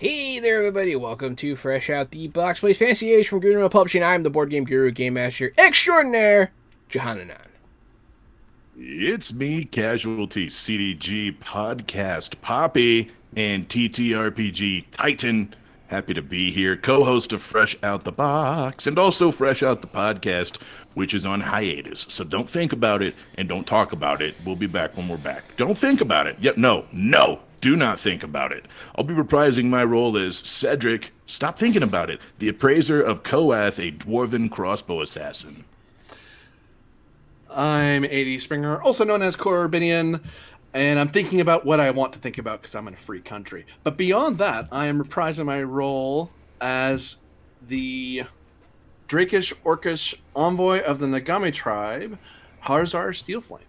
Hey there, everybody. Welcome to Fresh Out the Box Plays Fantasy Age from Green Room Publishing. I'm the board game guru, game master extraordinaire, Johannanan. It's me, Casualty CDG Podcast Poppy and TTRPG Titan. Happy to be here, co-host of Fresh Out the Box and also Fresh Out the Podcast, which is on hiatus. So don't think about it and don't talk about it. We'll be back when we're back. Don't think about it. Yep, no. Do not think about it. I'll be reprising my role as Cedric, stop thinking about it, the appraiser of Koath, a dwarven crossbow assassin. I'm A.D. Springer, also known as Corbinian, and I'm thinking about what I want to think about because I'm in a free country. But beyond that, I am reprising my role as the Drakish Orcish envoy of the Nagami tribe, Harzar Steelflame.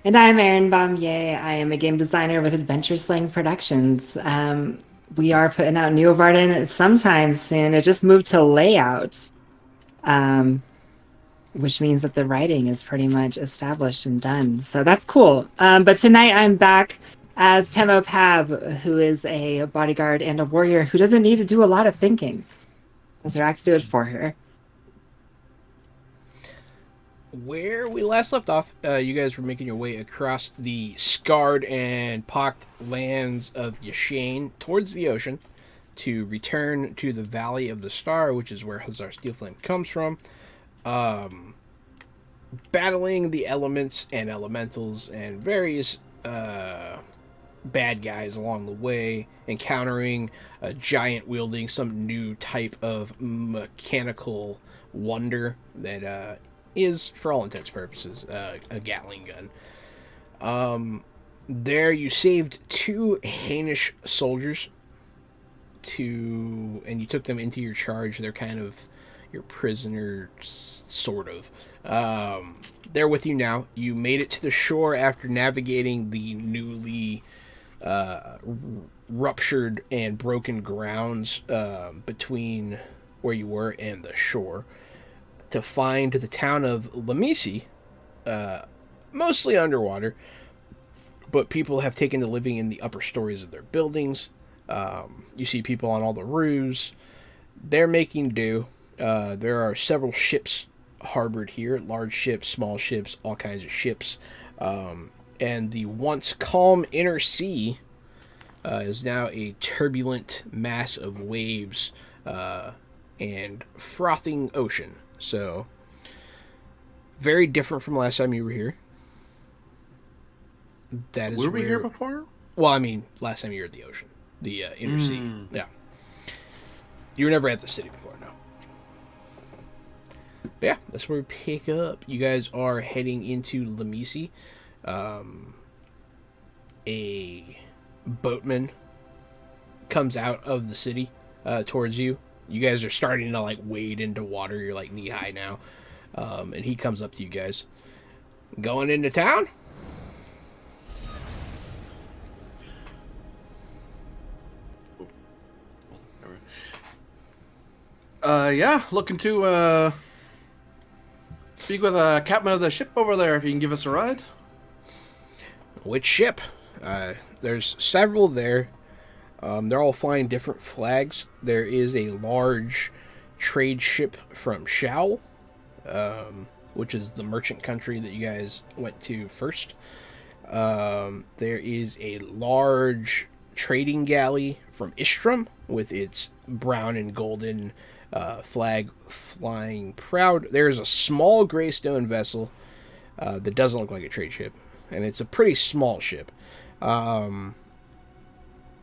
And I'm Erin Bombier. I am a game designer with Adventure Sling Productions. We are putting out Neo Varden sometime soon. It just moved to layout, which means that the writing is pretty much established and done. So that's cool. But tonight I'm back as Temo Pab, who is a bodyguard and a warrior who doesn't need to do a lot of thinking, because her acts do it for her. Where we last left off, you guys were making your way across the scarred and pocked lands of Yashane towards the ocean to return to the Valley of the Star, which is where Hazar Steelflame comes from, battling the elements and elementals and various bad guys along the way, encountering a giant wielding some new type of mechanical wonder that is, for all intents and purposes, a Gatling gun. There you saved 2 Hainish soldiers and you took them into your charge. They're kind of, your prisoner, sort of. They're with you now. You made it to the shore after navigating the newly ruptured and broken grounds between where you were and the shore to find the town of Lamisi, mostly underwater, but people have taken to living in the upper stories of their buildings. You see people on all the roofs. They're making do. There are several ships harbored here, large ships, small ships, all kinds of ships. And the once calm inner sea is now a turbulent mass of waves and frothing ocean. So, very different from last time you were here. That is Were we where... here before? Well, I mean, last time you were at the ocean. The inner sea. Yeah. You were never at the city before, no. But yeah, that's where we pick up. You guys are heading into Lamisi. A boatman comes out of the city towards you. You guys are starting to like wade into water. You're like knee high now. And he comes up to you guys. Going into town? Yeah, looking to speak with a captain of the ship over there if you can give us a ride. Which ship? There's several there. They're all flying different flags. There is a large trade ship from Shao, which is the merchant country that you guys went to first. There is a large trading galley from Istrum with its brown and golden flag flying proud. There's a small gray stone vessel that doesn't look like a trade ship, and it's a pretty small ship. And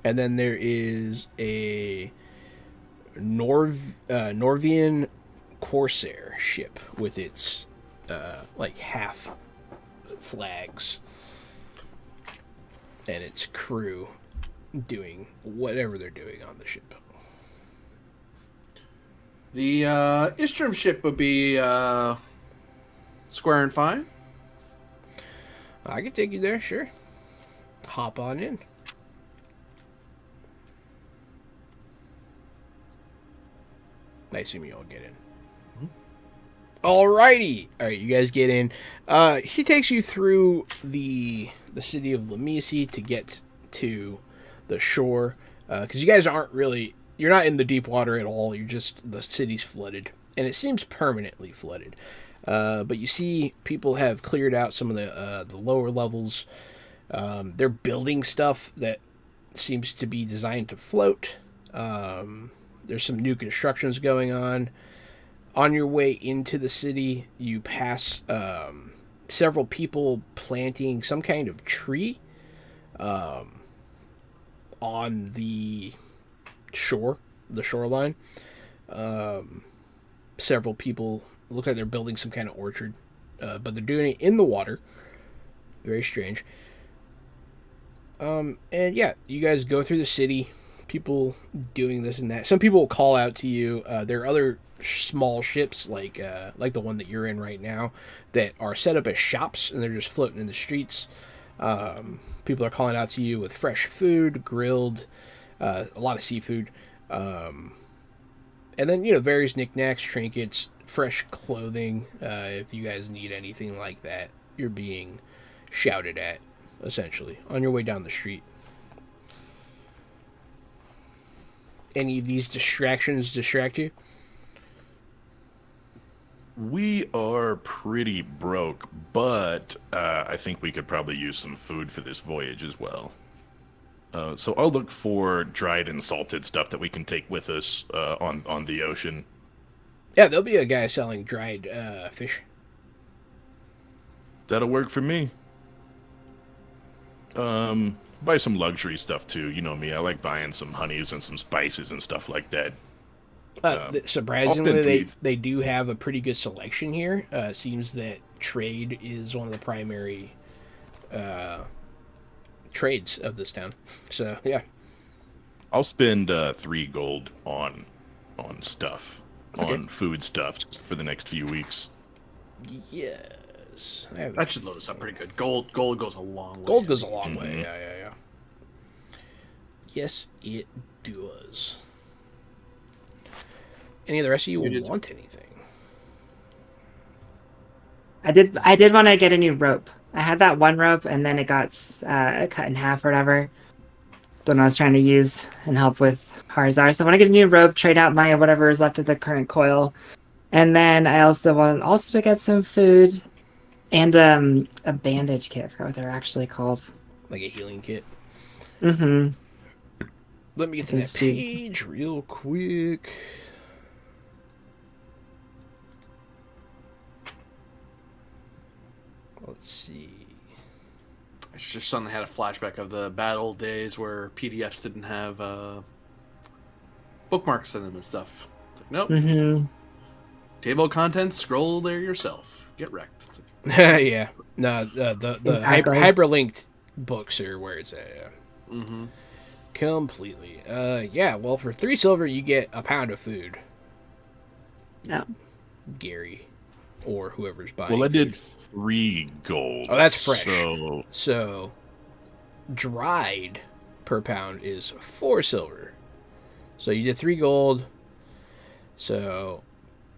then there is a Norvian Corsair ship with its like half flags and its crew doing whatever they're doing on the ship. The Istrum ship would be square and fine. I can take you there, sure. Hop on in. I assume you all get in. Alrighty. Alright, you guys get in. He takes you through the city of Lamisi to get to the shore. Because you guys aren't really... You're not in the deep water at all. You're just... The city's flooded. And it seems permanently flooded. But you see people have cleared out some of the lower levels. They're building stuff that seems to be designed to float. There's some new constructions going on. On your way into the city, you pass several people planting some kind of tree on the shoreline. Several people look like they're building some kind of orchard, but they're doing it in the water. Very strange. And yeah, you guys go through the city, people doing this and that. Some people will call out to you. There are other small ships like the one that you're in right now that are set up as shops and they're just floating in the streets. People are calling out to you with fresh food, grilled, a lot of seafood, and then various knickknacks, trinkets, fresh clothing. If you guys need anything like that, you're being shouted at essentially on your way down the street. Any of these distractions distract you? We are pretty broke, but I think we could probably use some food for this voyage as well. So I'll look for dried and salted stuff that we can take with us on the ocean. Yeah, there'll be a guy selling dried fish. That'll work for me. Buy some luxury stuff too. You know me, I like buying some honeys and some spices and stuff like that. Surprisingly, they do have a pretty good selection here. Seems that trade is one of the primary trades of this town. So yeah, I'll spend 3 gold on stuff. on foodstuffs for the next few weeks. Yes. That should load us up pretty good. Gold goes a long way. Gold goes a long way. Yeah. Yes, it does. Any of the rest of you want anything? I did want to get a new rope. I had that one rope, and then it got cut in half or whatever. The one I was trying to use and help with Harzar. So I want to get a new rope, trade out my whatever is left of the current coil. And then I also want to get some food and a bandage kit. I forgot what they're actually called. Like a healing kit? Mm-hmm. Let me get to that page real quick. Let's see. It's just suddenly had a flashback of the bad old days where PDFs didn't have bookmarks in them and stuff. It's like, nope. Mm-hmm. Table of contents, scroll there yourself. Get wrecked. Yeah. No, the Exactly. hyperlinked books are where it's at. Yeah. Mm-hmm. Completely. Yeah, well, for 3 silver, you get a pound of food. No. Gary. Or whoever's buying. Well, I food. did 3 gold. Oh, that's fresh. So dried per pound is 4 silver. So you did 3 gold. So,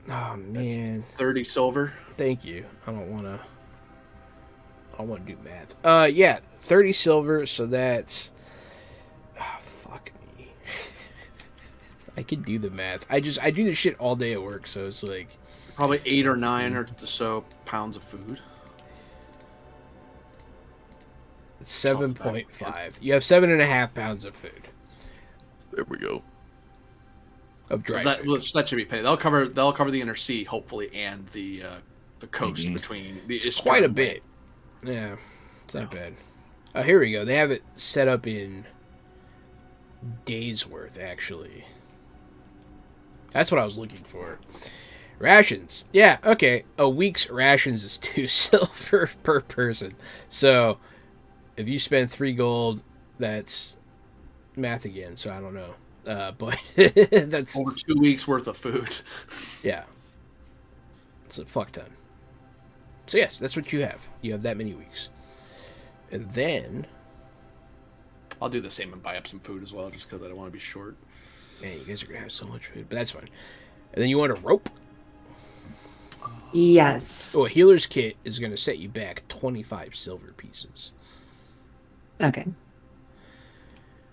oh man, 30 silver. Thank you. I don't want to do math. Yeah, 30 silver. So that's, fuck me. I can do the math. I do this shit all day at work. So it's like Probably 8 or 9 or so pounds of food. 7.5. You have 7.5 pounds of food. there we go. Of dried That, food. that should be paid. They'll cover the inner sea, hopefully, and the coast Mhm. between the. It's quite a bit. Yeah, it's not bad. Oh, here we go. They have it set up in days worth, actually. That's what I was looking for. Rations. Yeah, okay. A week's rations is 2 silver per person. So, if you spend 3 gold, that's math again, so I don't know. But that's Over 2 weeks worth of food. yeah. It's a fuck ton. So yes, that's what you have. You have that many weeks. And then I'll do the same and buy up some food as well, just because I don't want to be short. man, you guys are gonna have so much food, but that's fine. And then you want a rope? Yes. Oh, a healer's kit is gonna set you back 25 silver pieces. Okay.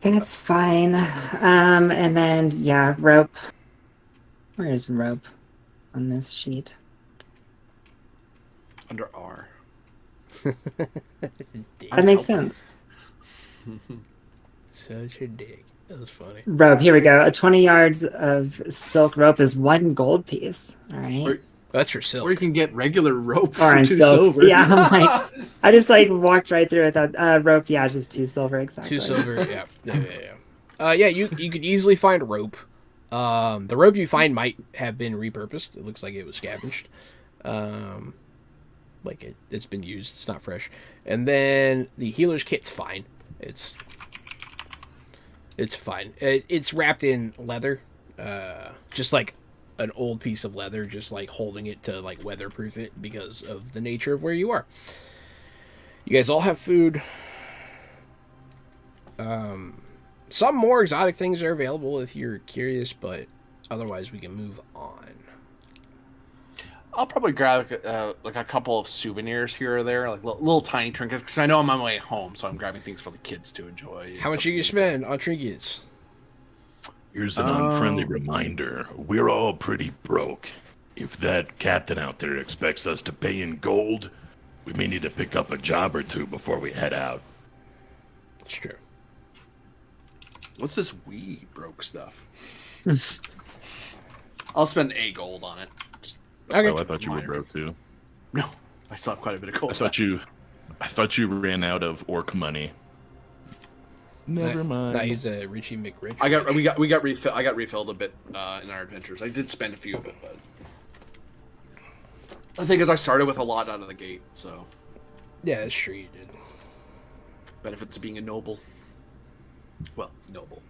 That's fine. And then yeah, rope. Where is rope on this sheet? Under R. That makes sense. Such a dick. That was funny. Rope. Here we go. A 20 yards of silk rope is 1 gold piece. All right. Or- That's for Or you silk. can get regular rope for Orange 2 silk. silver. Yeah, I'm like, I just like walked right through it. That rope. Yeah, just 2 silver exactly. 2 silver. Yeah. Yeah. You could easily find rope. The rope you find might have been repurposed. It looks like it was scavenged. Like it's been used. It's not fresh. And then the healer's kit's fine. It's fine. It's wrapped in leather, just like an old piece of leather, just like holding it to like weatherproof it because of the nature of where you are. You guys all have food. Some more exotic things are available if you're curious, but otherwise we can move on. I'll probably grab like a couple of souvenirs here or there, like little tiny trinkets, because I know I'm on my way home, so I'm grabbing things for the kids to enjoy. How much are you spend on trinkets? Here's an unfriendly reminder. We're all pretty broke. If that captain out there expects us to pay in gold, we may need to pick up a job or 2 before we head out. It's true. What's this wee broke stuff? I'll spend 8 gold on it. Just, Okay. Oh, I thought you were Minor. broke too. no, I still have quite a bit of gold. I thought you ran out of orc money. Never mind. Nah, he's a Richie McRich. We got refilled a bit in our adventures. I did spend a few of it, but the thing is, I started with a lot out of the gate, so Yeah, that's true. You did. benefits of being a noble. Well, noble,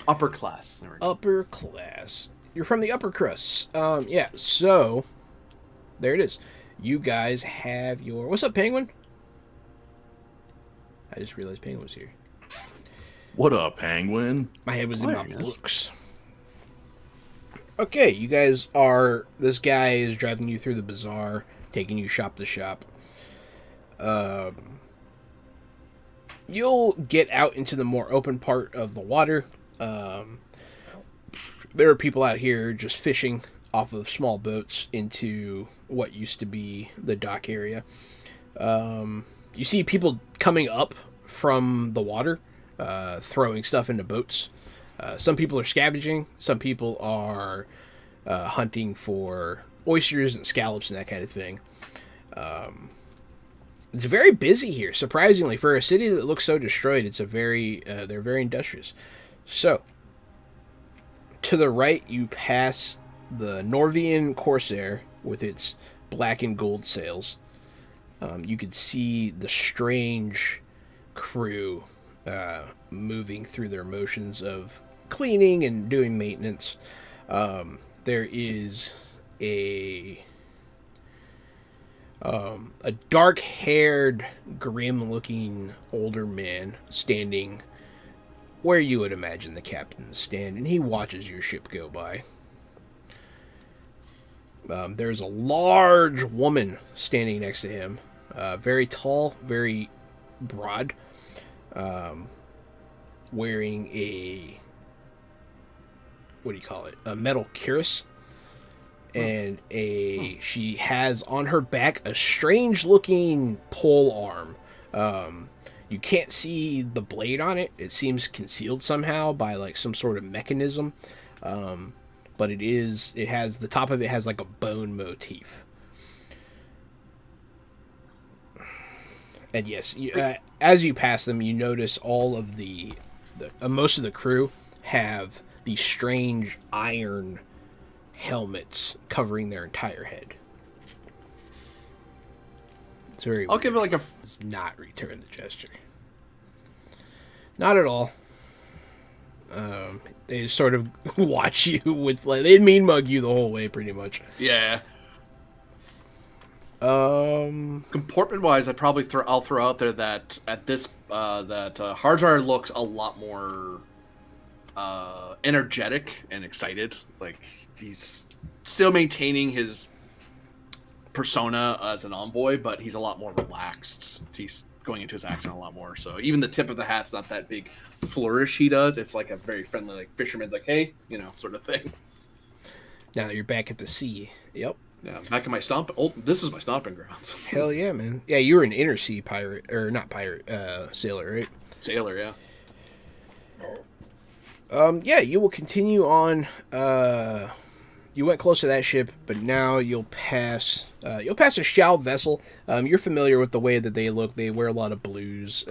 upper class. There we go. Upper class. you're from the upper crust. Yeah. So there it is. You guys have your. What's up, Penguin? I just realized Penguin was here. What up, Penguin? My head was in my Hilarious. books. Okay, you guys are. This guy is driving you through the bazaar, taking you shop to shop. You'll get out into the more open part of the water. There are people out here just fishing off of small boats into what used to be the dock area. You see people coming up from the water, throwing stuff into boats. Some people are scavenging. Some people are hunting for oysters and scallops and that kind of thing. It's very busy here, surprisingly. For a city that looks so destroyed, it's a very they're very industrious. So, to the right, you pass the Norwegian Corsair with its black and gold sails. You could see the strange crew moving through their motions of cleaning and doing maintenance. There is a dark-haired, grim-looking older man standing where you would imagine the captain stand, and he watches your ship go by. There's a large woman standing next to him, very tall, very broad, wearing a, what do you call it, a metal cuirass, and she has on her back a strange looking pole arm. You can't see the blade on it. It seems concealed somehow by like some sort of mechanism. But it has, the top of it has like a bone motif. And yes, as you pass them, you notice all of the most of the crew have these strange iron helmets covering their entire head. It's very I'll weird. give it like a. Does not return the gesture. Not at all. They sort of watch you with, like, they mean mug you the whole way, pretty much. Yeah. Comportment wise, I'll throw out there that at this Harjar looks a lot more energetic and excited. Like he's still maintaining his persona as an envoy, but he's a lot more relaxed. He's going into his accent a lot more. So even the tip of the hat's not that big flourish he does. It's like a very friendly, like fisherman's like, hey, sort of thing. Now that you're back at the sea. Yep. Yeah, back in my this is my stomping grounds. Hell yeah, man. Yeah, you were an inner sea pirate, or not pirate, sailor, right? Sailor, yeah. Yeah, you will continue on. You went close to that ship, but now you'll pass a Shao vessel. You're familiar with the way that they look. They wear a lot of blues.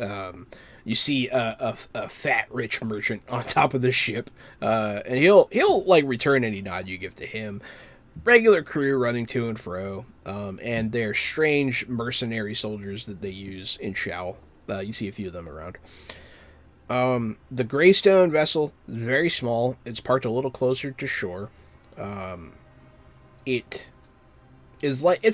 You see a fat, rich merchant on top of the ship, and he'll like return any nod you give to him. Regular crew running to and fro, and they're strange mercenary soldiers that they use in Shao. You see a few of them around. The Greystone vessel is very small. It's parked a little closer to shore. It's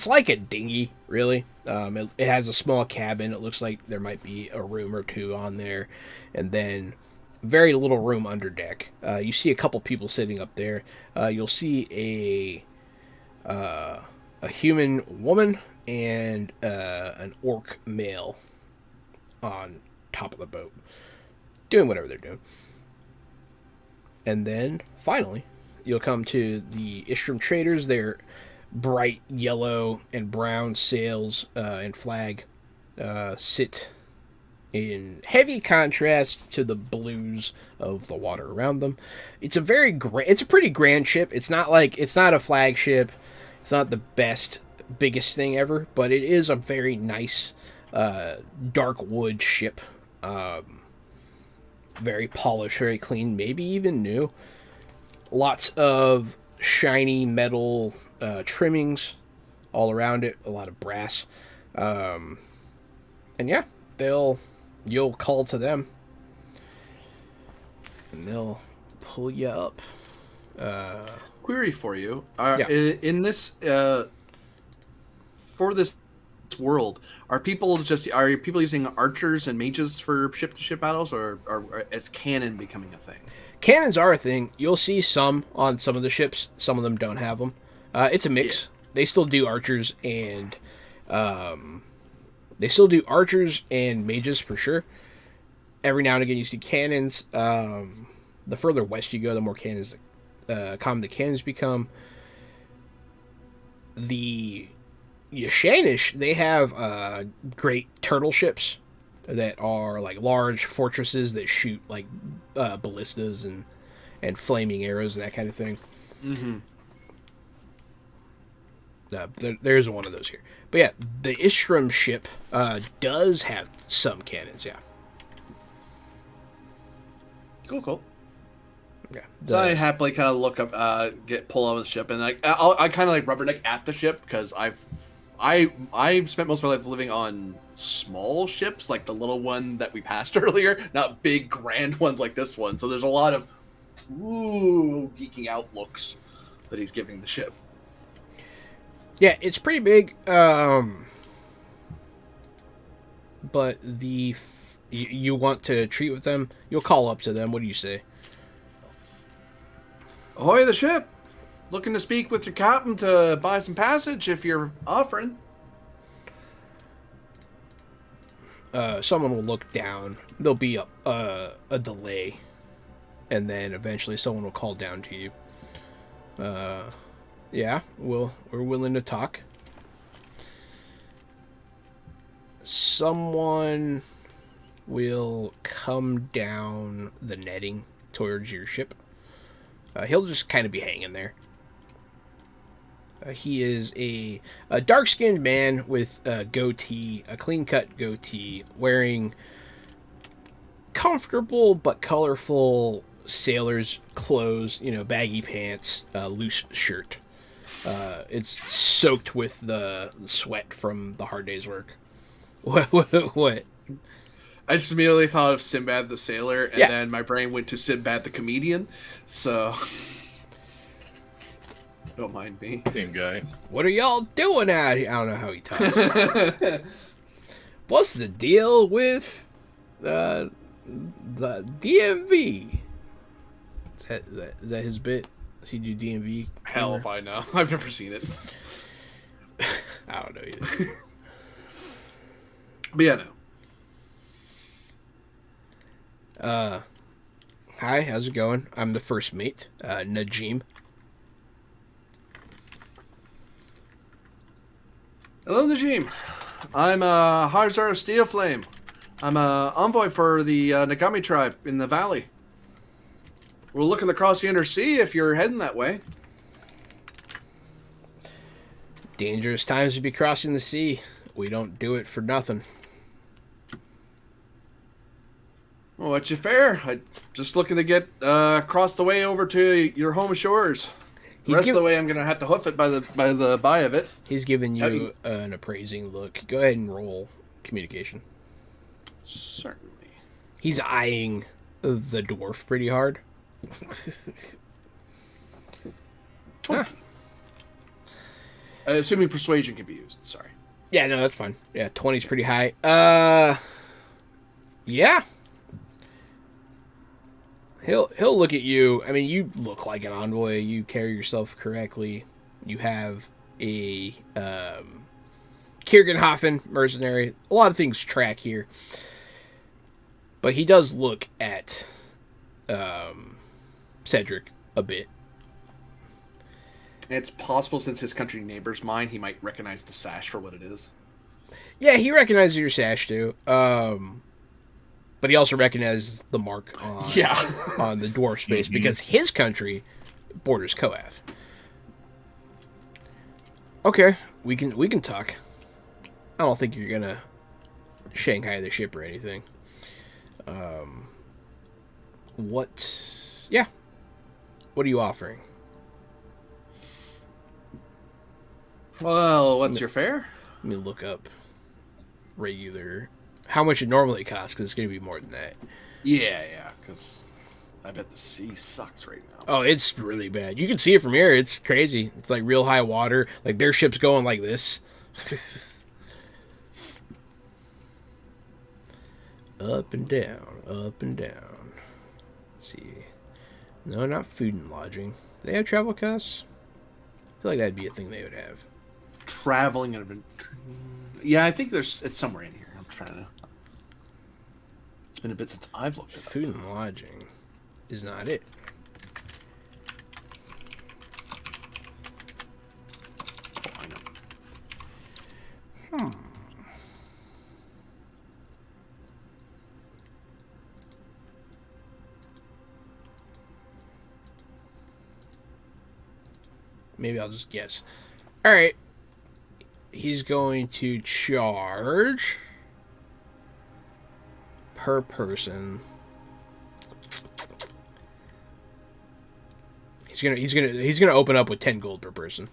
like a dinghy, really. It has a small cabin. It looks like there might be a room or two on there, and then very little room under deck. You see a couple people sitting up there. You'll see a human woman and an orc male on top of the boat, doing whatever they're doing. And then finally, you'll come to the Istrum traders. Their bright yellow and brown sails and flag sit in heavy contrast to the blues of the water around them. It's a pretty grand ship. It's not a flagship. It's not the biggest thing ever, but it is a very nice dark wood ship. Very polished, very clean, maybe even new. Lots of shiny metal trimmings all around it, a lot of brass. And yeah, you'll call to them and they'll pull you up. query for you. Yeah. In this for this world, are people using archers and mages for ship-to-ship battles, or is cannon becoming a thing? Cannons are a thing. You'll see some on some of the ships. Some of them don't have them. It's a mix. Yeah. They still do archers and mages for sure. Every now and again, you see cannons. The further west you go, the more cannons, common the cannons become. The Yashanish, they have great turtle ships that are like large fortresses that shoot like ballistas and flaming arrows and that kind of thing. Mm-hmm. There's one of those here. But yeah, the Istram ship does have some cannons, yeah. Cool. Yeah. So I happily kind of look up, pull out of the ship, and I kind of like rubberneck at the ship because I've spent most of my life living on small ships, like the little one that we passed earlier, not big grand ones like this one. So there's a lot of geeking out looks that he's giving the ship. Yeah, it's pretty big. But you want to treat with them, you'll call up to them. What do you say? Ahoy, the ship! Looking to speak with your captain to buy some passage if you're offering. Someone will look down. There'll be a delay, and then eventually someone will call down to you. Yeah, we're willing to talk. Someone will come down the netting towards your ship. He'll just kind of be hanging there. He is a dark-skinned man with a goatee, a clean-cut goatee, wearing comfortable but colorful sailor's clothes, baggy pants, loose shirt. It's soaked with the sweat from the hard day's work. What? I just immediately thought of Sinbad the Sailor, and Yeah. then my brain went to Sinbad the Comedian, so... Don't mind me. Same guy. What are y'all doing out here? I don't know how he talks. What's the deal with the DMV? Is that his bit? Does he do DMV? Hell if I know. I've never seen it. I don't know either. But yeah, no. Hi, how's it going? I'm the first mate, Najim. Hello, Najim. I'm Harzar Steelflame. I'm a envoy for the Nagami tribe in the valley. We're looking across the inner sea if you're heading that way. Dangerous times to be crossing the sea. We don't do it for nothing. Well, what's your fare? I'm just looking to get across the way over to your home shores. The rest of the way, I'm gonna have to hoof it by the buy of it. He's giving you an appraising look. Go ahead and roll communication. Certainly. He's eyeing the dwarf pretty hard. 20. Assuming persuasion can be used. Sorry. Yeah, no, that's fine. Yeah, 20's pretty high. Yeah. He'll look at you. I mean, you look like an envoy. You carry yourself correctly. You have a Kiergenhofen mercenary. A lot of things track here. But he does look at Cedric a bit. It's possible since his country neighbor's mine, he might recognize the sash for what it is. Yeah, he recognizes your sash too. But he also recognizes the mark on on the dwarf space because his country borders Koath. Okay, we can talk. I don't think you're gonna Shanghai the ship or anything. What? Yeah. What are you offering? Well, what's your fare? Let me look up regular. How much it normally costs, because it's going to be more than that. Yeah, because I bet the sea sucks right now. Oh, it's really bad. You can see it from here. It's crazy. It's like real high water. Like their ship's going like this. Up and down, up and down. Let's see. No, not food and lodging. Do they have travel costs? I feel like that'd be a thing they would have. Traveling and yeah, I think it's somewhere in here. I'm trying to. It's been a bit since I've looked at it. Food and lodging is not it. Oh, I know. Maybe I'll just guess. All right. He's going to charge per person. He's gonna open up with 10 gold per person.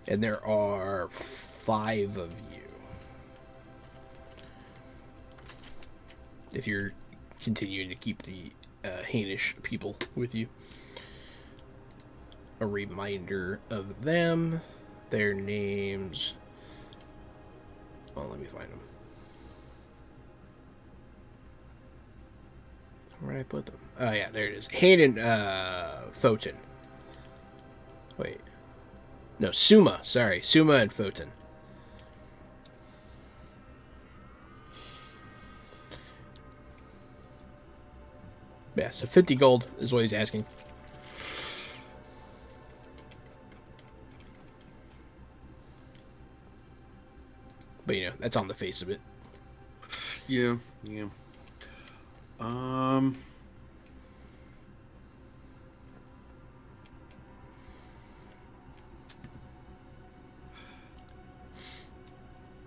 And there are 5 of you. If you're continuing to keep the Hainish people with you. A reminder of them. Their names. Well, let me find them. Where did I put them? Oh, yeah, there it is. Hayden Photon. Wait. No, Suma. Sorry. Suma and Photon. Yeah, so 50 gold is what he's asking. But, you know, that's on the face of it. Yeah.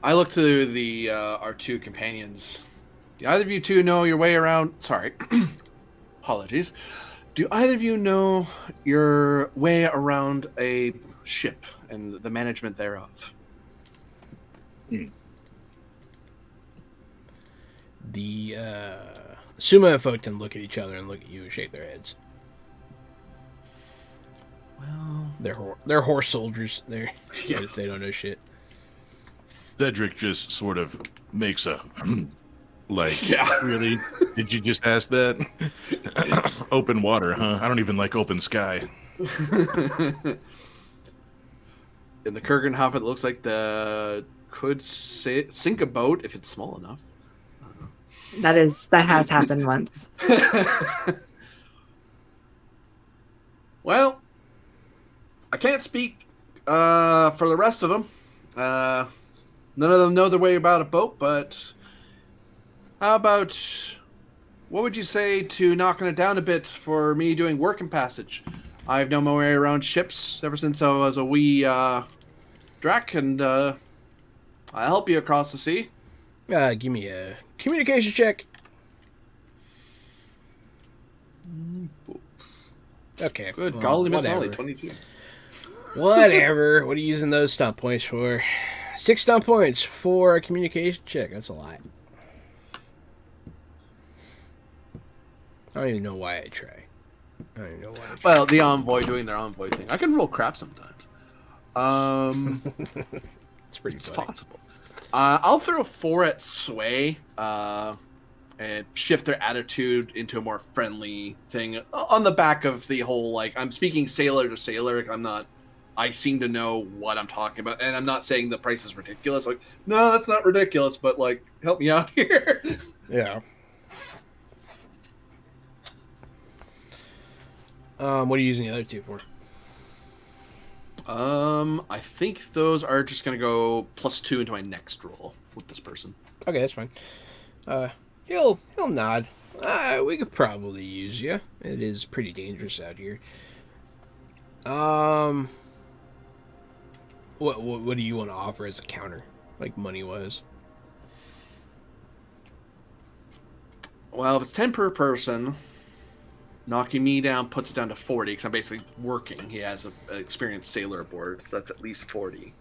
I look to the our 2 companions. Do either of you 2 know your way around? Sorry. Apologies. Do either of you know your way around a ship and the management thereof? The Suma and Photon look at each other and look at you and shake their heads. Well, They're horse soldiers. They Yeah. don't know shit. Cedric just sort of makes a like, Yeah. really? Did you just ask that? Open water, huh? I don't even like open sky. in the Kurganhof, it looks like could sink a boat if it's small enough. That has happened once. Well, I can't speak for the rest of them. None of them know their way about a boat, but how about, what would you say to knocking it down a bit for me doing work and passage? I've known my way around ships ever since I was a wee Drac, and I'll help you across the sea. Give me a communication check. Okay. Good well, golly, Miss whatever. Molly, 22. Whatever. What are you using those stunt points for? 6 stunt points for a communication check. That's a lot. I don't even know why I try. I don't even know why I try. Well, the envoy doing their envoy thing. I can roll crap sometimes. It's pretty It's funny. possible. I'll throw 4 at Sway and shift their attitude into a more friendly thing on the back of the whole, like, I'm speaking sailor to sailor. Like, I seem to know what I'm talking about. And I'm not saying the price is ridiculous. Like, no, that's not ridiculous, but, like, help me out here. Yeah. What are you using the other 2 for? I think those are just going to go +2 into my next roll with this person. Okay, that's fine. He'll nod. We could probably use you. It is pretty dangerous out here. What do you want to offer as a counter, like money wise? Well, if it's 10 per person, knocking me down puts it down to 40 because I'm basically working. He has an experienced sailor aboard, so that's at least 40.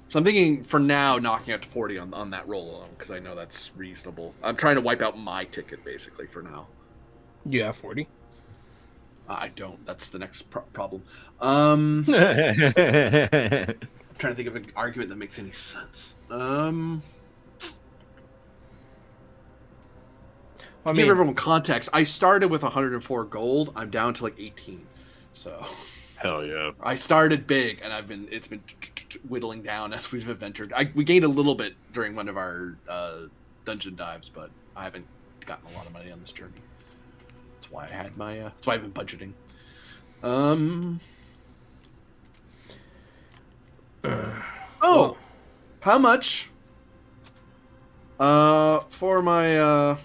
So So I'm thinking for now knocking out to 40 on that roll alone, because I know that's reasonable. I'm trying to wipe out my ticket, basically, for now. You have 40. I don't. That's the next problem. I'm trying to think of an argument that makes any sense. I Give everyone context. I started with 104 gold. I'm down to like 18. So Hell yeah. I started big, and it's been whittling down as we've adventured. We gained a little bit during one of our dungeon dives, but I haven't gotten a lot of money on this journey. That's why I had my. That's why I've been budgeting. Well, How much? For my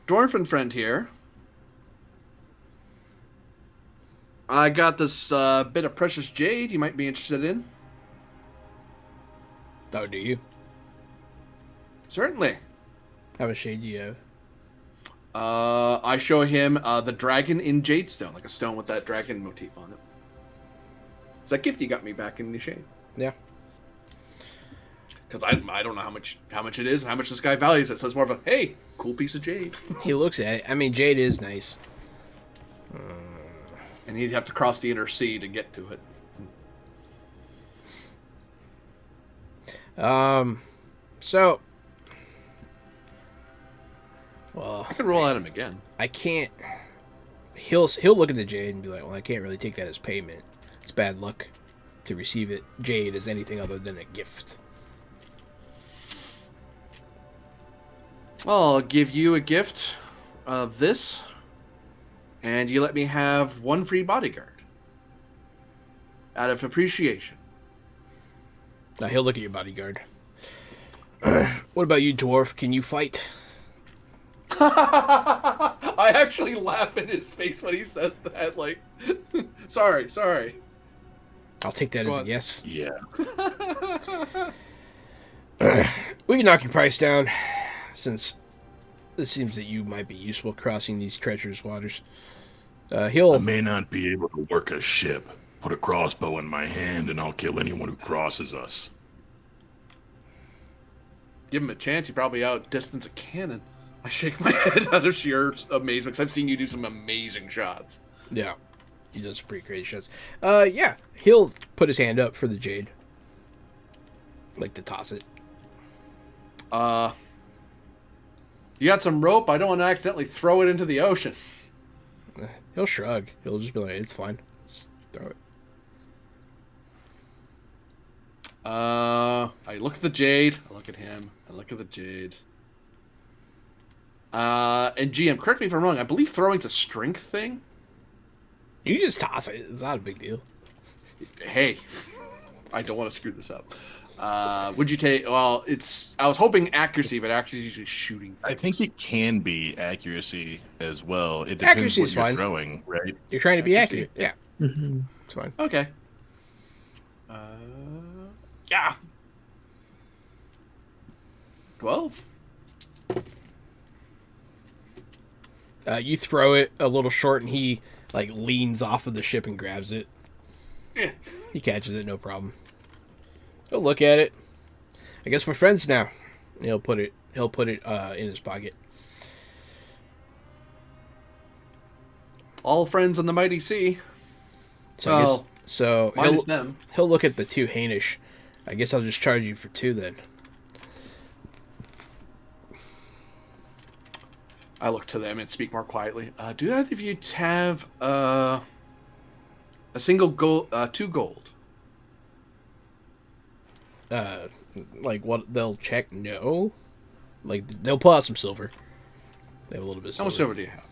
dwarven friend here, I got this bit of precious jade you might be interested in. oh, do you? Certainly. How much shade do you have? I show him the dragon in jade stone, like a stone with that dragon motif on it. It's that gift you got me back in the shade. Yeah. Because I don't know how much it is and how much this guy values it. So it's more of a, hey, cool piece of jade. He looks at it. I mean, jade is nice. And he'd have to cross the inner sea to get to it. So, well, I can roll at him again. I can't. He'll look at the jade and be like, "Well, I can't really take that as payment. It's bad luck to receive it. Jade as anything other than a gift." I'll give you a gift of this, and you let me have one free bodyguard out of appreciation. Now he'll look at your bodyguard. What about you, dwarf? Can you fight? I actually laugh in his face when he says that. Like, sorry. I'll take that as a yes. Yeah. We can knock your price down, since it seems that you might be useful crossing these treacherous waters. I He'll may not be able to work a ship. Put a crossbow in my hand and I'll kill anyone who crosses us. Give him a chance, he probably outdistance a cannon. I shake my head out of sheer amazement because I've seen you do some amazing shots. Yeah, he does some pretty crazy shots. Yeah, he'll put his hand up for the jade, like to toss it. You got some rope? I don't want to accidentally throw it into the ocean. He'll shrug. He'll just be like, "It's fine. Just throw it." I look at the jade. I look at him. I look at the jade. And GM, correct me if I'm wrong. I believe throwing's a strength thing. You can just toss it. It's not a big deal. Hey, I don't want to screw this up. Would you take? Well, I was hoping accuracy, but accuracy is usually shooting things. I think it can be accuracy as well. It depends Accuracy what is you're fine. throwing, right? You're trying to be Accuracy. accurate. Yeah, Mm-hmm. it's fine. Okay. Yeah. 12. You throw it a little short, and he like leans off of the ship and grabs it. Yeah. He catches it, no problem. He'll look at it. I guess we're friends now. He'll put it in his pocket. All friends on the mighty sea. So I guess so. Minus them. He'll look at the two Hainish. I guess I'll just charge you for two then. I look to them and speak more quietly. Do either of you have a single gold, 2 gold? Like what they'll check? No. Like they'll pull out some silver. They have a little bit of How silver. much silver do you have?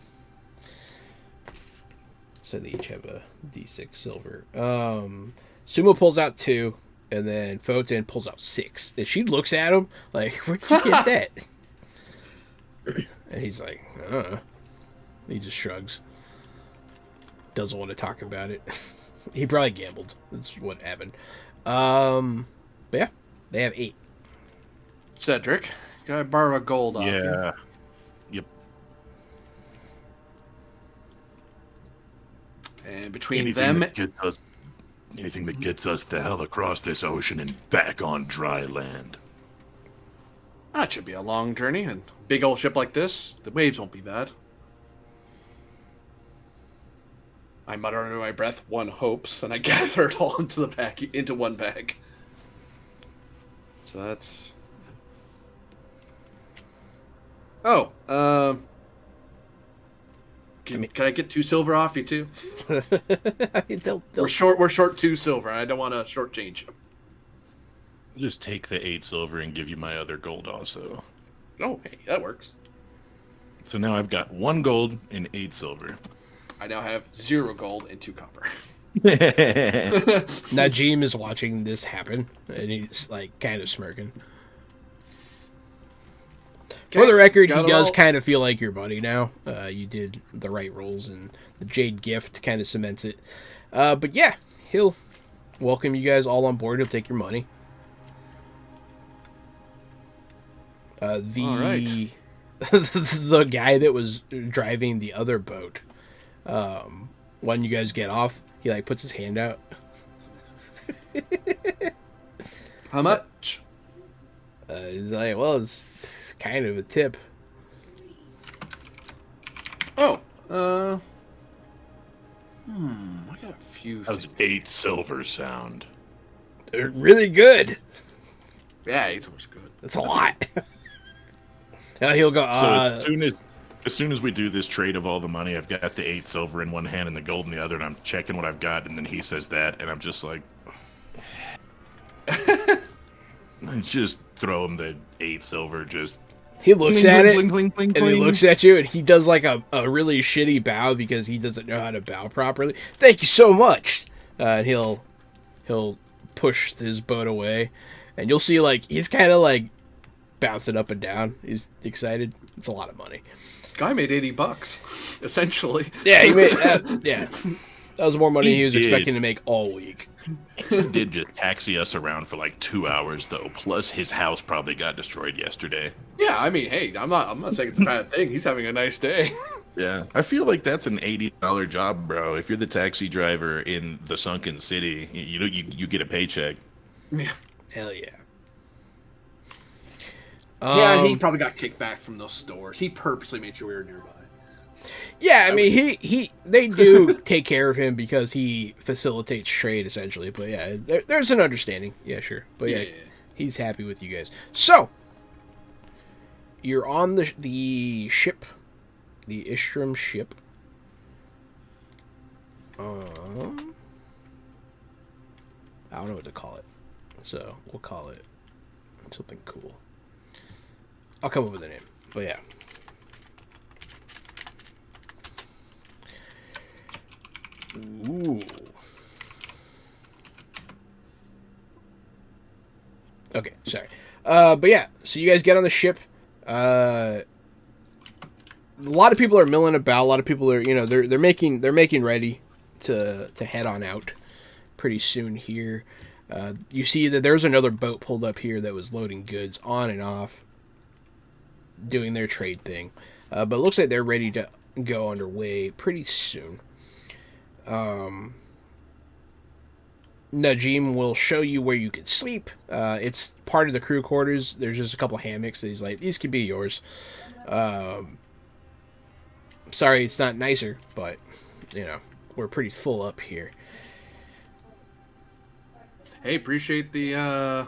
So they each have a D6 silver. Sumo pulls out 2, and then Foten pulls out 6. And she looks at him like, "Where'd you get that?" And he's like, "I don't know." He just shrugs. Doesn't want to talk about it. He probably gambled. That's what happened. But yeah, they have 8. Cedric, can I borrow a gold off you? Yeah. Yep. And between Anything them, that gets us Anything that gets us the hell across this ocean and back on dry land. That should be a long journey, and big old ship like this, the waves won't be bad. I mutter under my breath, one hopes, and I gather it all into one bag. So that's... Oh, can I get 2 silver off you too? I mean, We're short 2 silver. I don't want to shortchange you. I'll just take the 8 silver and give you my other gold also. Oh, hey, that works. So now I've got 1 gold and 8 silver. I now have 0 gold and 2 copper. Najim is watching this happen, and he's like kind of smirking. For the record, he does kind of feel like your buddy now. You did the right rolls, and the Jade gift kind of cements it. But yeah, he'll welcome you guys all on board. He'll take your money. All right. The guy that was driving the other boat, when you guys get off, he like puts his hand out. How much? He's like, well, it's kind of a tip. Oh, I got a few. How's 8 silver sound? They're really good. Yeah, 8 silver's good. That's a lot. He'll go. So as soon as we do this trade of all the money, I've got the 8 silver in one hand and the gold in the other, and I'm checking what I've got, and then he says that, and I'm just like, just throw him the 8 silver. Just he looks at it, cling, and he looks at you, and he does like a really shitty bow because he doesn't know how to bow properly. Thank you so much. And he'll push his boat away, and you'll see like he's kind of like bouncing up and down. He's excited. It's a lot of money. Guy made $80, essentially. Yeah, he made. Yeah, that was more money than he was expecting to make all week. He did just taxi us around for like 2 hours though. Plus his house probably got destroyed yesterday. Yeah, I mean, hey, I'm not saying it's a bad thing. He's having a nice day. Yeah, I feel like that's an $80 job, bro. If you're the taxi driver in the sunken city, you get a paycheck. Yeah. Hell yeah. Yeah, he probably got kicked back from those stores. He purposely made sure we were nearby. Yeah, I mean, they do take care of him because he facilitates trade, essentially. But yeah, there's an understanding. Yeah, sure. But yeah, he's happy with you guys. So, you're on the ship, the Istrum ship. I don't know what to call it, so we'll call it something cool. I'll come up with a name, but yeah. Ooh. Okay, sorry. But yeah, so you guys get on the ship. A lot of people are milling about. A lot of people are, they're making ready to head on out pretty soon here. You see that there's another boat pulled up here that was loading goods on and off, doing their trade thing. But it looks like they're ready to go underway pretty soon. Najim will show you where you can sleep. It's part of the crew quarters. There's just a couple hammocks that he's like, these could be yours. Sorry it's not nicer, but, we're pretty full up here. Hey, appreciate the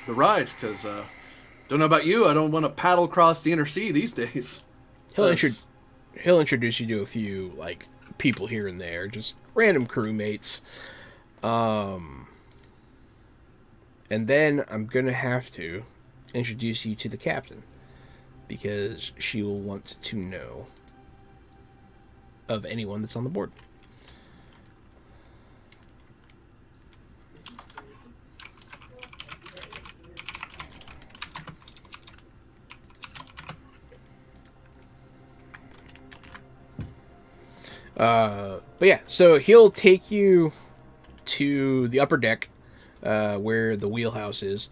ride, because, don't know about you, I don't want to paddle across the inner sea these days. He'll introduce you to a few, people here and there, just random crewmates. And then I'm gonna have to introduce you to the captain, because she will want to know of anyone that's on the board. But yeah, so he'll take you to the upper deck, where the wheelhouse is.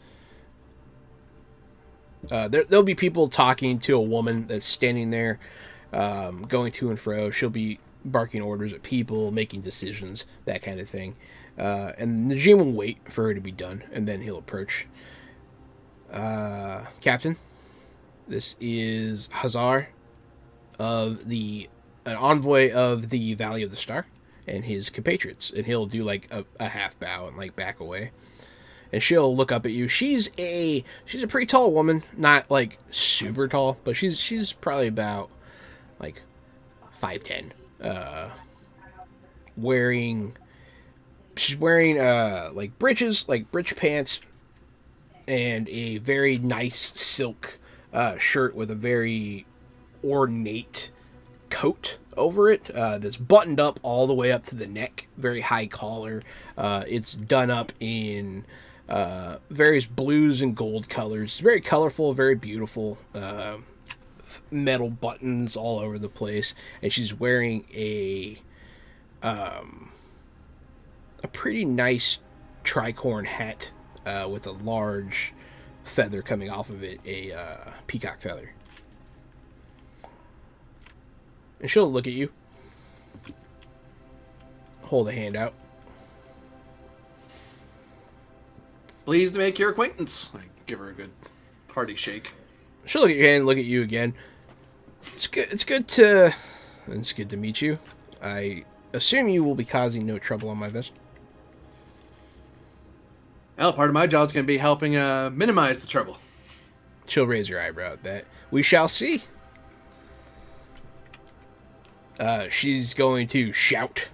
There'll be people talking to a woman that's standing there, going to and fro. She'll be barking orders at people, making decisions, that kind of thing. And Najim will wait for her to be done, and then he'll approach. Captain, this is Hazar of an envoy of the Valley of the Star and his compatriots, and he'll do like a half bow and like back away. And she'll look up at you. She's a pretty tall woman, not like super tall, but she's probably about like 5'10". She's wearing like breeches, like bridge pants, and a very nice silk shirt with a very ornate coat over it that's buttoned up all the way up to the neck, very high collar. It's done up in various blues and gold colors. Very colorful, very beautiful. Metal buttons all over the place, and she's wearing a pretty nice tricorn hat with a large feather coming off of it, a peacock feather. And she'll look at you, hold a hand out. Pleased to make your acquaintance. I give her a good hearty shake. She'll look at your hand and look at you again. It's good to meet you. I assume you will be causing no trouble on my vessel. Well, part of my job is going to be helping minimize the trouble. She'll raise her eyebrow at that. We shall see. She's going to shout,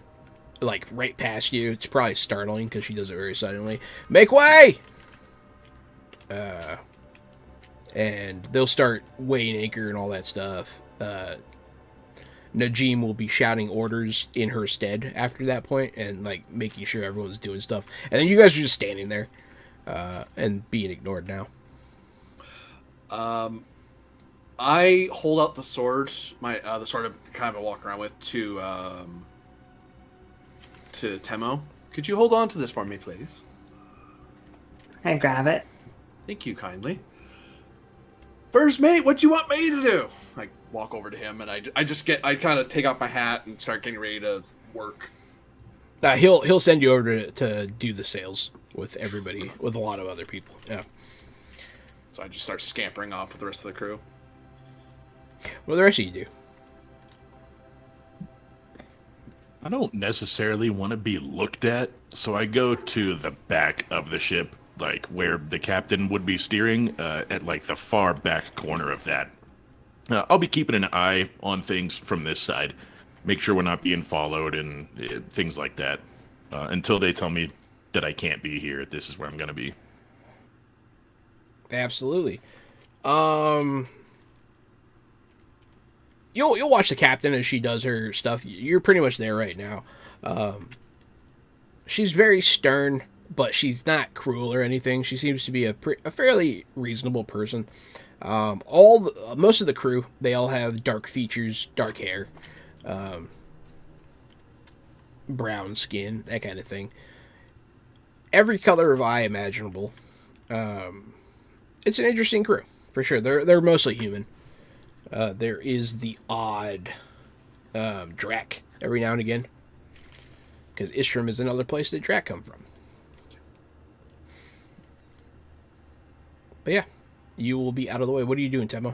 like, right past you. It's probably startling because she does it very suddenly. Make way! And they'll start weighing anchor and all that stuff. Najim will be shouting orders in her stead after that point and, like, making sure everyone's doing stuff. And then you guys are just standing there and being ignored now. I hold out the sword, the sword I kind of walk around with, to Temo. Could you hold on to this for me, please? I grab it. Thank you kindly. First mate, what you want me to do? I walk over to him and I kind of take off my hat and start getting ready to work. He'll send you over to do the sales with everybody, with a lot of other people. Yeah. So I just start scampering off with the rest of the crew. What do the rest of you do? I don't necessarily want to be looked at, so I go to the back of the ship, like where the captain would be steering, at like the far back corner of that. I'll be keeping an eye on things from this side, make sure we're not being followed and things like that, until they tell me that I can't be here. This is where I'm going to be. Absolutely. You'll watch the captain as she does her stuff. You're pretty much there right now. She's very stern, but she's not cruel or anything. She seems to be a fairly reasonable person. Most of the crew, they all have dark features, dark hair, brown skin, that kind of thing. Every color of eye imaginable. It's an interesting crew, for sure. They're mostly human. There is the odd Drac every now and again, because Istram is another place that Drac come from. But yeah, you will be out of the way. What are you doing, Temo?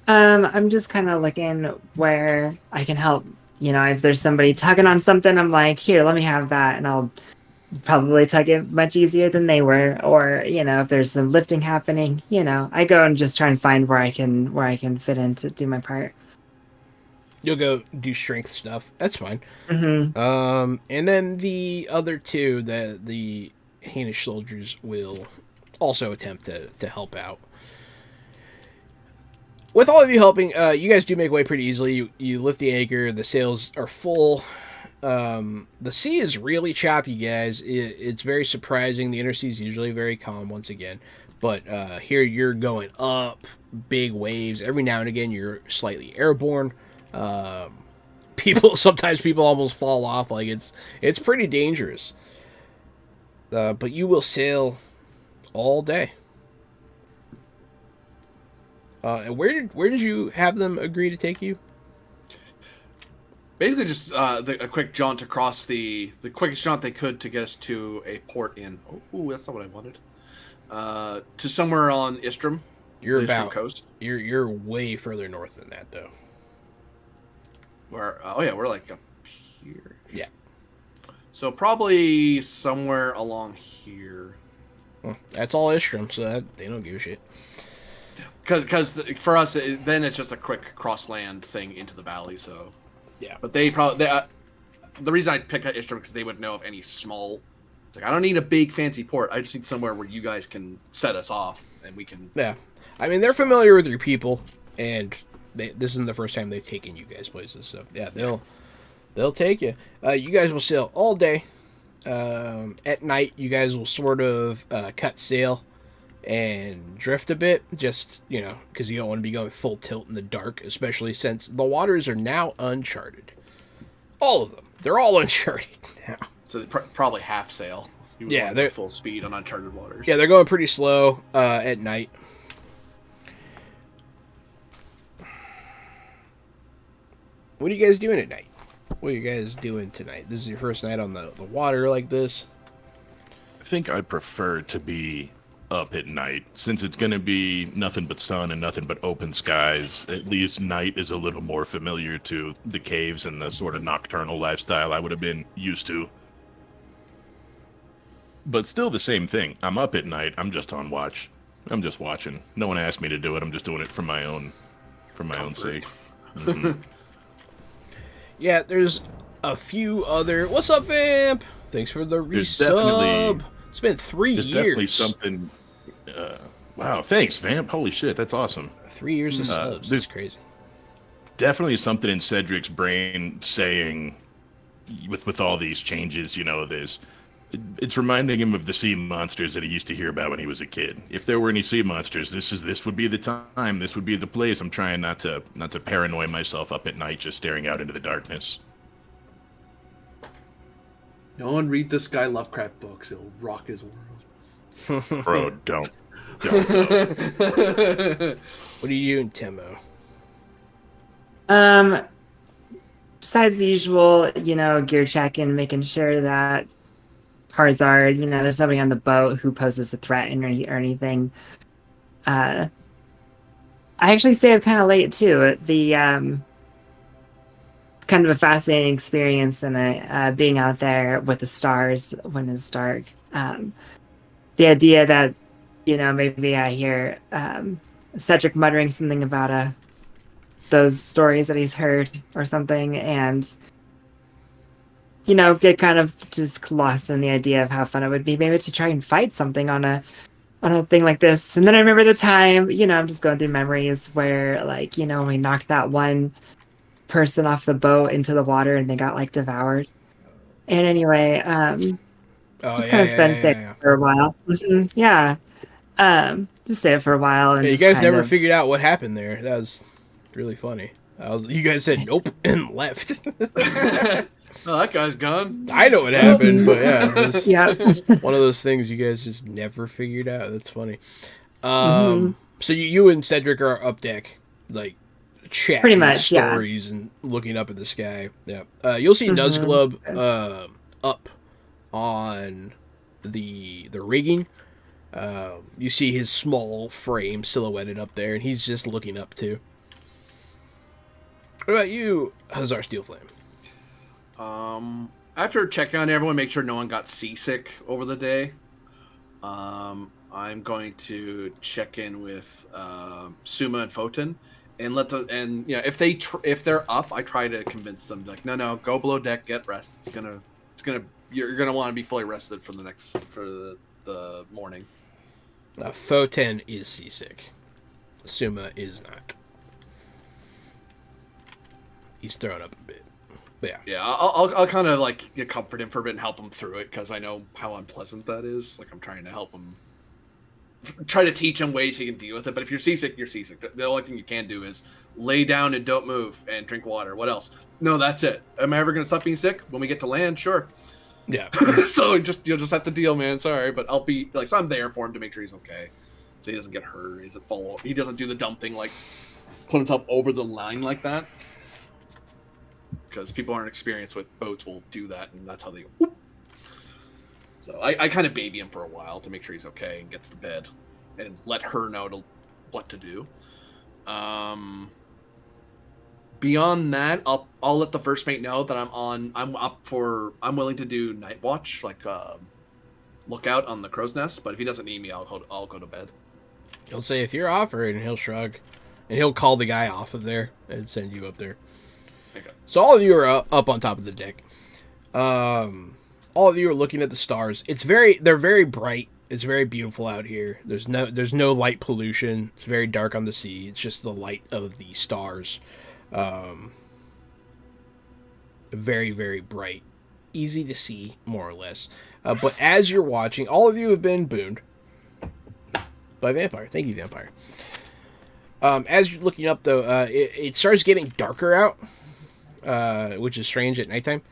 I'm just kind of looking where I can help. You know, if there's somebody tugging on something, I'm like, here, let me have that, and I'll probably tug it much easier than they were. Or, you know, if there's some lifting happening, you know, I go and just try and find where I can fit in to do my part. You'll go do strength stuff. That's fine. Mm-hmm. And then the other two, the Hainish soldiers, will also attempt to help out. With all of you helping, you guys do make way pretty easily. You lift the anchor. The sails are full. The sea is really choppy, guys. It's very surprising. The inner sea is usually very calm once again, but here you're going up, big waves. Every now and again, you're slightly airborne. Sometimes people almost fall off. Like it's pretty dangerous. But you will sail all day. And where did you have them agree to take you? Basically, just a quick jaunt across the quickest jaunt they could to get us to a port in. Oh, that's not what I wanted. To somewhere on Istrum. You're the Istrum about coast. You're way further north than that, though. Where? Oh yeah, we're like up here. Yeah. So probably somewhere along here. Well, that's all Istrum, so they don't give a shit. Because for us, then it's just a quick cross-land thing into the valley. So Yeah. but they probably the reason I picked that Istrum because they would know of any small. It's like I don't need a big fancy port. I just need somewhere where you guys can set us off and we can. Yeah. I mean, they're familiar with your people, and this isn't the first time they've taken you guys places. So yeah, they'll take you. You guys will sail all day. At night, you guys will sort of cut sail and drift a bit, just, because you don't want to be going full tilt in the dark, especially since the waters are now uncharted. All of them. They're all uncharted now. So they probably half sail. Yeah, they're full speed on uncharted waters. Yeah, they're going pretty slow at night. What are you guys doing at night? What are you guys doing tonight? This is your first night on the water like this? I think I prefer to be up at night. Since it's going to be nothing but sun and nothing but open skies, at least night is a little more familiar to the caves and the sort of nocturnal lifestyle I would have been used to. But still the same thing. I'm up at night. I'm just on watch. I'm just watching. No one asked me to do it. I'm just doing it for my own sake. Mm-hmm. Yeah, there's a few other... What's up, Vamp? Thanks for the resub. It's been 3 years. There's definitely something... wow, thanks, Vamp. Holy shit, that's awesome. 3 years of subs. That's crazy. Definitely something in Cedric's brain saying, with all these changes, it's reminding him of the sea monsters that he used to hear about when he was a kid. If there were any sea monsters, this would be the time. This would be the place. I'm trying not to paranoid myself up at night, just staring out into the darkness. No one read this guy Lovecraft books. It'll rock his world. Bro, don't. What are you doing, Timo? Besides the usual, gear checking, making sure that Harzard, there's nobody on the boat who poses a threat or anything. I actually stay up kind of late too. The kind of a fascinating experience, and being out there with the stars when it's dark. The idea that maybe I hear Cedric muttering something about those stories that he's heard or something, and get kind of just lost in the idea of how fun it would be maybe to try and fight something on a thing like this. And then I remember the time, I'm just going through memories where, we knocked that one person off the boat into the water and they got devoured. And anyway, just kind of stay for a while. Yeah. Just stay for a while. And you guys never figured out what happened there. That was really funny. You guys said nope and left. Oh, that guy's gone. I know what happened, but yeah, it was yeah. one of those things you guys just never figured out. That's funny. So you and Cedric are up deck, chatting pretty much, stories and looking up at the sky. Yeah, you'll see Nuzglub up on the rigging. You see his small frame silhouetted up there, and he's just looking up too. What about you, Hazar Steelflame? After checking on everyone, make sure no one got seasick over the day. I'm going to check in with Suma and Foten, and if they're up, I try to convince them no, go below deck, get rest. You're gonna want to be fully rested for the morning. Foten is seasick. Suma is not. He's thrown up a bit. Yeah, I'll kind of comfort him for a bit and help him through it because I know how unpleasant that is. I'm trying to help him, try to teach him ways he can deal with it. But if you're seasick, you're seasick. The only thing you can do is lay down and don't move and drink water. What else? No, that's it. Am I ever gonna stop being sick when we get to land? Sure. Yeah. So you'll just have to deal, man. Sorry, but I'll be so I'm there for him to make sure he's okay, so he doesn't get hurt. He doesn't do the dumb thing put himself over the line like that. because people aren't experienced with boats will do that, and that's how they go. Whoop. So I kind of baby him for a while to make sure he's okay and gets to bed, and let her know what to do. Beyond that, I'll let the first mate know that I'm willing to do night watch, like look out on the crow's nest. But if he doesn't need me, I'll go to bed. He'll say, if you're offered, and he'll shrug. And he'll call the guy off of there and send you up there. Okay. So all of you are up on top of the deck. All of you are looking at the stars. They're very bright. It's very beautiful out here. There's no light pollution. It's very dark on the sea. It's just the light of the stars. Very, very bright. Easy to see, more or less. But as you're watching, all of you have been booned by Vampire. Thank you, Vampire. As you're looking up, though, it starts getting darker out, which is strange at nighttime.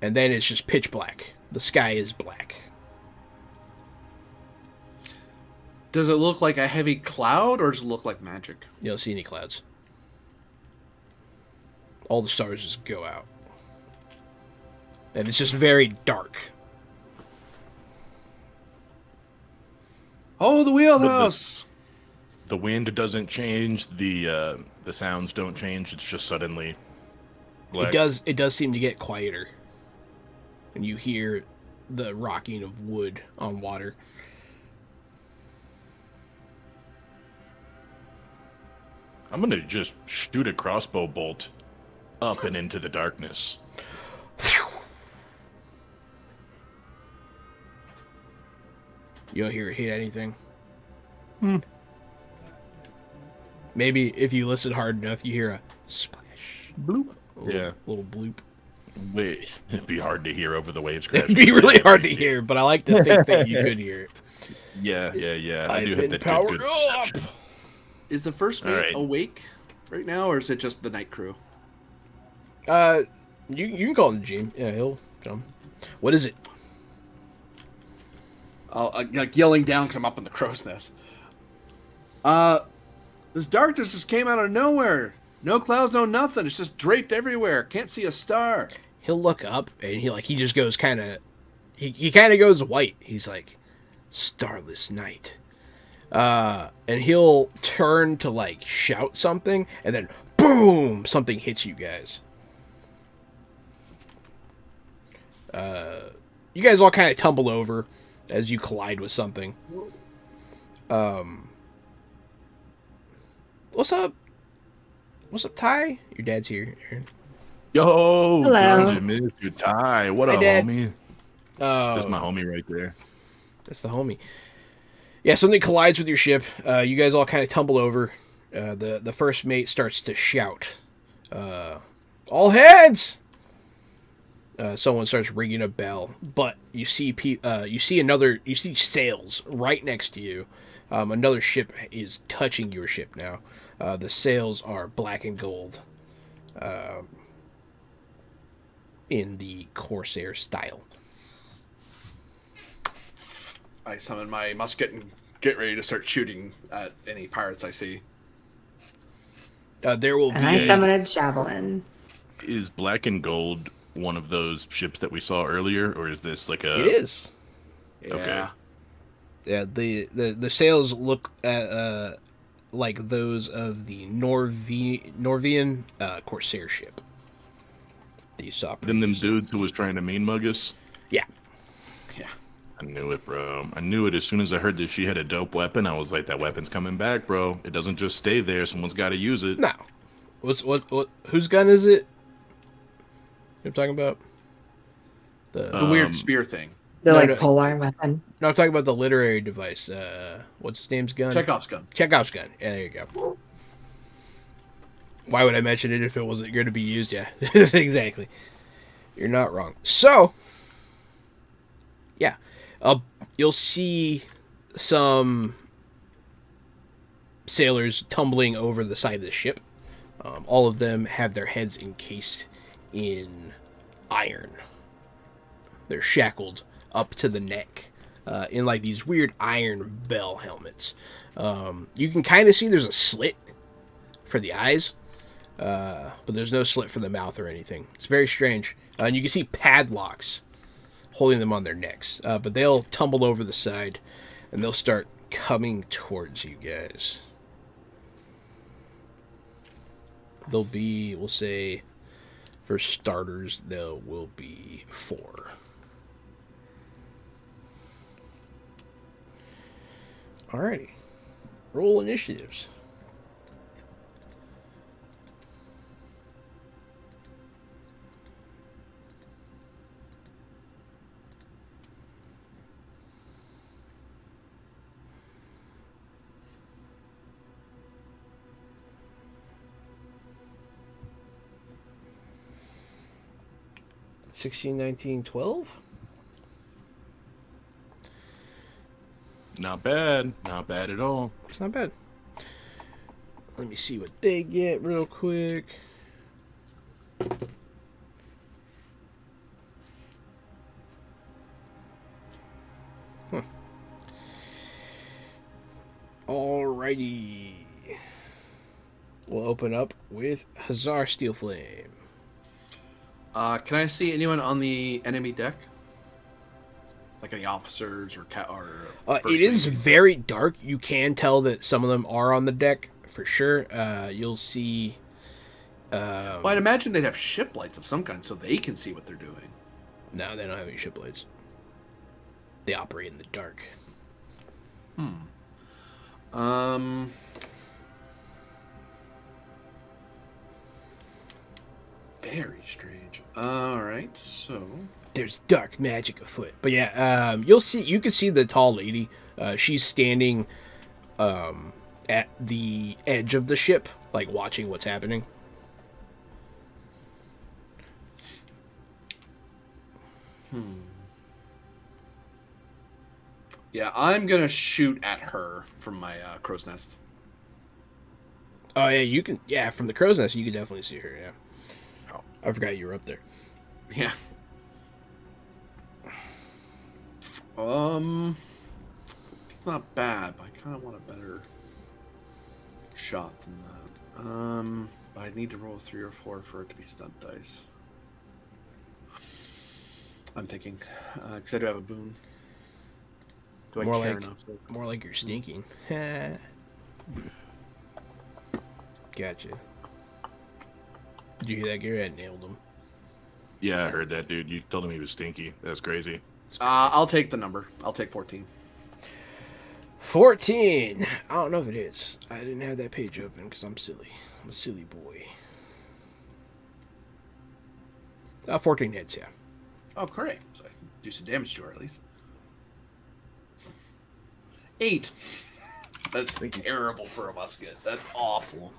And then it's just pitch black. The sky is black. Does it look like a heavy cloud, or does it look like magic? You don't see any clouds. All the stars just go out. And it's just very dark. Oh, the wheelhouse! The wind doesn't change. The sounds don't change. It's just suddenly black. It does seem to get quieter. And you hear the rocking of wood on water. I'm gonna just shoot a crossbow bolt up and into the darkness. You don't hear it hit anything. Maybe if you listen hard enough, you hear a splash. Bloop. Little bloop. Wait, it'd be hard to hear over the waves crashing. It'd be really hard to hear, but I like to think that you could hear it. Yeah. I do I've have been that powered good up. perception. Is the first mate Alright. awake right now, or is it just the night crew? You can call him Gene. Yeah, he'll come. What is it? Like yelling down because I'm up in the crow's nest. This darkness just came out of nowhere. No clouds, no nothing. It's just draped everywhere. Can't see a star. He'll look up and he just goes kind of, he kind of goes white. He's like, starless night. And he'll turn to like shout something, and then boom, something hits you guys. You guys all kind of tumble over as you collide with something. What's up? What's up, Ty? Your dad's here. Yo, Hello. dude, I missed your tie. What Hey, up, Dad. homie? Oh, That's my homie right there. that's the homie. Yeah, something collides with your ship. You guys all kind of tumble over. The first mate starts to shout, "All heads!" Someone starts ringing a bell, but you see sails right next to you. Another ship is touching your ship now. The sails are black and gold, in the Corsair style. I summon my musket and get ready to start shooting at any pirates I see. There will be And I summon a javelin. Is black and gold one of those ships that we saw earlier, or is this like a? It is. Yeah. Okay. Yeah, the sails look like those of the Norwegian Corsair ship that you saw. Them dudes who was trying to mean mug us. Yeah. Yeah. I knew it, bro. I knew it as soon as I heard that she had a dope weapon. I was like, that weapon's coming back, bro. It doesn't just stay there. Someone's got to use it. No. What? Whose gun is it? I'm talking about The weird spear thing. The No, like no. polearm weapon. No, I'm talking about the literary device. What's his name's gun? Chekhov's gun. Chekhov's gun. Yeah, there you go. Why would I mention it if it wasn't going to be used? Yeah, exactly. You're not wrong. So, yeah, you'll see some sailors tumbling over the side of the ship. All of them have their heads encased in iron. They're shackled up to the neck in like these weird iron bell helmets. You can kind of see there's a slit for the eyes, but there's no slit for the mouth or anything. It's very strange. And you can see padlocks holding them on their necks. But they'll tumble over the side, and they'll start coming towards you guys. They'll be, we'll say, for starters, there will be 4. Alrighty. Roll initiatives. $16, $19, $12. Not bad. Not bad at all. It's not bad. Let me see what they get real quick. Alrighty. We'll open up with Hazar Steel Flame. Can I see anyone on the enemy deck? Like any officers or It is very dark. You can tell that some of them are on the deck for sure. You'll see. Well, I'd imagine they'd have ship lights of some kind so they can see what they're doing. No, they don't have any ship lights. They operate in the dark. Very strange. All right, so There's dark magic afoot. But yeah, you can see the tall lady. She's standing at the edge of the ship, like watching what's happening. Yeah, I'm gonna shoot at her from my crow's nest. Oh yeah, you can. Yeah, from the crow's nest, you can definitely see her. Yeah. Oh, I forgot you were up there. Yeah. Not bad, but I kind of want a better shot than that. But I need to roll a 3 or 4 for it to be stunt dice. I'm thinking, because I do have a boon. Do I More care like- enough? More like you're stinking. Gotcha. Did you hear that, Gary? I nailed him. Yeah, I heard that, dude. You told him he was stinky. That's crazy. I'll take the number. I'll take 14. 14. I don't know if it is. I didn't have that page open because I'm silly. I'm a silly boy. 14 hits, yeah. Oh, great. So I can do some damage to her at least. 8. That's terrible for a musket. That's awful.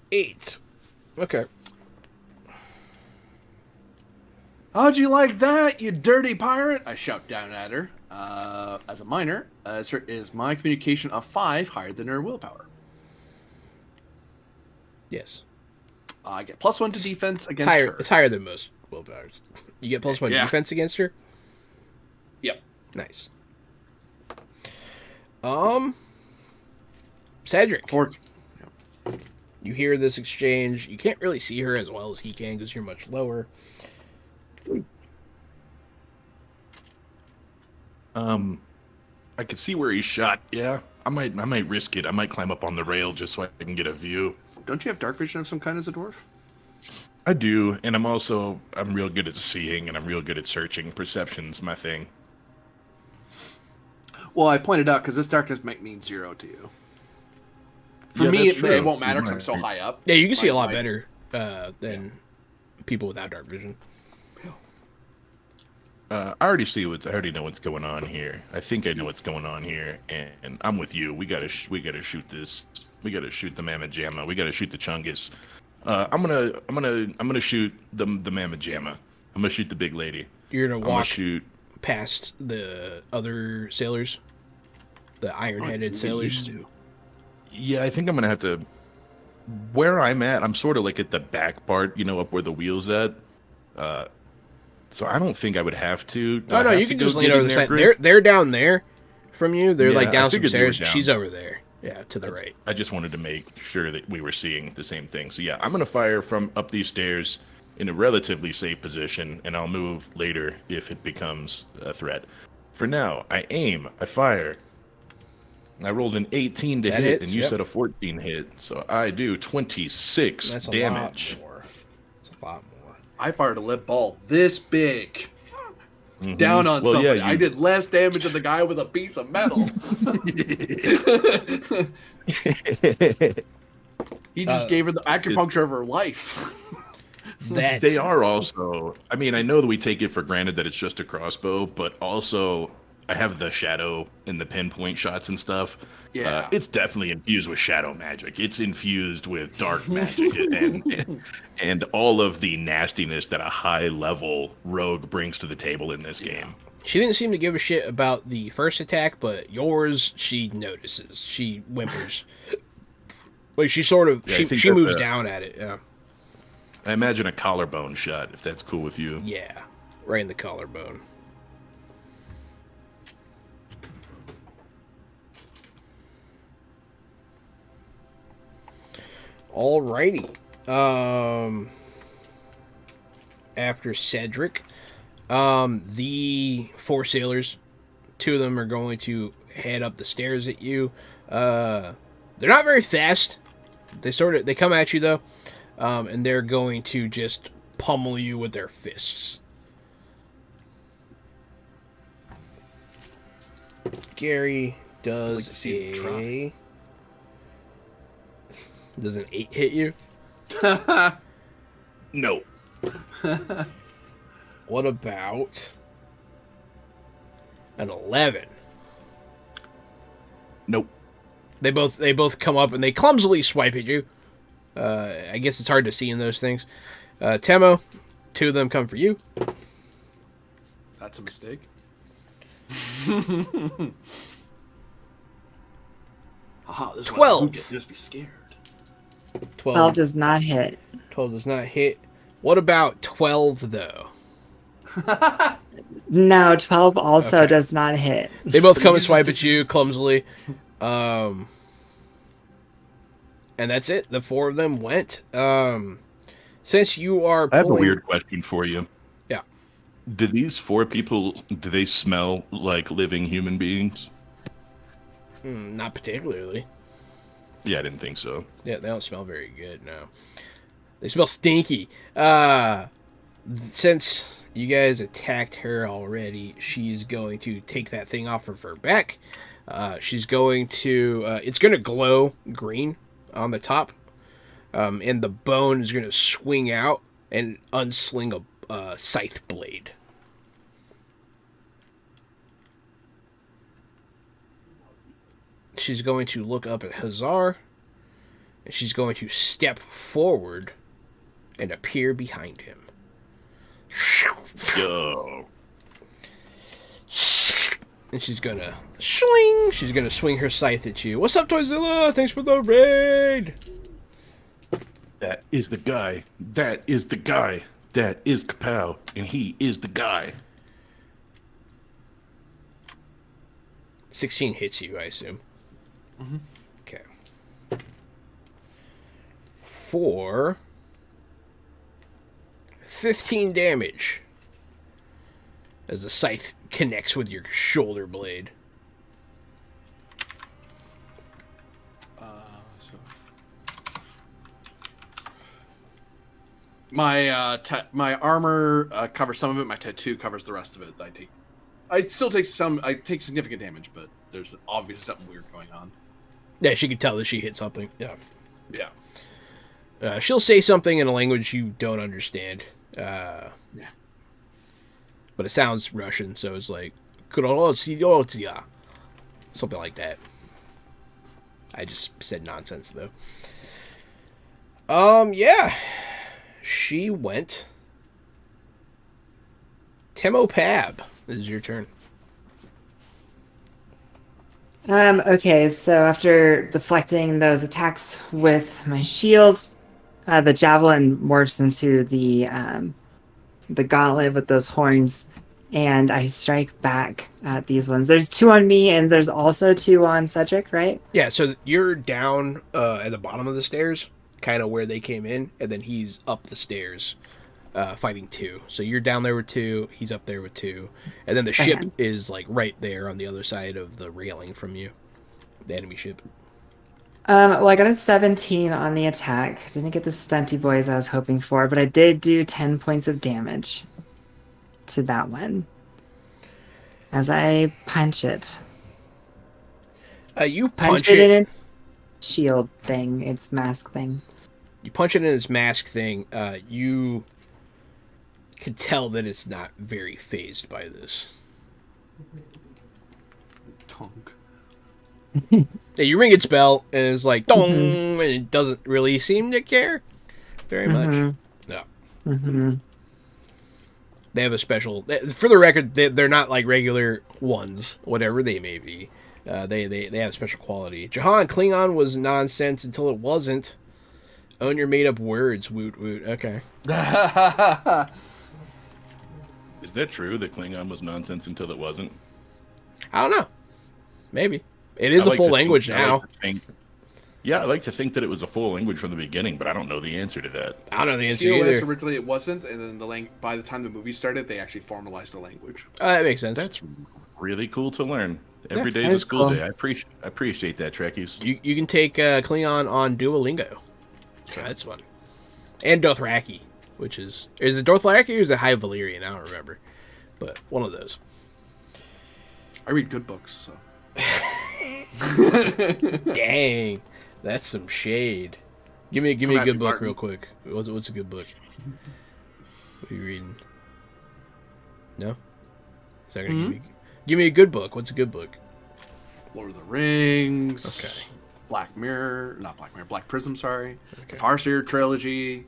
8. Okay. How'd you like that, you dirty pirate? I shout down at her. As a minor, is my communication of 5 higher than her willpower? Yes. I get +1 to defense against her. It's higher than most willpowers. You get +1 Yeah. defense against her? Yep. Nice. Cedric. You hear this exchange. You can't really see her as well as he can because you're much lower. I could see where he's shot. Yeah, I might risk it. I might climb up on the rail just so I can get a view. Don't you have dark vision of some kind as a dwarf? I do, and I'm real good at seeing, and I'm real good at searching. Perception's my thing. Well, I pointed out because this darkness might mean 0 to you. For Yeah, me, that's it true. won't matter because I'm Right. so high up. Yeah, you can see a lot Like, better than people without dark vision. I already know what's going on here. I think I know what's going on here, and I'm with you. We gotta shoot this. We gotta shoot the Mamma Jamma. We gotta shoot the Chungus. I'm gonna shoot the Mamma Jamma. I'm gonna shoot the big lady. You're gonna I'm gonna walk shoot. past the other sailors, the iron-headed sailors. Yeah, I think I'm gonna have to. Where I'm at, I'm sort of like at the back part, up where the wheel's at. So I don't think I would have to. Do Oh I no, have you to can go just lean get over in the there, side. Grit? They're down there. from you. They're Yeah, like I down some figured they were stairs. down. She's over there. Yeah, to the right. I just wanted to make sure that we were seeing the same thing. So yeah, I'm gonna fire from up these stairs in a relatively safe position, and I'll move later if it becomes a threat. For now, I aim, I fire. I rolled an 18 to That hit, hits, and you yep. said a 14 hit, so I do 26 That's a damage. lot more. That's a lot more. I fired a lead ball this big Mhm. down on Well, somebody. yeah, I you- did less damage than the guy with a piece of metal. He just gave her the acupuncture of her life. That They are also. I mean, I know that we take it for granted that it's just a crossbow, but also I have the shadow and the pinpoint shots and stuff. Yeah. It's definitely infused with shadow magic. It's infused with dark magic and all of the nastiness that a high level rogue brings to the table in this game. She didn't seem to give a shit about the first attack, but yours, she notices. She whimpers. Like she sort of Yeah, I think she that's moves a- down at it. Yeah. I imagine a collarbone shot, if that's cool with you. Yeah. Right in the collarbone. Alrighty. After Cedric, the four sailors, two of them are going to head up the stairs at you. They're not very fast. They come at you though, and they're going to just pummel you with their fists. Gary does like to see them try. Does an 8 hit you? No. What about an 11? Nope. They both come up and they clumsily swipe at you. I guess it's hard to see in those things. Temo, two of them come for you. That's a mistake. Haha, this 12. one can just be scared. 12 does not hit. 12 does not hit. What about 12 though? No, 12 also Okay. does not hit. They both come and swipe at you clumsily. And that's it. The four of them went. Since you are I have a pulling... weird question for you. Yeah. Do these four people, do they smell like living human beings? Not particularly. Yeah, I didn't think so. Yeah, they don't smell very good, no. They smell stinky. Since you guys attacked her already, she's going to take that thing off of her back. She's going to... it's going to glow green on the top. And the bone is going to swing out and unsling a scythe blade. She's going to look up at Hazar, and she's going to step forward and appear behind him. Yo. And she's gonna swing. She's gonna swing her scythe at you. What's up, Toyzilla? Thanks for the raid. That is the guy. That is the guy. That is Kapow. And he is the guy. 16 hits you, I assume. Mhm. Okay. For 15 damage as the scythe connects with your shoulder blade. My armor covers some of it. My tattoo covers the rest of it. I still take some. I take significant damage, but there's obviously something weird going on. Yeah, she could tell that she hit something. Yeah. Yeah. She'll say something in a language you don't understand. Yeah. But it sounds Russian, so it's like something like that. I just said nonsense though. Yeah. She went. Temo Pab, this is your turn. Okay, so after deflecting those attacks with my shield, the javelin morphs into the gauntlet with those horns, and I strike back at these ones. There's 2 on me, and there's also 2 on Cedric, right? Yeah, so you're down at the bottom of the stairs, kind of where they came in, and then he's up the stairs fighting 2. So you're down there with 2, he's up there with 2, and then the ship Okay. is like right there on the other side of the railing from you, the enemy ship. Well, I got a 17 on the attack. Didn't get the stunty boys I was hoping for, but I did do 10 points of damage to that one as I punch it. You Punch punch it it. in its shield thing, its mask thing. You punch it in its mask thing. You can tell that it's not very phased by this. Tonk. Yeah, you ring its bell, and it's like dong, and it doesn't really seem to care very much. No. Mm-hmm. They have a special. For the record, they're not like regular ones, whatever they may be. They have a special quality. Jahan, Klingon was nonsense until it wasn't. Own your made up words, woot woot. Okay. Is that true that Klingon was nonsense until it wasn't? I don't know. Maybe. It is I a like full to language think- I now. like to think- yeah, I like to think that it was a full language from the beginning, but I don't know the answer to that. I don't know the answer TOS either. originally it wasn't, and then by the time the movie started, they actually formalized the language. That makes sense. That's really cool to learn. Every Yeah, day is that a is school cool. day. I appreciate that, Trekkies. You can take Klingon on Duolingo. So that's fun. And Dothraki, which is it Dothraki or is it High Valyrian? I don't remember, but one of those. I read good books, so. Dang, that's some shade. Give me a at good me, book Martin. real quick. What's a good book? What are you reading? No, is that gonna give me a good book? What's a good book? Lord of the Rings. Okay. Black Mirror, not Black Mirror, Black Prism, sorry. Okay. Farseer trilogy.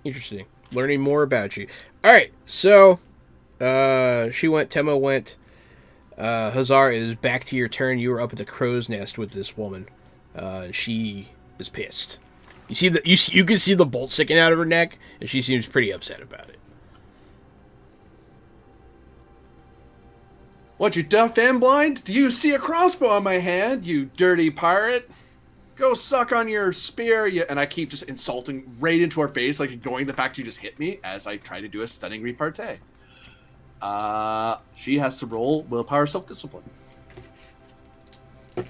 Interesting. Learning more about you. All right, so she went. Temo went. Hazar, it is back to your turn. You were up at the crow's nest with this woman. She is pissed. You see you can see the bolt sticking out of her neck, and she seems pretty upset about it. What, you deaf and blind? Do you see a crossbow on my hand, you dirty pirate? Go suck on your spear, and I keep just insulting right into her face, like ignoring the fact you just hit me as I try to do a stunning repartee. She has to roll willpower self-discipline. What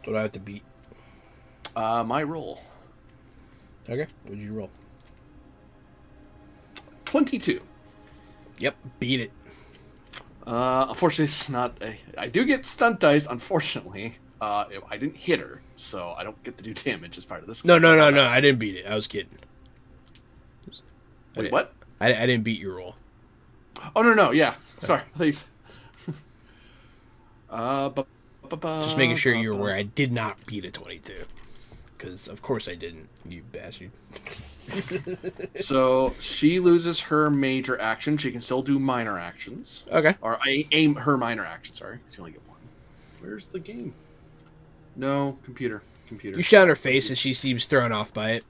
do I have to beat? My roll. Okay, what'd you roll? 22. Yep, beat it. Unfortunately, it's not. I do get stunt dice. Unfortunately, I didn't hit her, so I don't get to do damage as part of this. No. I didn't beat it. I was kidding. Wait, what? I didn't beat your roll. Oh no, yeah. Sorry, please. Just making sure you're aware. I did not beat a 22. Because of course I didn't, you bastard. So she loses her major action. She can still do minor actions. Okay. Or I aim her minor action. Sorry, she only get one. Where's the game? No, computer. You shout in her face and she seems thrown off by it.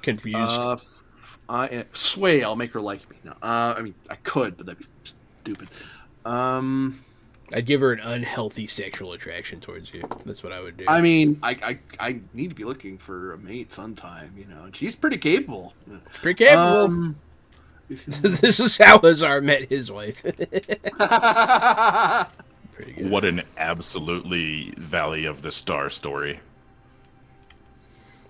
Confused. Sway. I'll make her like me. No, I mean I could, but that'd be stupid. I'd give her an unhealthy sexual attraction towards you. That's what I would do. I mean, I need to be looking for a mate sometime, you know. And she's pretty capable. Pretty capable. This is how Hazar met his wife. Pretty good. What an absolutely Valley of the Star story.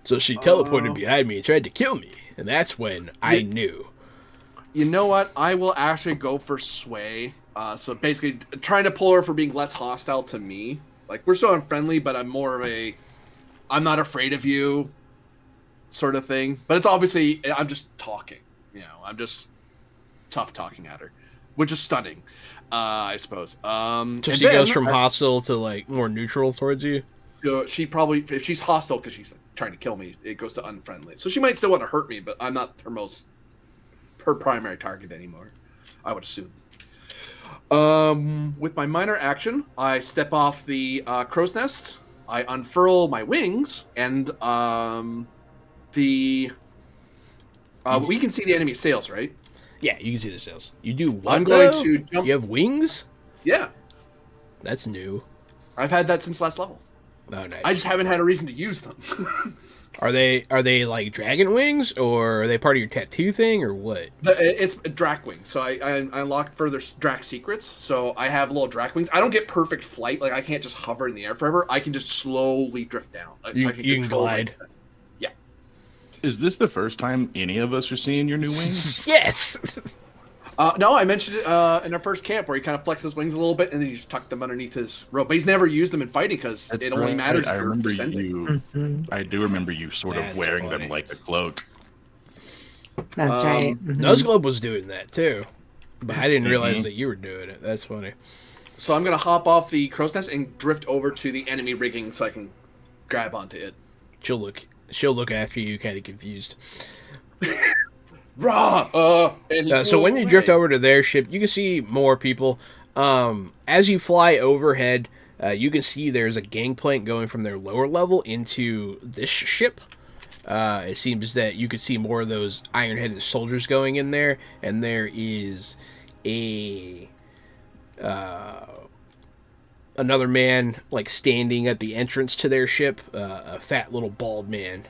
So she teleported behind me and tried to kill me. And that's when I knew. You know what? I will actually go for Sway. So basically, trying to pull her for being less hostile to me. Like, we're still unfriendly, but I'm more of a I'm not afraid of you sort of thing. But it's obviously, I'm just talking. You know, I'm just tough talking at her, which is stunning, I suppose. So she goes from hostile to, like, more neutral towards you? She probably, if she's hostile because she's trying to kill me, it goes to unfriendly. So she might still want to hurt me, but I'm not her primary target anymore, I would assume. With my minor action, I step off the crow's nest. I unfurl my wings, and we can see the enemy sails, right? Yeah, you can see the sails. You do what? I'm going though? to jump. You have wings? Yeah, That's new. I've had that since last level. Oh, nice. I just haven't had a reason to use them. Are they like dragon wings, or are they part of your tattoo thing, or what? It's Drac wings, so I unlocked further Drac secrets. So I have little Drac wings. I don't get perfect flight, like I can't just hover in the air forever. I can just slowly drift down. You can glide. Yeah. Is this the first time any of us are seeing your new wings? Yes. No, I mentioned it in our first camp where he kind of flexes his wings a little bit and then he just tucked them underneath his robe. But he's never used them in fighting because it only matters I if you're remember descending. you. I do remember you sort That's of wearing funny. them like a cloak. That's right. Mhm. Nuzglobe was doing that too, but I didn't realize that you were doing it. That's funny. So I'm gonna hop off the crow's nest and drift over to the enemy rigging so I can grab onto it. She'll look after you, kind of confused. Rah! And he So flew when you away. drift over to their ship, you can see more people. As you fly overhead, you can see there's a gangplank going from their lower level into this ship. It seems that you could see more of those iron-headed soldiers going in there, and there is a another man like standing at the entrance to their ship, a fat little bald man.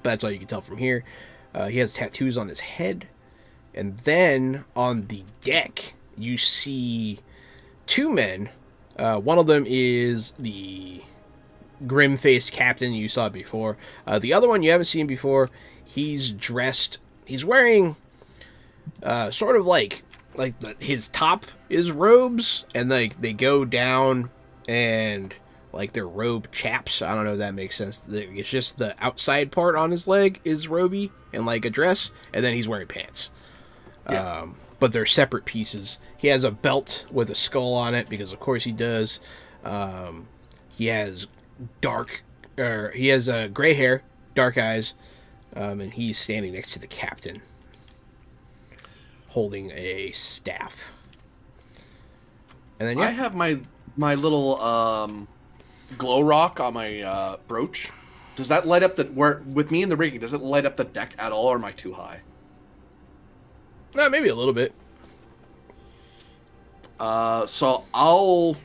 That's all you can tell from here. He has tattoos on his head. And then on the deck, you see two men. One of them is the grim-faced captain you saw before. The other one you haven't seen before. He's wearing sort of like his top is robes, and like they go down and like their robe chaps. I don't know if that makes sense. It's just the outside part on his leg is roby and like a dress, and then he's wearing pants. Yeah. But they're separate pieces. He has a belt with a skull on it because of course he does. He has gray hair, dark eyes, and he's standing next to the captain, holding a staff. And then I have my little glow rock on my brooch. Does that light up with me in the rigging? Does it light up the deck at all, or am I too high? maybe a little bit. So I'll.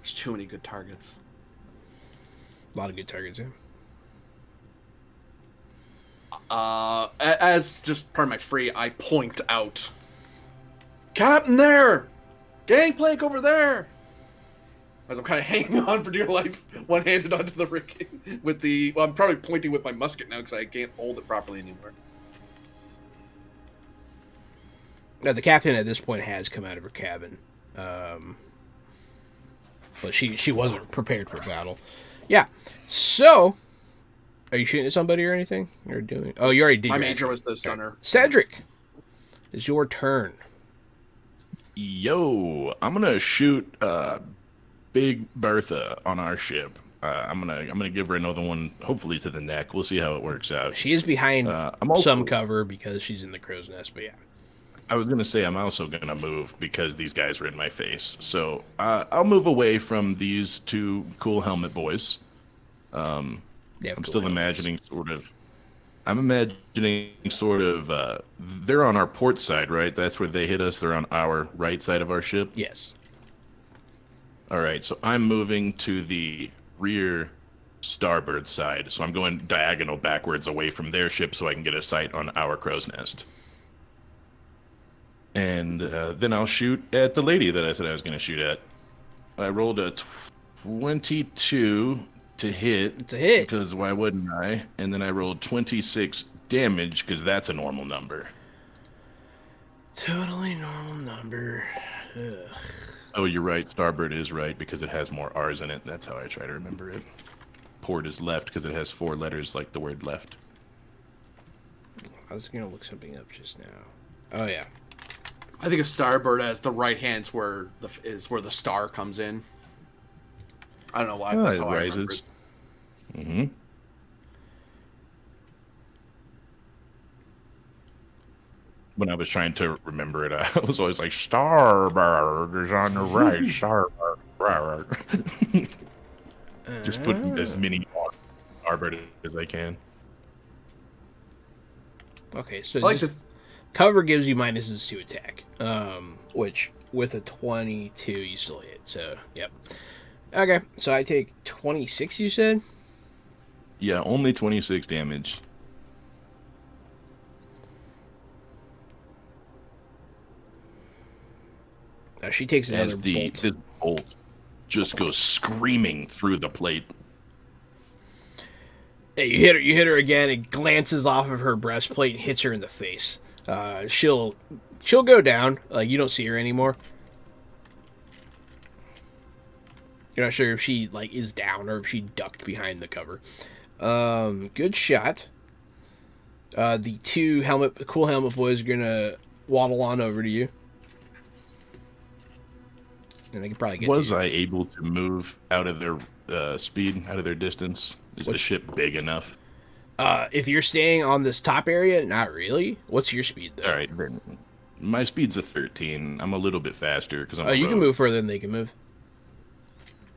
There's too many good targets. A lot of good targets, yeah. As just part of my free, I point out. Captain there! Gangplank over there! As I'm kind of hanging on for dear life, one-handed onto the rigging with the... Well, I'm probably pointing with my musket now because I can't hold it properly anymore. Now, the captain at this point has come out of her cabin. But she wasn't prepared for battle. Yeah. So, are you shooting at somebody or anything? You're doing... Oh, you already did. My your major action. was the stunner. Cedric, it's your turn. Yo, I'm gonna shoot Big Bertha on our ship. I'm gonna give her another one, hopefully to the neck. We'll see how it works out. She is behind I'm also- some cover because she's in the crow's nest, but yeah. I was gonna say I'm also gonna move because these guys are in my face. So I'll move away from these two cool helmet boys. I'm still imagining I'm imagining they're on our port side, right? That's where they hit us. They're on our right side of our ship. Yes. All right, so I'm moving to the rear starboard side. So I'm going diagonal backwards away from their ship so I can get a sight on our crow's nest. And then I'll shoot at the lady that I said I was going to shoot at. I rolled a 22 to hit. It's a hit. Because why wouldn't I? And then I rolled 26 damage because that's a normal number. Totally normal number. Ugh. Oh, you're right. Starboard is right because it has more R's in it. That's how I try to remember it. Port is left because it has 4 letters like the word left. I was going to look something up just now. Oh, yeah. I think a starboard as the right hand's where the star comes in. I don't know why. That's how I remember it. Mm-hmm. When I was trying to remember it, I was always like, starboard is on the right, starboard. Just put as many on starboard as I can. Okay, so I like just to. cover gives you minuses to attack, which with a 22 you still hit. So yep. Okay, so I take 26. You said. Yeah, only 26 damage. She takes another As bolt. this bolt just goes screaming through the plate. Hey, you hit her again. It glances off of her breastplate and hits her in the face. She'll go down. Like you don't see her anymore. You're not sure if she like is down or if she ducked behind the cover. Good shot. The two cool helmet boys are gonna waddle on over to you, and they can probably get Was to you. I able to move out of their speed, out of their distance? Is the ship big enough? If you're staying on this top area, not really. What's your speed though? All right, then. My speed's a 13. I'm a little bit faster because I'm. Oh, you can rogue. move further than they can move.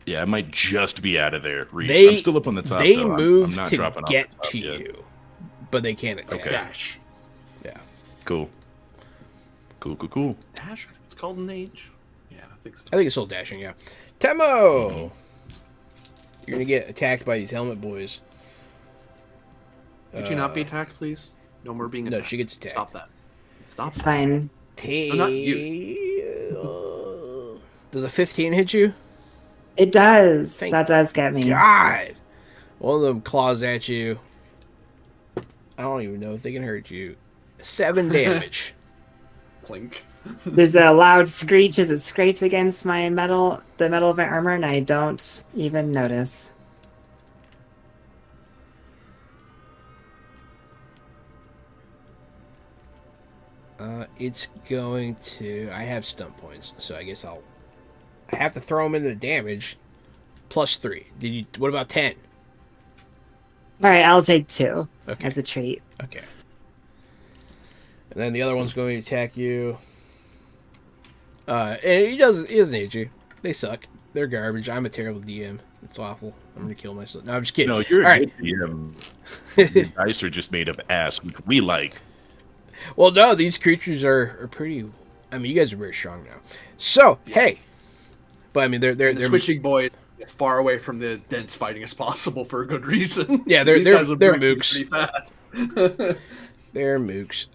Yeah, I might just be out of their reach. They I'm still up on the top. They though. move I'm not to dropping off get the top to yet. you, but they can't attack. Okay. Dash. Yeah. Cool. Cool. Dash. I think it's called an age. Yeah, I think so. I think it's still dashing. Yeah. Temo, you're gonna get attacked by these helmet boys. Could you not be attacked, please? No more being No, attacked. she gets attacked. Stop that. Stop. It's fine. No, not Does a 15 hit you? It does. Thank That does get me. God. One of them claws at you. I don't even know if they can hurt you. 7 damage. Plink. There's a loud screech as it scrapes against the metal of my armor, and I don't even notice. It's going to. I have stunt points, so I guess I have to throw them into the damage. +3. Did you? What about 10? All right, I'll take 2 Okay. as a treat. Okay. And then the other one's going to attack you. And he doesn't hit you. They suck. They're garbage. I'm a terrible DM. It's awful. I'm gonna kill myself. No, I'm just kidding. No, you're All a right. good DM. Your dice are just made of ass, which we like. Well, no, these creatures are pretty. I mean, you guys are very strong now. So, hey. But I mean, they're Switching boy as far away from the dense fighting as possible for a good reason. Yeah, These they're guys will they're break you mooks. pretty fast. They're mooks.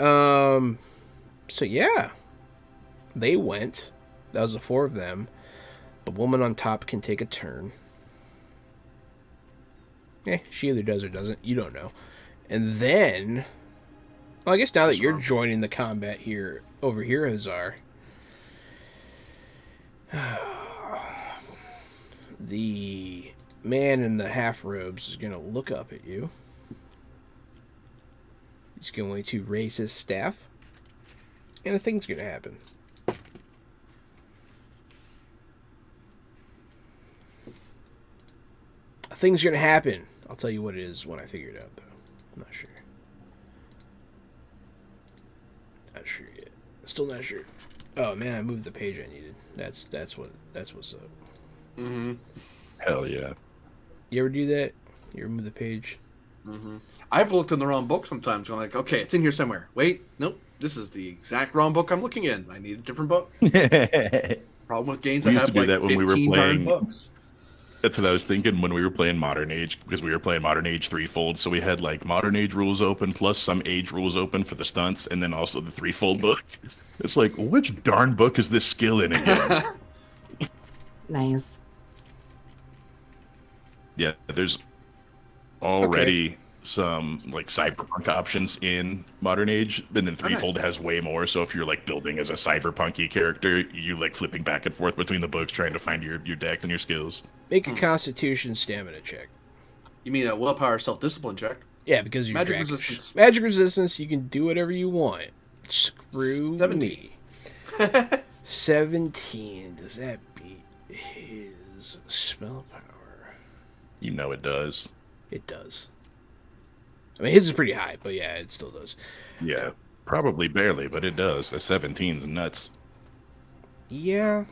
So yeah, they went. That was the 4 of them. The woman on top can take a turn. She either does or doesn't. You don't know. And then, well, I guess now that you're joining the combat here, over here, Hazar, the man in the half robes is going to look up at you. He's going to raise his staff, and a thing's going to happen. A thing's going to happen. I'll tell you what it is when I figure it out, though. I'm not sure. Not sure yet. Still not sure. Oh man, I moved the page I needed. That's what's up. Mm-hmm. Hell yeah. You ever do that? You ever move the page? Mm-hmm. I've looked in the wrong book sometimes. I'm like, okay, it's in here somewhere. Wait, nope, this is the exact wrong book I'm looking in. I need a different book. Problem with games, We I used have to do like that when we were 15 darn playing- books. That's what I was thinking when we were playing Modern Age, because we were playing Modern Age threefold. So we had like Modern Age rules open, plus some Age rules open for the stunts, and then also the threefold book. It's like, which darn book is this skill in again? Nice. Yeah, there's already some like cyberpunk options in Modern Age, and then threefold has way more. So if you're like building as a cyberpunky character, you like flipping back and forth between the books, trying to find your deck and your skills. Make a Constitution stamina check. You mean a willpower self-discipline check? Yeah, because you're Magic Drakish. resistance. Magic resistance. You can do whatever you want. Screw 17. me. 17. Does that beat his spell power? You know it does. It does. I mean, his is pretty high, but yeah, it still does. Yeah, probably barely, but it does. The 17's nuts. Yeah.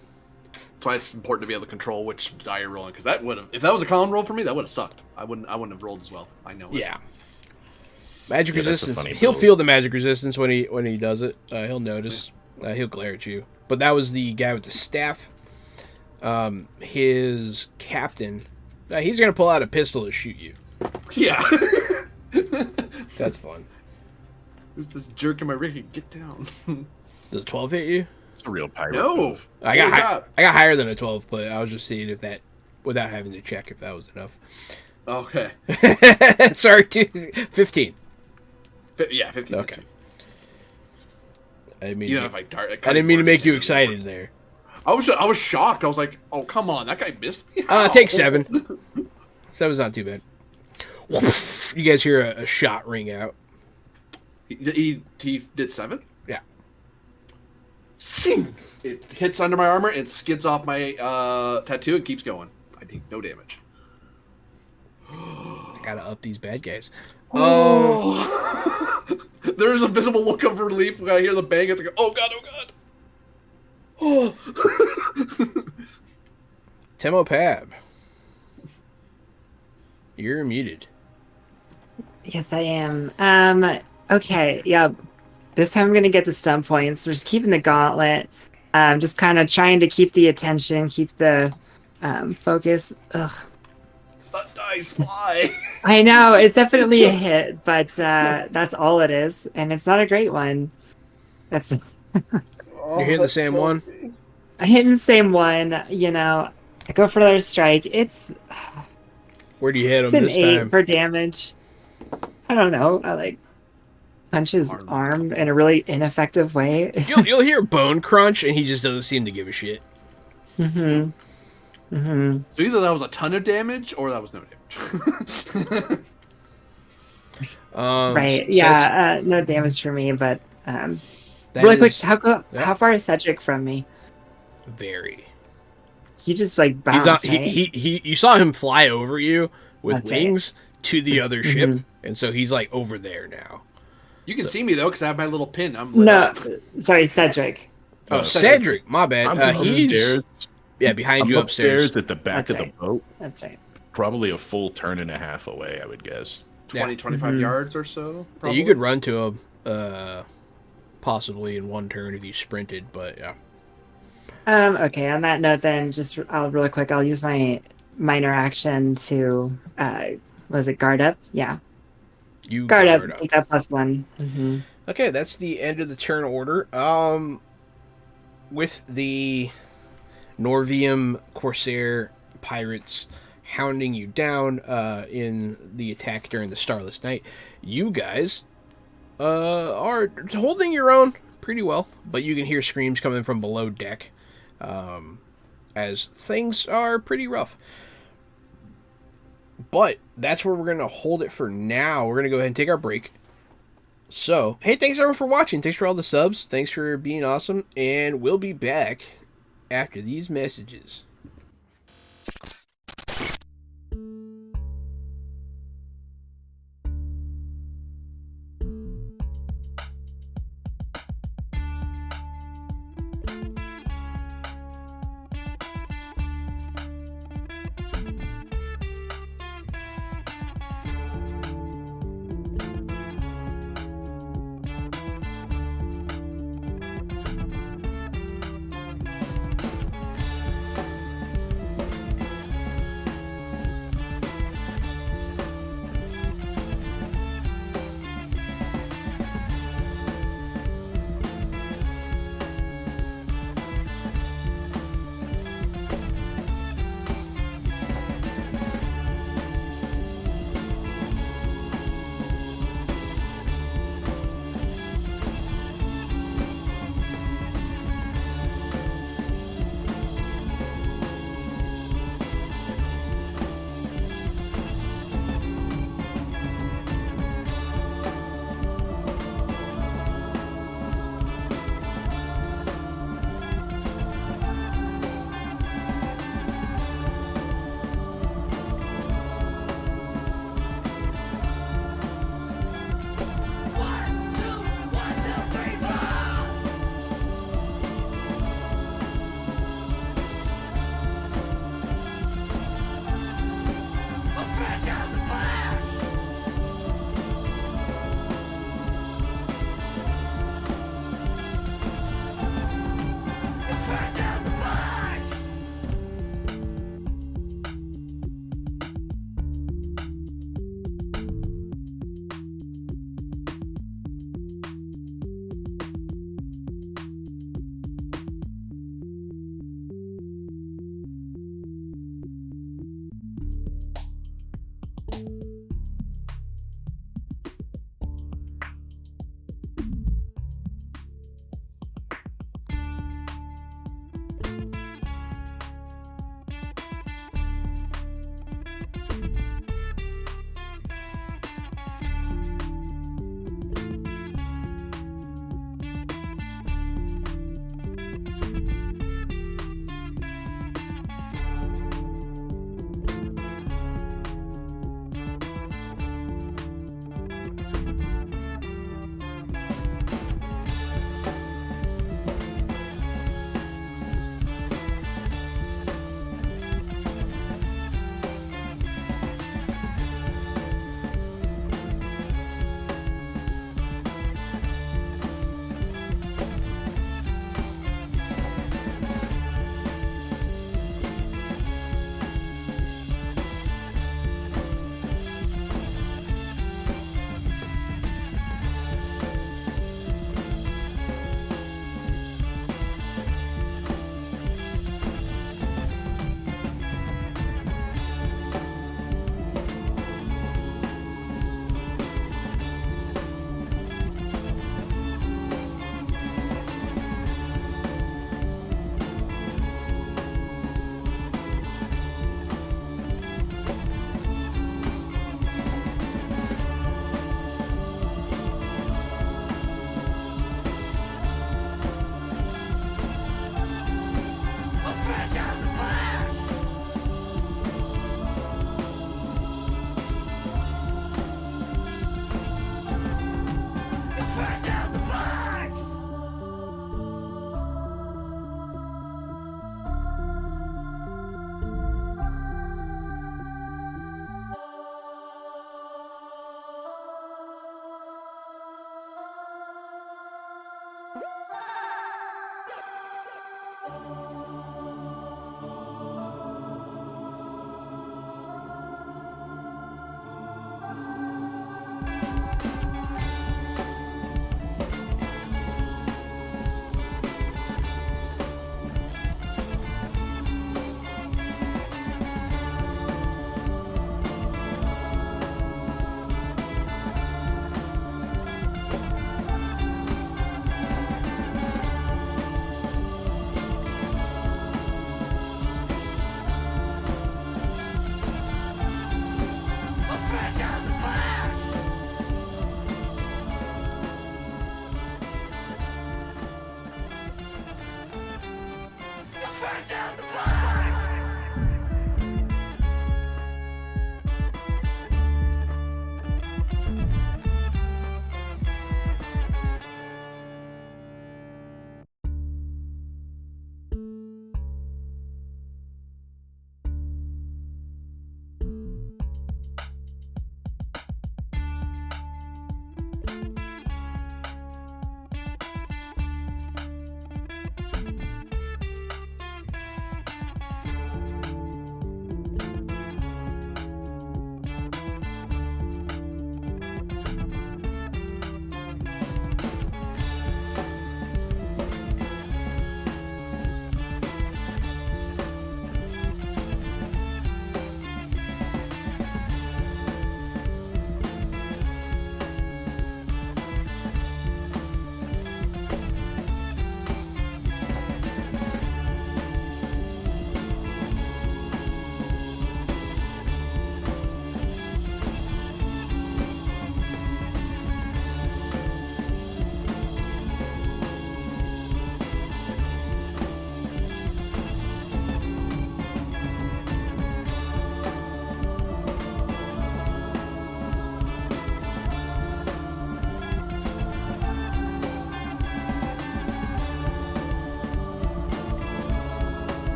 That's why it's important to be able to control which die you're rolling, because that would have, if that was a common roll for me, that would have sucked. I wouldn't have rolled as well. I know. It. Yeah. Magic Yeah, that's a resistance. funny He'll build. feel the magic resistance when he does it. He'll notice. He'll glare at you. But that was the guy with the staff. His captain. He's gonna pull out a pistol to shoot you. Yeah. That's fun. Who's this jerk in my rig? Get down. Does a 12 hit you? It's a real pirate No. move. I got Holy crap. I got higher than a 12, but I was just seeing if that, without having to check if that was enough. Okay. Sorry, dude. 15. Yeah, 15. Okay. I didn't mean, Even to, if I dart, I didn't mean to make you excited there. I was shocked. I was like, "Oh, come on, that guy missed me." Take 7. 7's not too bad. You guys hear a shot ring out. He did 7. Yeah. Sing. It hits under my armor and skids off my tattoo and keeps going. I take no damage. I gotta up these bad guys. Oh. There's a visible look of relief when I hear the bang. It's like, oh god, oh god. Oh. Temo Pab. You're muted. Yes, I am. Okay, yeah. This time I'm gonna get the stun points. We're just keeping the gauntlet. Just kind of trying to keep the attention, keep the focus. Ugh. That dice fly. I know it's definitely a hit, but that's all it is, and it's not a great one. That's You're hitting the same one? I'm hitting the same one. You know, I go for another strike. It's Where do you hit it's him an this 8 time? for damage. I don't know. I like punch his arm in a really ineffective way. You'll hear bone crunch, and he just doesn't seem to give a shit. Mm-hmm. Mm-hmm. So either that was a ton of damage or that was no damage. Right. Says- Yeah. No damage for me, but that really quick. is How far is Cedric from me? very. He just like He's bounced. on. Right? He. You saw him fly over you with That's right. wings to the other ship, Mhm. and so he's like over there now. You can see me though because I have my little pin. I'm lit No, up. sorry, Cedric. Oh, Cedric. Cedric, my bad. I'm He's upstairs. behind I'm you upstairs. at the back That's of right. the boat. That's right. Probably a full turn and a half away, I would guess. 20, 25 Mhm. yards or so. Yeah, Probably. you could run to him, possibly in one turn if you sprinted, but yeah. Okay. On that note, then, really quick. I'll use my minor action to was it guard up? Yeah, You guard up. guard up. Take that +1. Mm-hmm. Okay, that's the end of the turn order. With the Norvium Corsair pirates hounding you down in the attack during the Starless Night, you guys are holding your own pretty well, but you can hear screams coming from below deck as things are pretty rough. But that's where we're going to hold it for now. We're going to go ahead and take our break. So, hey, thanks everyone for watching. Thanks for all the subs. Thanks for being awesome. And we'll be back after these messages.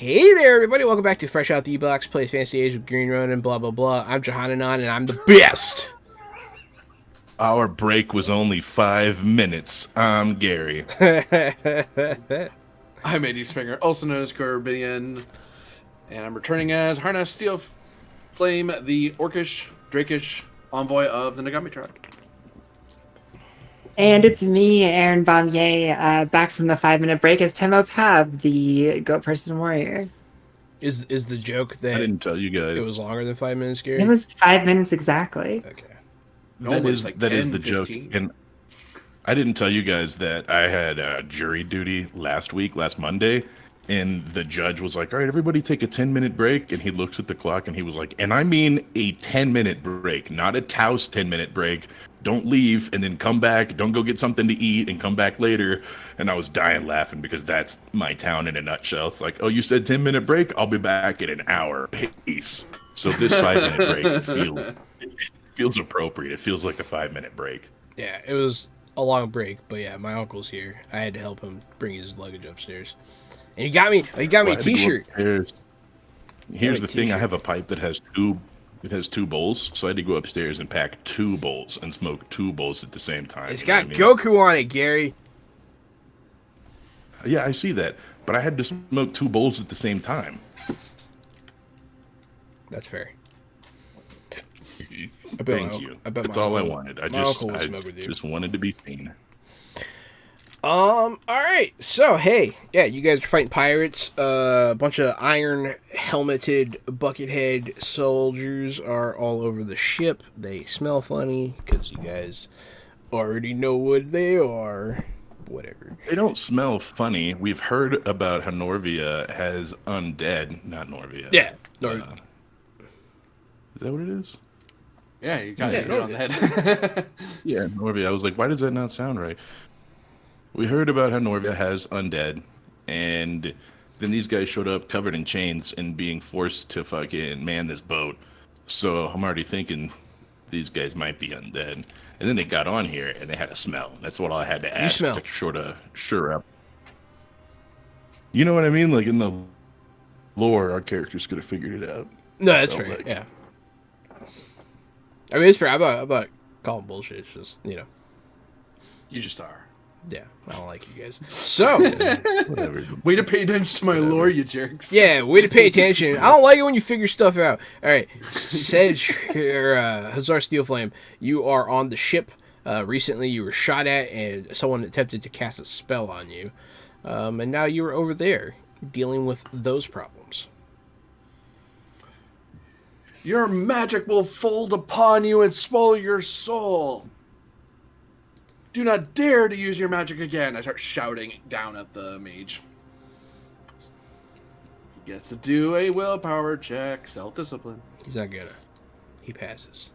Hey there, everybody. Welcome back to Fresh Out the E-Blocks, Plays Fantasy Age with Green Run and blah, blah, blah. I'm Johananon, and I'm the best. Our break was only 5 minutes. I'm Gary. I'm AD Springer, also known as Corbinian, and I'm returning as Harness Steel Flame, the orcish, drakish envoy of the Nagami tribe. And it's me, Aaron Bombier, back from the 5-minute break as Timo Pab, the goat person warrior. Is the joke that I didn't tell you guys. it was longer than 5 minutes, Gary? It was 5 minutes exactly. Okay. That is like that is 10, the 15. joke. And I didn't tell you guys that I had jury duty last Monday, and the judge was like, all right, everybody take a 10-minute break. And he looks at the clock and he was like, and I mean a 10-minute break, not a Taos 10-minute break. Don't leave and then come back. Don't go get something to eat and come back later. And I was dying laughing because that's my town in a nutshell. It's like, oh, you said 10-minute break? I'll be back in an hour. Peace. So this 5-minute break feels appropriate. It feels like a 5-minute break. Yeah, it was a long break, but yeah, my uncle's here. I had to help him bring his luggage upstairs. And he got me a t-shirt. Here's the thing, I have a pipe that has two bowls, so I had to go upstairs and pack 2 bowls and smoke 2 bowls at the same time. It's You know got what I mean? Goku on it, Gary. Yeah, I see that. But I had to smoke 2 bowls at the same time. That's fair. Thank you. That's all I wanted. I just wanted to be seen. All right. So, hey, yeah, you guys are fighting pirates. A bunch of iron helmeted buckethead soldiers are all over the ship. They smell funny because you guys already know what they are. Whatever. They don't smell funny. We've heard about how Norvia has undead, not Norvia. Yeah. Is that what it is? Yeah, you got it no, on the head. Yeah, Norvia. I was like, why does that not sound right? We heard about how Norvia has undead, and then these guys showed up covered in chains and being forced to fucking man this boat. So I'm already thinking these guys might be undead. And then they got on here and they had a smell. That's what I had to ask smell. to sort of sure up. You know what I mean? Like in the lore, our characters could have figured it out. No, that's Felt fair. like. Yeah. I mean, it's fair. I'm not calling bullshit. It's just, You just are. yeah, I don't like you guys. So, Whatever. Way to pay attention to my lore, you jerks. yeah, way to pay attention. I don't like it when you figure stuff out. All right, Sedge, or Hazar Steelflame, you are on the ship. Recently, you were shot at, and someone attempted to cast a spell on you. And now you are over there dealing with those problems. Your magic will fold upon you and swallow your soul. Do not dare to use your magic again. I start shouting down at the mage. He gets to do a willpower check, self-discipline. He's not gonna. He passes.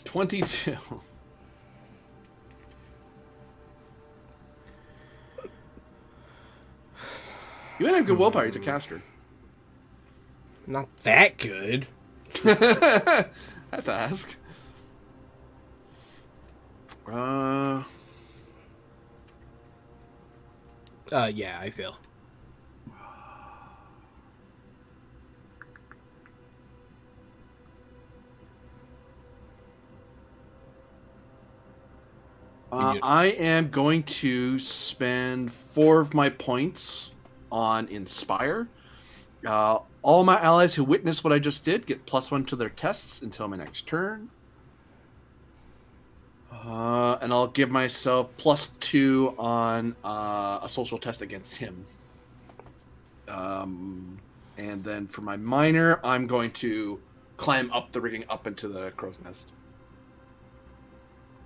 22. You might have good willpower. He's a caster. Not that good. I have to ask. Yeah, I fail. I am going to spend 4 of my points on Inspire. All my allies who witness what I just did get +1 to their tests until my next turn. And I'll give myself +2 on a social test against him. And then for my minor, I'm going to climb up the rigging up into the crow's nest.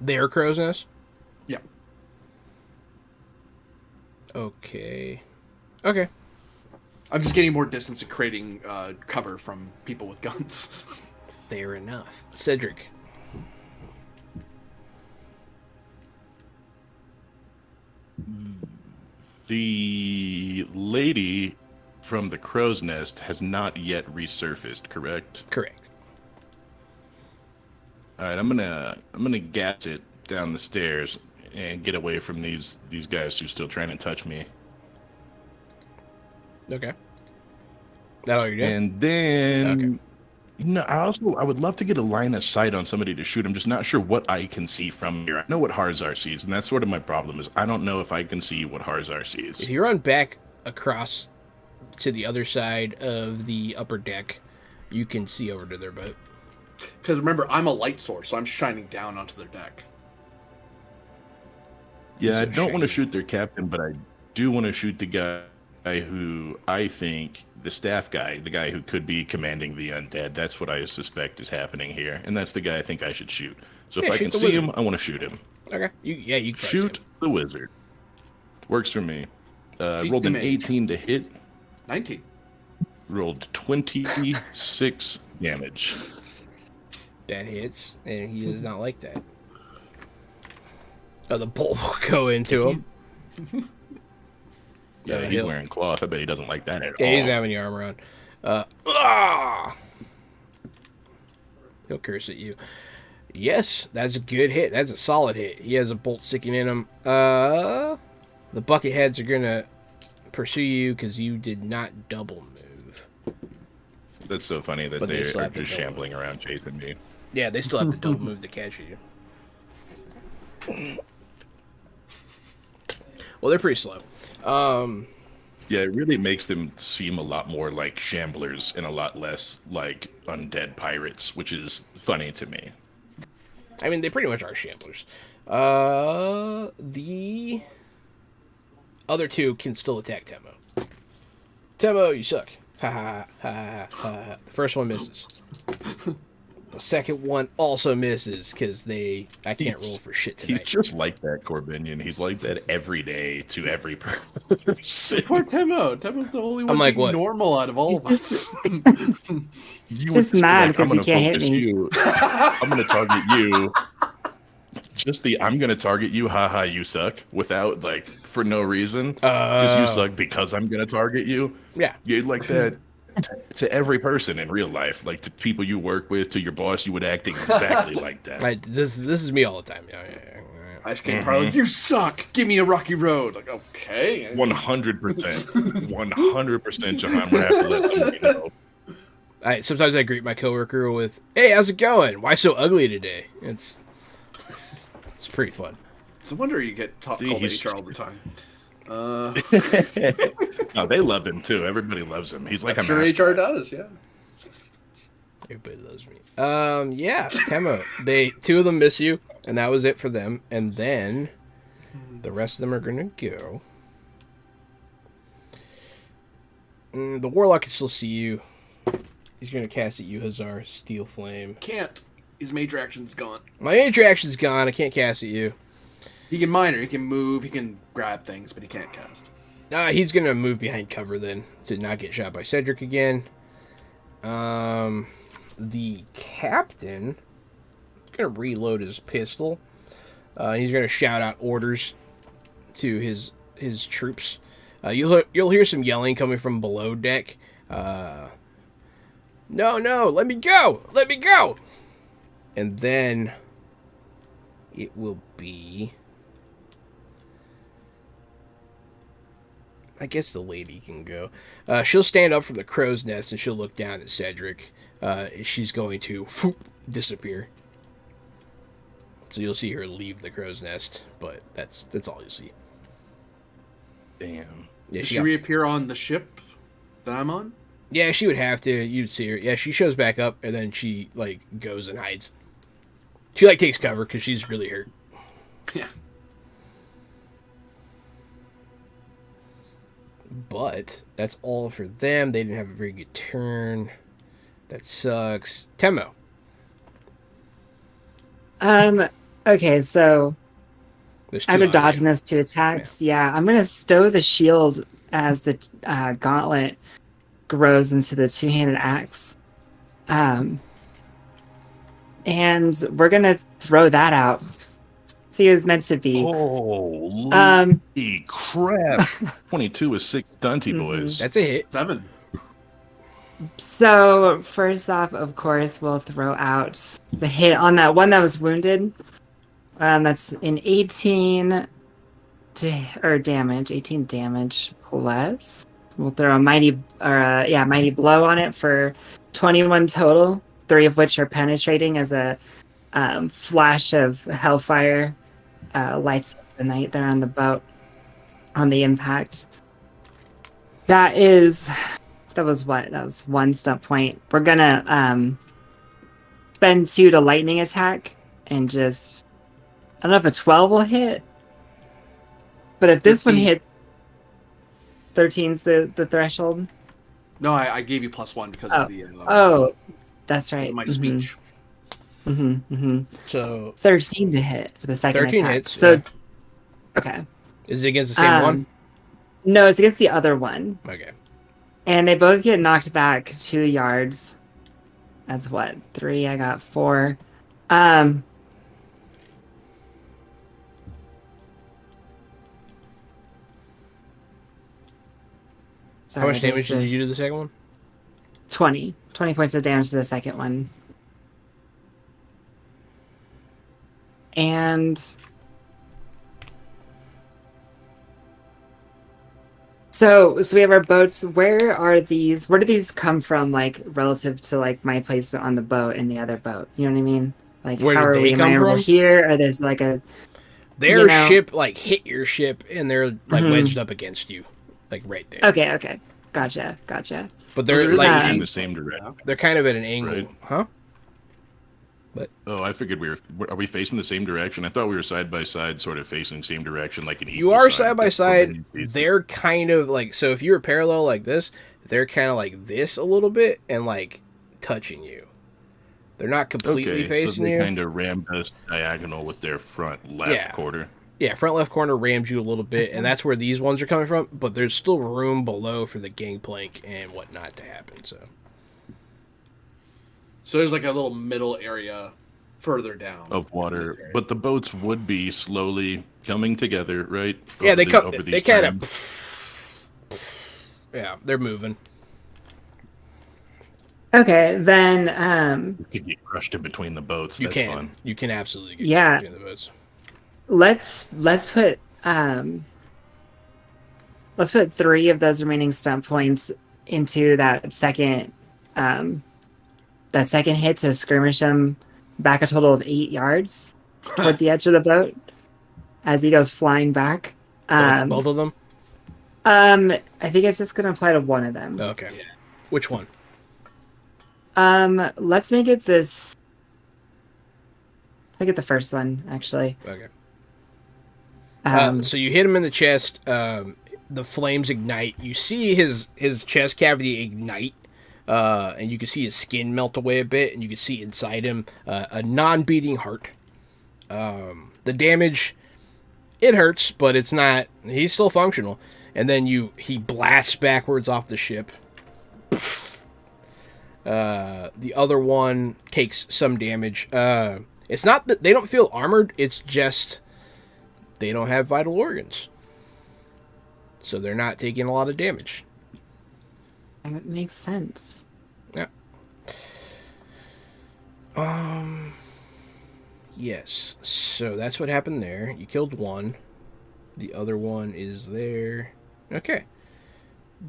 Their crow's nest? Yeah. Okay. Okay. I'm just getting more distance and creating cover from people with guns. Fair enough. Cedric. The lady from the crow's nest has not yet resurfaced, correct? Correct. All right, I'm gonna gas it down the stairs and get away from these guys who are still trying to touch me. Okay. That all you're doing? And then, Okay. I would love to get a line of sight on somebody to shoot. I'm just not sure what I can see from here. I know what Harzar sees, and that's sort of my problem. Is I don't know if I can see what Harzar sees. If you run back across to the other side of the upper deck, you can see over to their boat. Because remember, I'm a light source, so I'm shining down onto their deck. Yeah, So I don't want to shady. shoot their captain, but I do want to shoot the guy who I think, the staff guy, the guy who could be commanding the undead. That's what I suspect is happening here, and that's the guy I think I should shoot. So Yeah, if I shoot can the see wizard. him, I want to shoot him. Okay. You can probably Shoot see the wizard. Works for me. Beat Rolled the an mage. 18 to hit. 19. Rolled 26 damage. him. That hits, and he does not like that. Oh, the bolt will go into him. Yeah, he's wearing cloth. I bet he doesn't like that at Yeah, all. he's having the armor on. He'll curse at you. Yes, that's a good hit. That's a solid hit. He has a bolt sticking in him. The bucket heads are gonna pursue you because you did not double move. That's so funny that But they they still are have to just double shambling around chasing me. Yeah, they still have to double move to catch you. Well, they're pretty slow. Yeah, it really makes them seem a lot more like shamblers and a lot less like undead pirates, which is funny to me. I mean, they pretty much are shamblers. The other two can still attack Temo. Temo, you suck. Ha ha ha ha ha ha. The first one misses. The second one also misses because I can't roll for shit He's tonight. just like that, Corbinian. He's like that every day to every person. Poor Temo. Temo's the only one I'm like, being what? normal out of all of us. You Just would mad like, because I'm he gonna can't hit focus me. you. I'm gonna target you. just the I'm gonna target you, haha, you suck, without like for no reason. Just you suck because I'm gonna target you. Yeah. You'd like that to every person in real life, like to people you work with, to your boss, you would act exactly like that. This is me all the time. Yeah. Ice King Parlor, you suck. Give me a rocky road. Like, okay. 100%, 100%, John. I'm gonna have to let somebody know. Sometimes I greet my coworker with, "Hey, how's it going? Why so ugly today?" It's pretty fun. No wonder you get called HR all the time. No, they love him too. Everybody loves him. He's like I'm sure HR does, yeah. Everybody loves me. Yeah, Temo. Two of them miss you, and that was it for them. And then the rest of them are gonna go. The Warlock can still see you. He's gonna cast at you, Hazar, Steel Flame. Can't. His major action's gone. My major action's gone. I can't cast at you. He can minor. He can move. He can grab things, but he can't cast. He's gonna move behind cover then to not get shot by Cedric again. The captain is gonna reload his pistol. He's gonna shout out orders to his troops. You'll hear some yelling coming from below deck. No, let me go! Let me go! And then it will be, I guess the lady can go. She'll stand up from the crow's nest and she'll look down at Cedric. She's going to disappear. So you'll see her leave the crow's nest, but that's all you'll see. Damn. Yeah, Does she reappear on the ship that I'm on? Yeah, she would have to. You'd see her. Yeah, she shows back up and then she like goes and hides. She like takes cover because she's really hurt. Yeah. But that's all for them. They didn't have a very good turn. That sucks. Temo. Okay, so There's two after on dodging you. those two attacks, I'm gonna stow the shield as the gauntlet grows into the two-handed axe. And we're gonna throw that out. See, it was meant to be. Holy crap! 22 is 6 Dunty boys. That's a hit. 7. So first off, of course, we'll throw out the hit on that one that was wounded. That's an 18 damage. 18 damage plus. We'll throw a mighty blow on it for 21 total. 3 of which are penetrating as a flash of hellfire lights up the night there on the boat on the impact. That was 1 stump point. We're gonna spend 2 to lightning attack and just, I don't know if a 12 will hit, but if this 13. one hits, 13's the threshold. No, I gave you +1 because of the. That's right. Because of my speech. So 13 to hit for the second 13 attack. hits. So Yeah. okay. Is it against the same one? No, it's against the other one. Okay. And they both get knocked back 2 yards. That's what? 3, I got 4. How much damage did you do to the second one? 20 points of damage to the second one. And so we have our boats. Where do these come from, like, relative to, like, my placement on the boat and the other boat? You know what I mean? Like, Where how did are they we? Am come I over from? here? Or there's like a Their ship like hit your ship and they're like wedged up against you, like right there. Okay. Gotcha. But they're Like like in the same direction. they're kind of at an angle, Right. huh? Oh, I figured are we facing the same direction? I thought we were side by side, sort of facing same direction, like an You equal are sign. side by That's what side. they need to They're kind of like, so if you were parallel like this, they're kind of like this a little bit and like touching you. They're not completely so facing they you. kind of rammed us diagonal with their front left quarter. Yeah, front left corner rammed you a little bit, and that's where these ones are coming from. But there's still room below for the gangplank and whatnot to happen. So So there's like a little middle area further down of in this water, area. but the boats would be slowly coming together, right? Yeah, they come. over They these kind times. of. Yeah, they're moving. Okay, then You could get crushed in between the boats. You That's can. fun. You can absolutely get Yeah. between the boats. let's put 3 of those remaining stump points into that second hit to skirmish him back a total of 8 yards toward the edge of the boat as he goes flying back. Both of them. I think it's just gonna apply to one of them. Okay. Which one? Let's make it this. Let's make it the first one, actually. Okay. Um, So you hit him in the chest. The flames ignite. You see his chest cavity ignite, and you can see his skin melt away a bit, and you can see inside him a non-beating heart. The damage, it hurts, but it's not. He's still functional. And then he blasts backwards off the ship. The other one takes some damage. It's not that they don't feel armored. It's just they don't have vital organs, so they're not taking a lot of damage. It makes sense. Yeah. Yes. So that's what happened there. You killed one. The other one is there. Okay.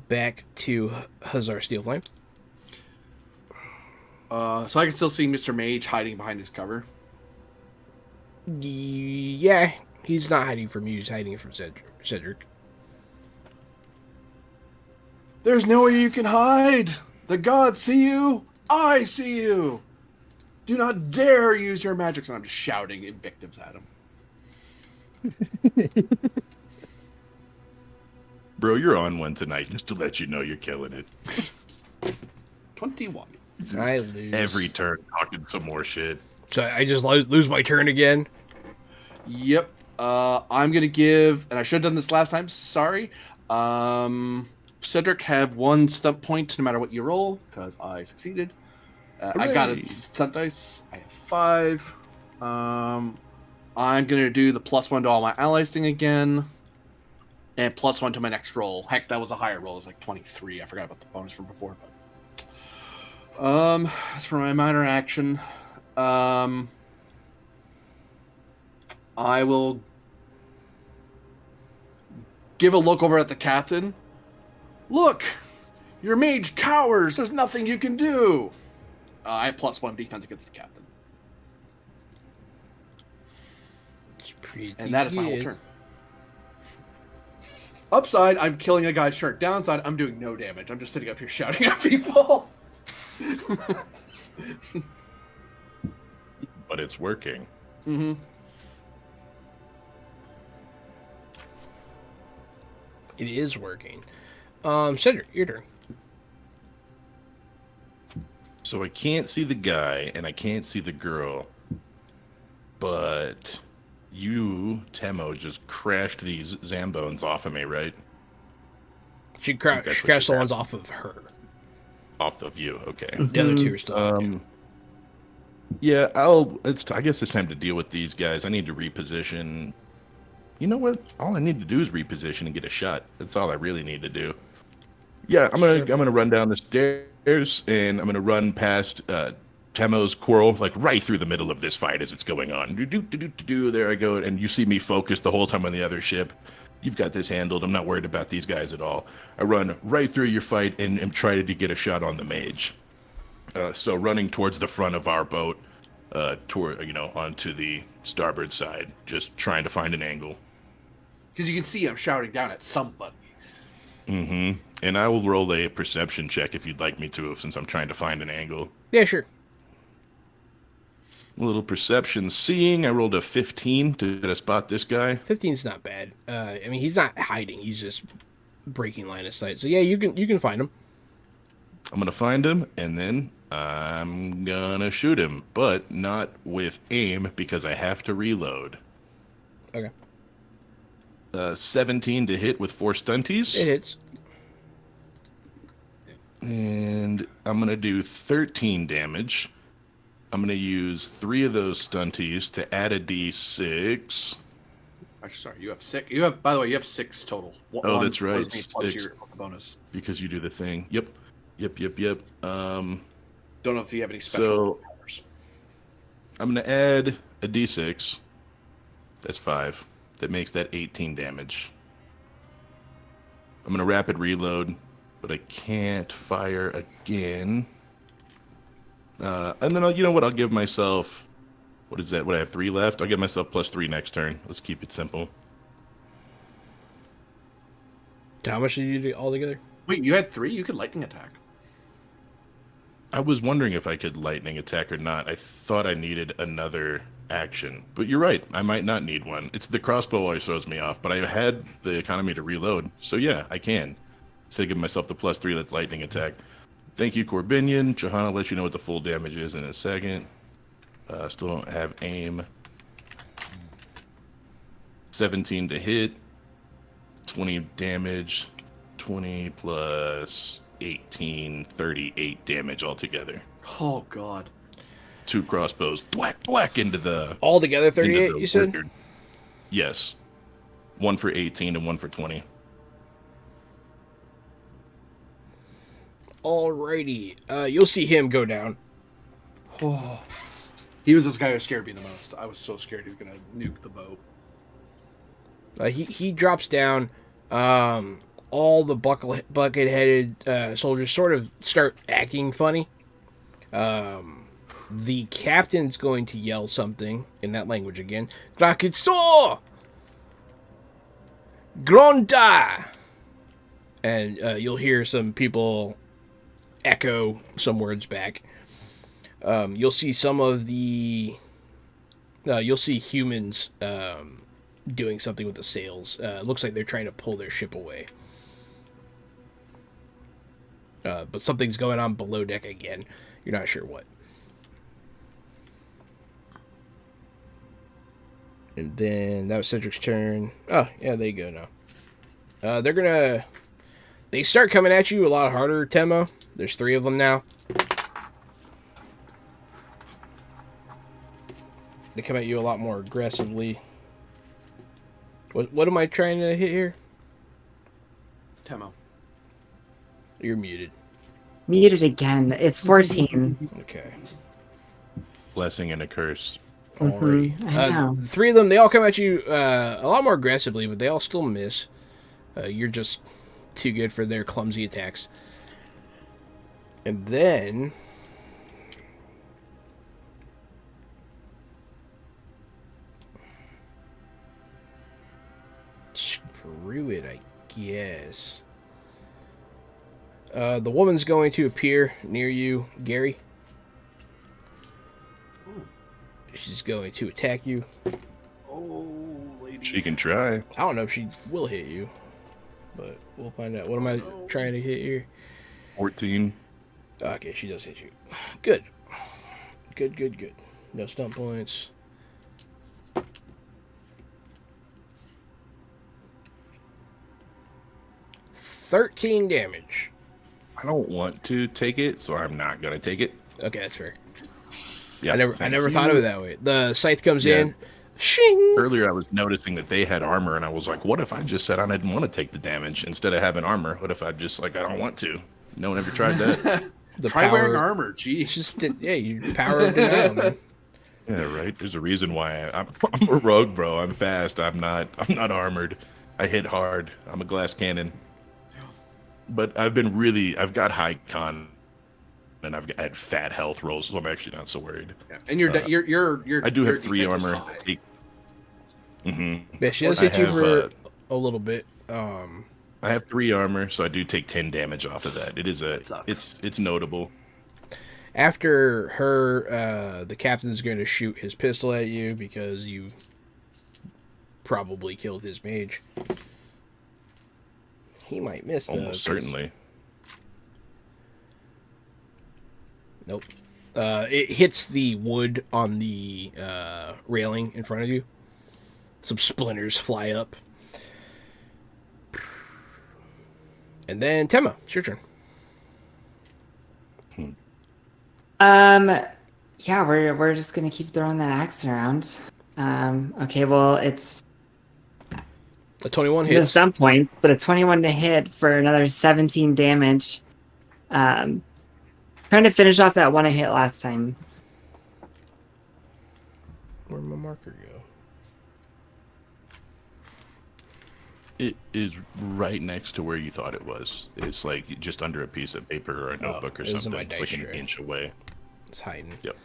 Back to Hazar Steelflame. So I can still see Mr. Mage hiding behind his cover. Yeah, he's not hiding from you. He's hiding from Cedric. There's nowhere you can hide. The gods see you. I see you. Do not dare use your magics. And I'm just shouting invectives at him. Bro, you're on one tonight, just to let you know you're killing it. 21. I lose. Every turn, talking some more shit. So I just lose my turn again. Yep. I'm gonna give, and I should have done this last time. Sorry. Cedric have 1 stump point no matter what you roll because I succeeded. I got Hooray. a stunt dice. I have 5. I'm gonna do the +1 to all my allies thing again, and +1 to my next roll. Heck, that was a higher roll. It was like 23. I forgot about the bonus from before. But as for my minor action, I will give a look over at the captain. Look, your mage cowers. There's nothing you can do. I have +1 defense against the captain. It's pretty And that is my whole good. turn. Upside, I'm killing a guy's shirt. Downside, I'm doing no damage. I'm just sitting up here shouting at people. But it's working. Mm-hmm. It is working. Cedric, your turn. So I can't see the guy, and I can't see the girl. But you, Temo, just crashed these Zambones off of me, right? She that's crashed what the just ones off of her. Off of you, okay. The other 2 are still on you. Yeah, I guess it's time to deal with these guys. I need to reposition. You know what? All I need to do is reposition and get a shot. That's all I really need to do. Yeah, I'm gonna run down the stairs and I'm gonna run past Temo's quarrel, like right through the middle of this fight as it's going on. There I go, and you see me focused the whole time on the other ship. You've got this handled. I'm not worried about these guys at all. I run right through your fight and try to get a shot on the mage. So running towards the front of our boat, onto the starboard side, just trying to find an angle. Because you can see I'm shouting down at somebody. Mm-hmm. And I will roll a perception check if you'd like me to, since I'm trying to find an angle. Yeah, sure. A little perception seeing. I rolled a 15 to spot this guy. 15's not bad. I mean, he's not hiding. He's just breaking line of sight. So yeah, you can find him. I'm gonna find him, and then I'm gonna shoot him, but not with aim because I have to reload. Okay. 17 to hit with 4 stunties. It hits. And I'm gonna do 13 damage. I'm going to use 3 of those stunties to add a d6. Actually, sorry, you have 6. You have, by the way, you have 6 total. Oh, that's right, Was me plus 6. your bonus. Because you do the thing. Yep. Don't know if you have any special powers. I'm going to add a d6. That's 5. That makes that 18 damage. I'm going to rapid reload, but I can't fire again. And then, you know what? I'll give myself... What is that? What, I have 3 left? I'll give myself +3 next turn. Let's keep it simple. How much did you do altogether? Wait, you had 3? You could lightning attack. I was wondering if I could lightning attack or not. I thought I needed another action. But you're right. I might not need one. It's the crossbow always throws me off. But I had the economy to reload. So yeah, I can. So I give myself the +3 that's lightning attack. Thank you, Corbinian. Johanna will let you know what the full damage is in a second. Still don't have aim. 17 to hit. 20 damage. 20 plus 18, 38 damage altogether. Oh, God. 2 crossbows. Thwack into the... Altogether 38, you said? Orchard. Yes. 1 for 18 and 1 for 20. Alrighty. You'll see him go down. Oh. He was this guy who scared me the most. I was so scared he was going to nuke the boat. He drops down. All the bucket-headed soldiers sort of start acting funny. The captain's going to yell something in that language again. Grakitso! Gronda! And you'll hear some people echo some words back. You'll see some of the... you'll see humans doing something with the sails. Looks like they're trying to pull their ship away. But something's going on below deck again. You're not sure what. And then that was Cedric's turn. Oh, yeah, there you go now. They're gonna... They start coming at you a lot harder, Temo. There's 3 of them now. They come at you a lot more aggressively. What am I trying to hit here? Temo. You're muted. Muted again. It's 14. Okay. Blessing and a curse. Alrighty. I know. 3 of them, they all come at you a lot more aggressively, but they all still miss. You're just too good for their clumsy attacks. And then... Screw it, I guess. The woman's going to appear near you, Gary. She's going to attack you. Oh, lady. She can try. I don't know if she will hit you, but we'll find out. What am I trying to hit here? 14. Okay, she does hit you. Good. Good. No stun points. 13 damage. I don't want to take it, so I'm not going to take it. Okay, that's fair. Yeah, I never thought of it that way. The scythe comes in. Shing! Earlier, I was noticing that they had armor, and I was like, what if I just said I didn't want to take the damage instead of having armor? What if I just, like, I don't want to? No one ever tried that. Try wearing armor, geez. Just you power of denial, man. Yeah, right. There's a reason why I'm a rogue, bro. I'm fast. I'm not armored. I hit hard. I'm a glass cannon. But I've got high con, and I've had fat health rolls, so I'm actually not so worried. Yeah. And you're I do have 3 armor. Yeah, she does hit you for a little bit. I have 3 armor, so I do take 10 damage off of that. It is it's notable. After her, the captain's going to shoot his pistol at you because you probably killed his mage. He might miss, though. Almost certainly. Nope. It hits the wood on the railing in front of you. Some splinters fly up. And then, Temma, it's your turn. Yeah, we're just gonna keep throwing that axe around. Okay, well it's A 21 the hits. stun points, but a 21 to hit for another 17 damage. Trying to finish off that one I hit last time. Where'd my marker go? It is right next to where you thought it was. It's like just under a piece of paper or a notebook or it was in something. my It's dice like an tray. inch away. It's hiding. Yep.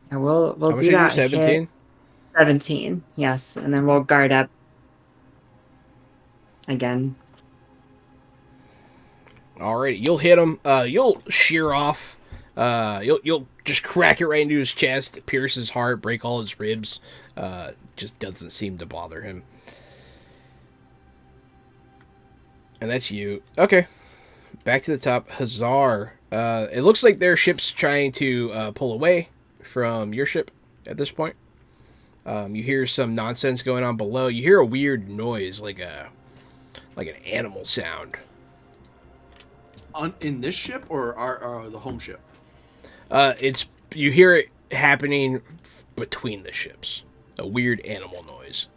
And we'll How much do are you? that 17? hit. 17, yes, and then we'll guard up again. Alright, you'll hit him. You'll shear off. You'll just crack it right into his chest, pierce his heart, break all his ribs. Just doesn't seem to bother him. And that's you. Okay. Back to the top. Hazar. It looks like their ship's trying to pull away from your ship at this point. You hear some nonsense going on below. You hear a weird noise, like an animal sound. In this ship or the home ship? You hear it happening between the ships. A weird animal noise.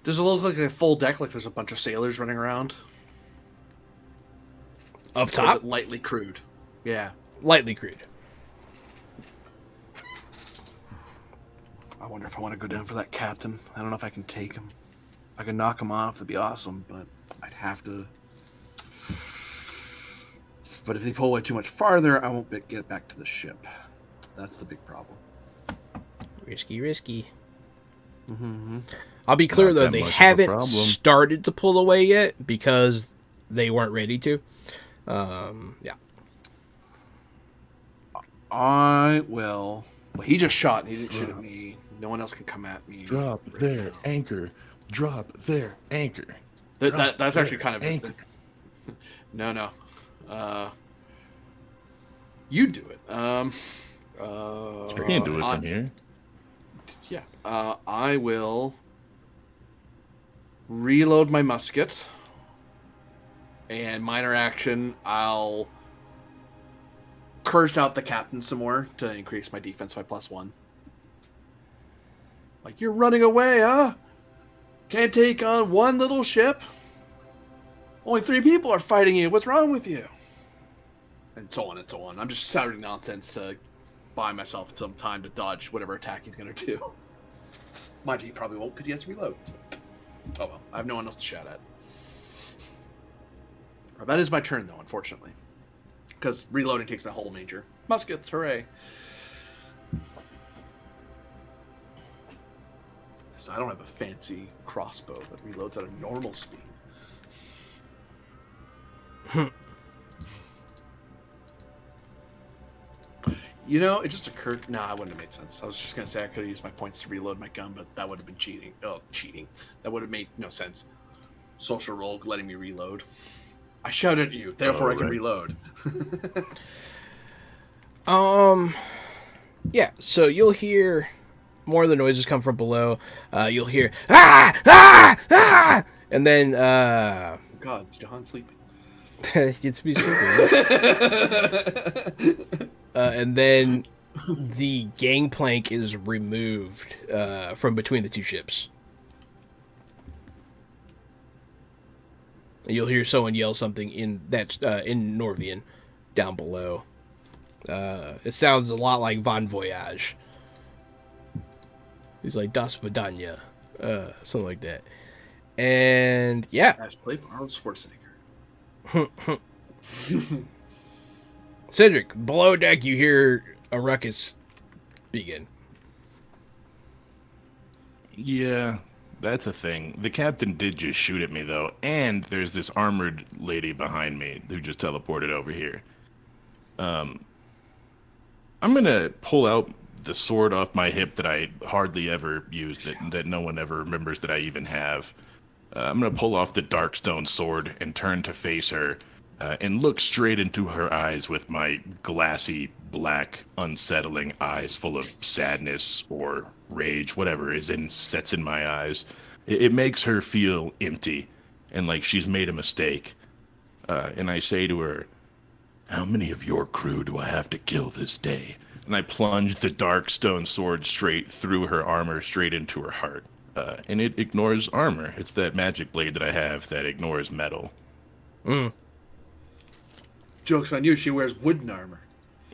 Does it look like a full deck, like there's a bunch of sailors running around? Up Or is top, it lightly crude? Yeah. lightly crude. I wonder if I want to go down for that captain. I don't know if I can take him. If I can knock him off, that'd be awesome, but I'd have to. But if they pull away too much farther, I won't get back to the ship. That's the big problem. Risky. Mm-hmm. I'll be clear Not though, that they much of a haven't problem. started to pull away yet because they weren't ready to. Yeah. I will. Well, he just shot. He didn't shoot at me. No one else can come at me. Drop right their now. anchor. Drop their anchor. That's Drop actually their kind of anchor. No. You do it. I can't do it I- from here. Yeah. I will reload my musket. And minor action, I'll curse out the captain some more to increase my defense by +1. Like, you're running away, huh? Can't take on one little ship? Only 3 people are fighting you. What's wrong with you? And so on and so on. I'm just shouting nonsense to buy myself some time to dodge whatever attack he's going to do. Mind you, he probably won't because he has to reload. So. Oh well, I have no one else to shout at. That is my turn, though, unfortunately. Because reloading takes my whole major. Muskets, hooray. So I don't have a fancy crossbow that reloads at a normal speed. You know, it just occurred... Nah, it wouldn't have made sense. I was just going to say I could have used my points to reload my gun, but that would have been cheating. Oh, cheating. That would have made no sense. Social rogue letting me reload. I shouted at you, therefore I can right. reload. Yeah, so you'll hear more of the noises come from below. You'll hear, ah! And then, God, is Jahan sleeping? it's me sleeping. And then the gangplank is removed from between the two ships. You'll hear someone yell something in Norvian down below. It sounds a lot like Von Voyage. He's like Das Vidania, something like that. And yeah, As played by Arnold Schwarzenegger. Cedric, below deck, you hear a ruckus begin. Yeah, that's a thing. The captain did just shoot at me, though, and there's this armored lady behind me who just teleported over here. I'm gonna pull out the sword off my hip that I hardly ever use, that no one ever remembers that I even have. I'm gonna pull off the Darkstone sword and turn to face her, and look straight into her eyes with my glassy, black, unsettling eyes full of sadness or rage, whatever sets in my eyes. It makes her feel empty and like she's made a mistake. and I say to her, "How many of your crew do I have to kill this day?" And I plunge the dark stone sword straight through her armor, straight into her heart. And it ignores armor. It's that magic blade that I have that ignores metal. Joke's on you, she wears wooden armor.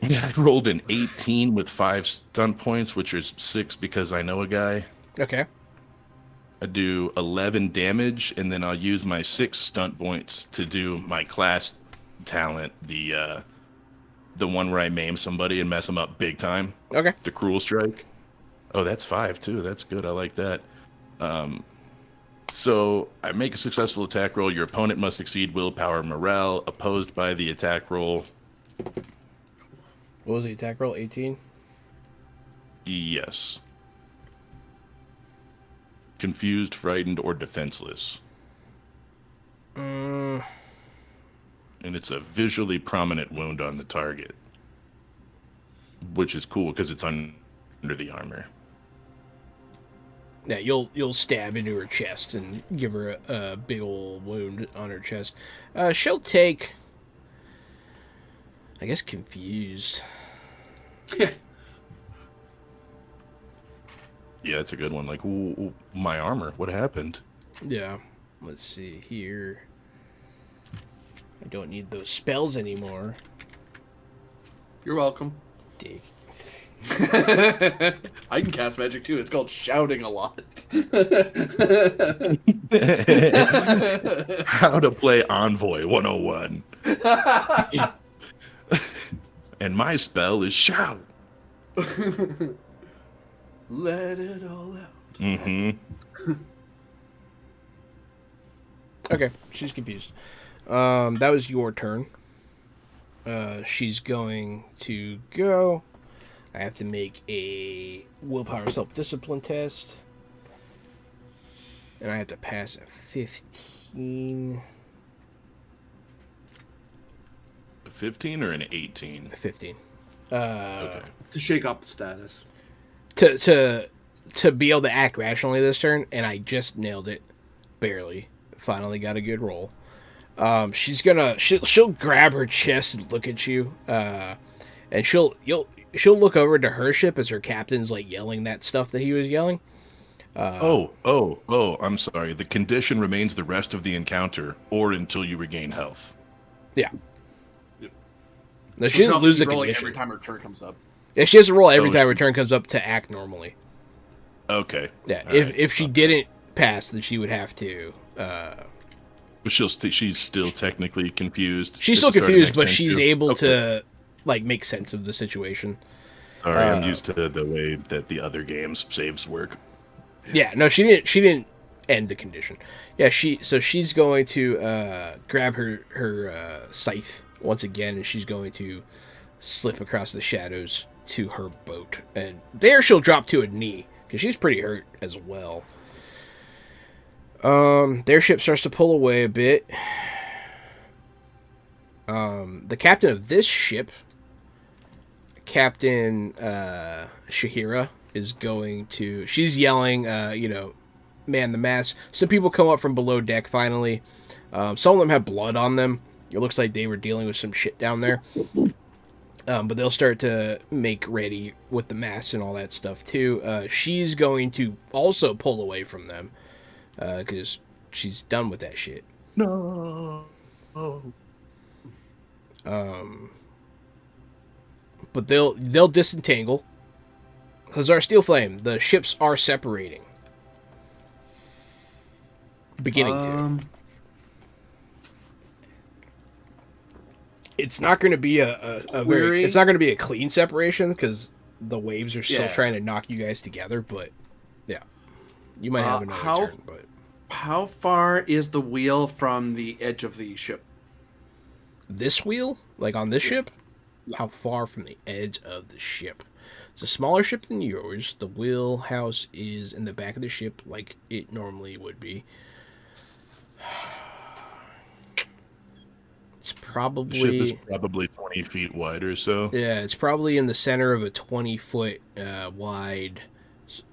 Yeah, I rolled an 18 with 5 stunt points, which is 6 because I know a guy. Okay. I do 11 damage, and then I'll use my 6 stunt points to do my class talent, the one where I maim somebody and mess them up big time. Okay. The cruel strike. Oh, that's 5 too. That's good. I like that. So I make a successful attack roll. Your opponent must exceed willpower morale opposed by the attack roll. What was the attack roll? 18? Yes. Confused, frightened, or defenseless. And it's a visually prominent wound on the target. Which is cool because it's under the armor. Yeah, you'll stab into her chest and give her a big old wound on her chest. She'll take, I guess, confused. Yeah, it's a good one. Like, ooh, my armor. What happened? Yeah. Let's see here. I don't need those spells anymore. You're welcome. Dick. I can cast magic too. It's called shouting a lot. How to play Envoy 101. And my spell is shout. Let it all out. Mm-hmm. Okay, she's confused. That was your turn. She's going to go. I have to make a willpower self-discipline test. And I have to pass a 15. A 15 or an 18? 15. Okay. To shake up the status. To be able to act rationally this turn, and I just nailed it. Barely. Finally got a good roll. She'll grab her chest and look at you. And she'll look over to her ship as her captain's like yelling that stuff that he was yelling. I'm sorry. The condition remains the rest of the encounter or until you regain health. Yeah. Yep. No, she doesn't lose the rolling condition. every time her turn comes up. Yeah, she has to roll every Oh, time her turn comes up to act normally. Okay. Yeah, All if right. she didn't pass, then she would have to. But she's still technically confused. She's at still the start of confused, next but turn, she's too. able Okay. to like make sense of the situation. Sorry, I'm used to the way that the other games saves work. Yeah, no, she didn't end the condition. Yeah, she's going to grab her scythe once again, and she's going to slip across the shadows to her boat, and there she'll drop to a knee because she's pretty hurt as well. Their ship starts to pull away a bit. The captain of this ship, Captain Shahira, is going to... She's yelling, man the mast. Some people come up from below deck finally. Some of them have blood on them. It looks like they were dealing with some shit down there. But they'll start to make ready with the mast and all that stuff too. She's going to also pull away from them. Because she's done with that shit. No. But they'll disentangle. Because our steel flame, the ships are separating. Beginning to. It's not going to be it's not going to be a clean separation because the waves are still trying to knock you guys together. But yeah, you might have another turn. But how far is the wheel from the edge of the ship? This wheel, like on this ship, how far from the edge of the ship? It's a smaller ship than yours. The wheelhouse is in the back of the ship, like it normally would be. It's probably... The ship is probably 20 feet wide or so. Yeah, it's probably in the center of a 20-foot wide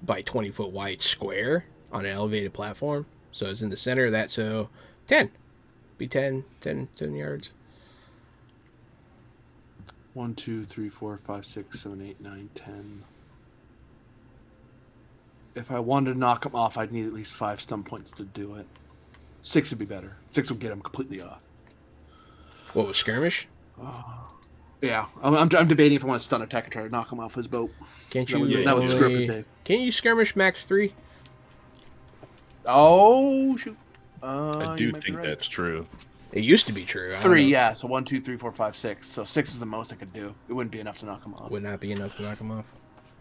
by 20-foot wide square on an elevated platform. So it's in the center of that, so 10. Be 10 yards. 1, 2, 3, 4, 5, 6, 7, 8, 9, 10. If I wanted to knock him off, I'd need at least 5 stun points to do it. 6 would be better. 6 would get him completely off. What was skirmish? Yeah, I'm debating if I want to stun attack and try to knock him off his boat. Can't That you? would- that would screw up his day. Can't you skirmish max 3? Oh shoot! I do think that's true. It used to be true. I don't 3, know. yeah. So 1, 2, 3, 4, 5, 6. So 6 is the most I could do. It wouldn't be enough to knock him off. Would not be enough to knock him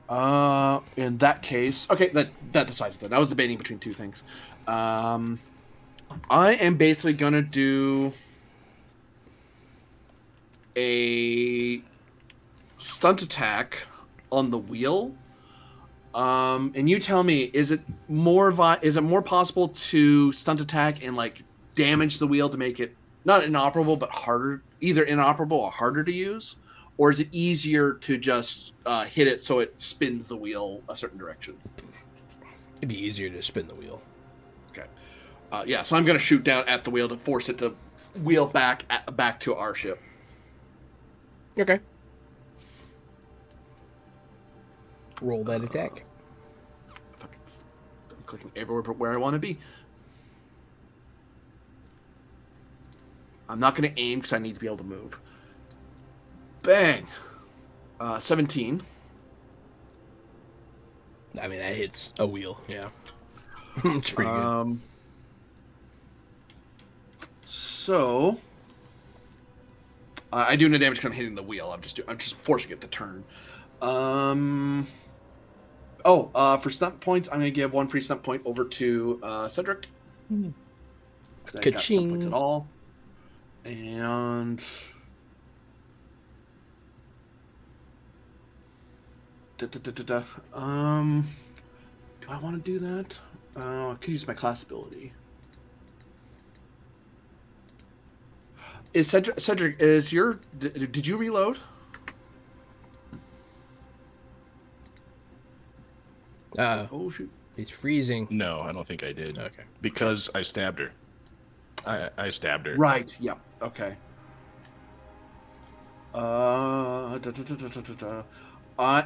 off. In that case, okay, that decides that. I was debating between 2 things. I am basically gonna do a stunt attack on the wheel. And you tell me, is it more possible to stunt attack and like damage the wheel to make it not inoperable but harder, either inoperable or harder to use, or is it easier to just hit it so it spins the wheel a certain direction? It'd be easier to spin the wheel. Okay. Yeah, so I'm gonna shoot down at the wheel to force it to wheel back to our ship. Okay. Roll that attack. I'm clicking everywhere but where I want to be. I'm not going to aim because I need to be able to move. Bang! 17. I mean, that hits a wheel. Yeah. It's pretty good. So I do no damage because I'm hitting the wheel. I'm just forcing it to turn. For stunt points, I'm going to give 1 free stunt point over to Cedric. Because I got stunt points at all. And do I want to do that? I could use my class ability. Is Cedric, did you reload? Oh shoot! He's freezing. No, I don't think I did. Okay. Because I stabbed her. I stabbed her. Right. Yep. Okay. I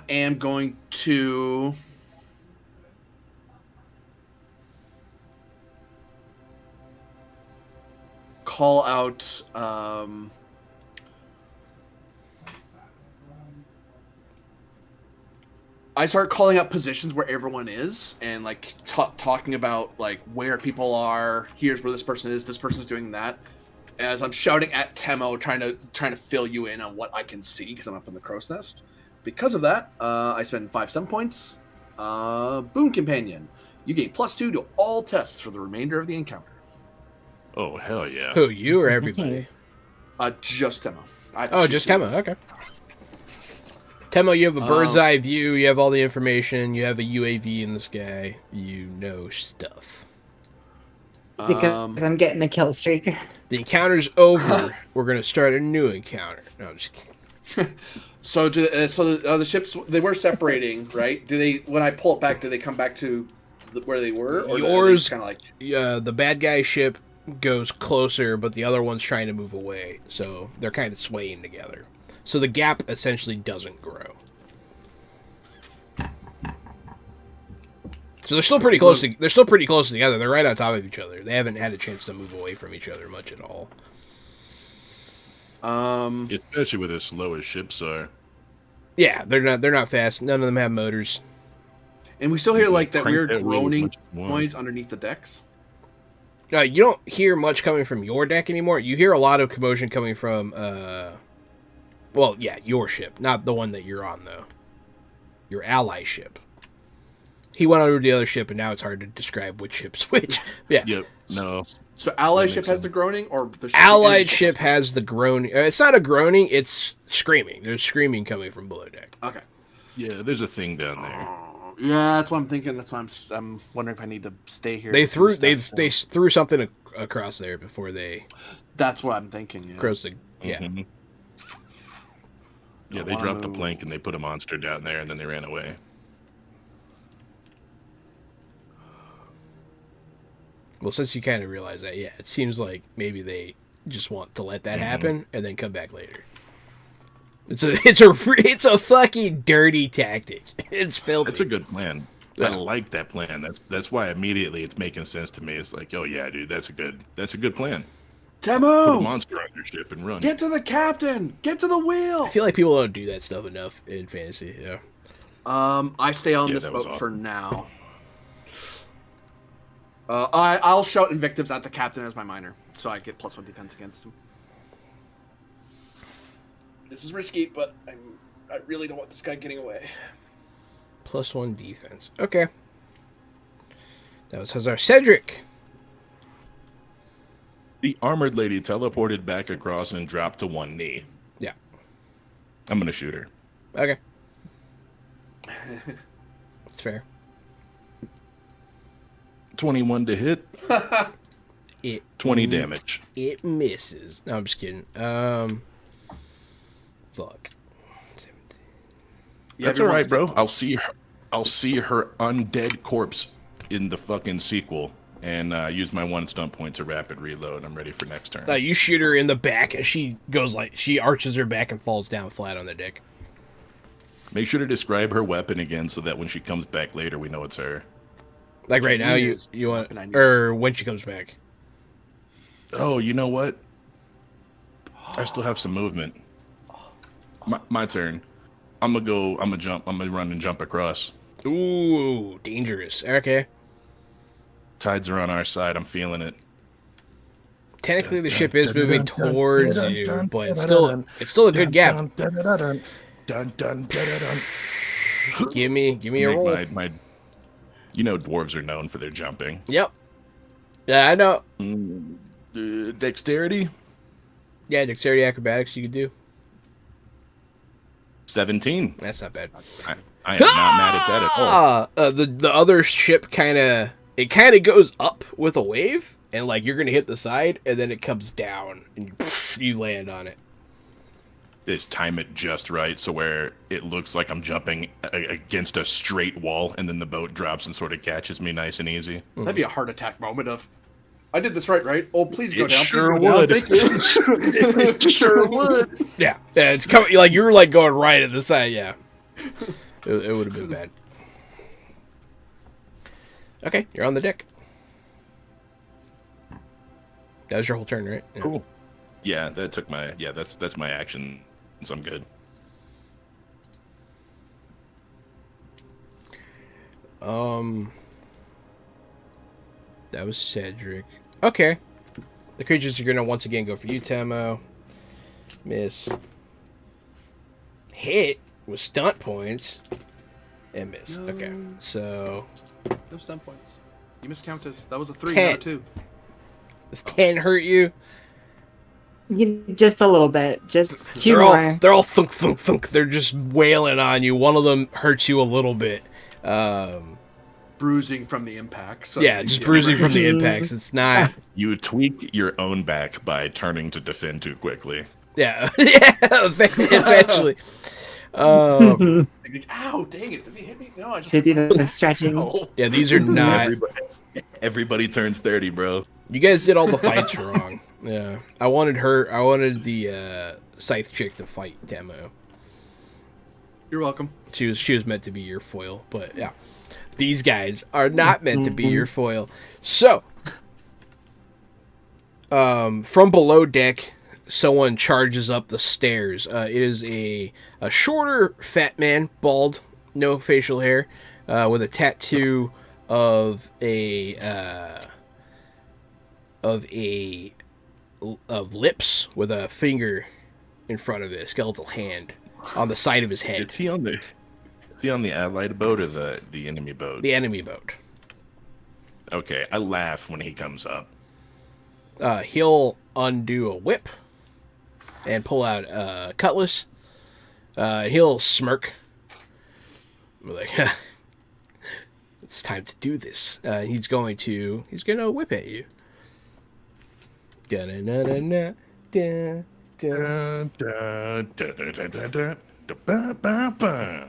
am going to call out I start calling out positions where everyone is and like talking about like where people are. Here's where this person is. This person's doing that. As I'm shouting at Temo, trying to fill you in on what I can see because I'm up in the crow's nest. Because of that, I spend 5 stun points. Boon Companion. You gain +2 to all tests for the remainder of the encounter. Oh, hell yeah. Who, you or everybody? Just Temo. Just Temo. Okay. Temo, you have a bird's eye view. You have all the information. You have a UAV in the sky. You know stuff. Because I'm getting a kill streak. The encounter's over. We're going to start a new encounter. No, I'm just kidding. So the ships, they were separating, right? Do they, when I pull it back, do they come back to where they were? Or yours, kind of like the bad guy ship goes closer, but the other one's trying to move away. So they're kind of swaying together. So the gap essentially doesn't grow. So they're still pretty close. They're still pretty close together. They're right on top of each other. They haven't had a chance to move away from each other much at all. Especially with as slow as ships are. Yeah, they're not fast. None of them have motors. And we still hear like that Crank weird that wheel groaning much more. noise underneath the decks. You don't hear much coming from your deck anymore. You hear a lot of commotion coming from, your ship, not the one that you're on though. Your ally ship. He went over to the other ship, and now it's hard to describe which ship's which. Yeah. Yep. No. So allied ship has the groaning, or the allied ship has the groaning. It's not a groaning; it's screaming. There's screaming coming from below deck. Okay. Yeah, there's a thing down there. Yeah, that's what I'm thinking. That's why I'm wondering if I need to stay here. They threw something across there before they. That's what I'm thinking. Yeah. Crossed the Mm-hmm. Yeah, they dropped a plank and they put a monster down there, and then they ran away. Well, since you kind of realize that, yeah, it seems like maybe they just want to let that happen and then come back later. It's a fucking dirty tactic. It's filthy. That's a good plan. Yeah. I like that plan. That's why immediately it's making sense to me. It's like, oh yeah, dude, that's a good plan. Put a Temu, monster on your ship and run. get to the captain. Get to the wheel. I feel like people don't do that stuff enough in fantasy. Yeah. I stay on Yeah, this that was boat for awesome. now. I'll shout invectives at the captain as my minor, so I get +1 defense against him. This is risky, but I really don't want this guy getting away. +1 defense. Okay. That was Hazar Cedric. The armored lady teleported back across and dropped to one knee. Yeah. I'm gonna shoot her. Okay. That's fair. 21 to hit, It 20 damage. It misses. No, I'm just kidding. Fuck. That's all right, bro. I'll see her undead corpse in the fucking sequel, and use my 1 stunt point to rapid reload. I'm ready for next turn. You shoot her in the back, and she arches her back and falls down flat on the deck. Make sure to describe her weapon again, so that when she comes back later, we know it's her. Like right now, you want, weapon I use. or when she comes back. Oh, you know what? I still have some movement. My turn. I'm gonna jump. I'm gonna run and jump across. Ooh, dangerous. Okay. Tides are on our side. I'm feeling it. Technically, the ship is moving towards you, but it's still a good gap. Give me a roll. You know, dwarves are known for their jumping. Yep. Yeah, I know. Dexterity? Yeah, dexterity acrobatics you could do. 17. That's not bad. I am not mad at that at all. The other ship kind of goes up with a wave, and like you're gonna hit the side, and then it comes down, and you land on it. Just time it just right, so where it looks like I'm jumping against a straight wall, and then the boat drops and sort of catches me nice and easy. That'd be a heart attack moment of, I did this right? Oh, please go It down. sure please go would. Down. Thank you. It sure would. Yeah, it's coming. Like you were like going right at the side. Yeah, it would have been bad. Okay, you're on the deck. That was your whole turn, right? Yeah. Cool. Yeah, that took my that's my action. So I'm good. That was Cedric. Okay. The creatures are gonna once again go for you, Temo. Miss. Hit with stunt points. And miss. No. Okay. So No stun points. You miscounted. That was a 3, 10. not a 2. does 10 hurt you? Just a little bit. Just 2 They're more. they're all thunk thunk thunk. They're just wailing on you. One of them hurts you a little bit. Bruising from the impact. So Yeah, just bruising from the impacts. It's not. You tweak your own back by turning to defend too quickly. Yeah, yeah. Essentially. Ow, dang it. Did he hit me? No, I just... 50 stretching. Oh. Yeah, these are not. Everybody turns 30, bro. You guys did all the fights wrong. Yeah, I wanted the scythe chick to fight Temo. You're welcome. She was meant to be your foil, but yeah, these guys are not meant to be your foil. So, from below deck, someone charges up the stairs. It is a shorter, fat man, bald, no facial hair, with a tattoo of lips with a finger in front of it, a skeletal hand on the side of his head. Is he on the allied boat or the enemy boat? The enemy boat. Okay, I laugh when he comes up. He'll undo a whip and pull out a cutlass. He'll smirk. Like, it's time to do this. He's gonna whip at you. Da-na-na-na-na, da, da. Dun, dun, dun, dun, dun, dun, dun, dun, ba, ba, ba.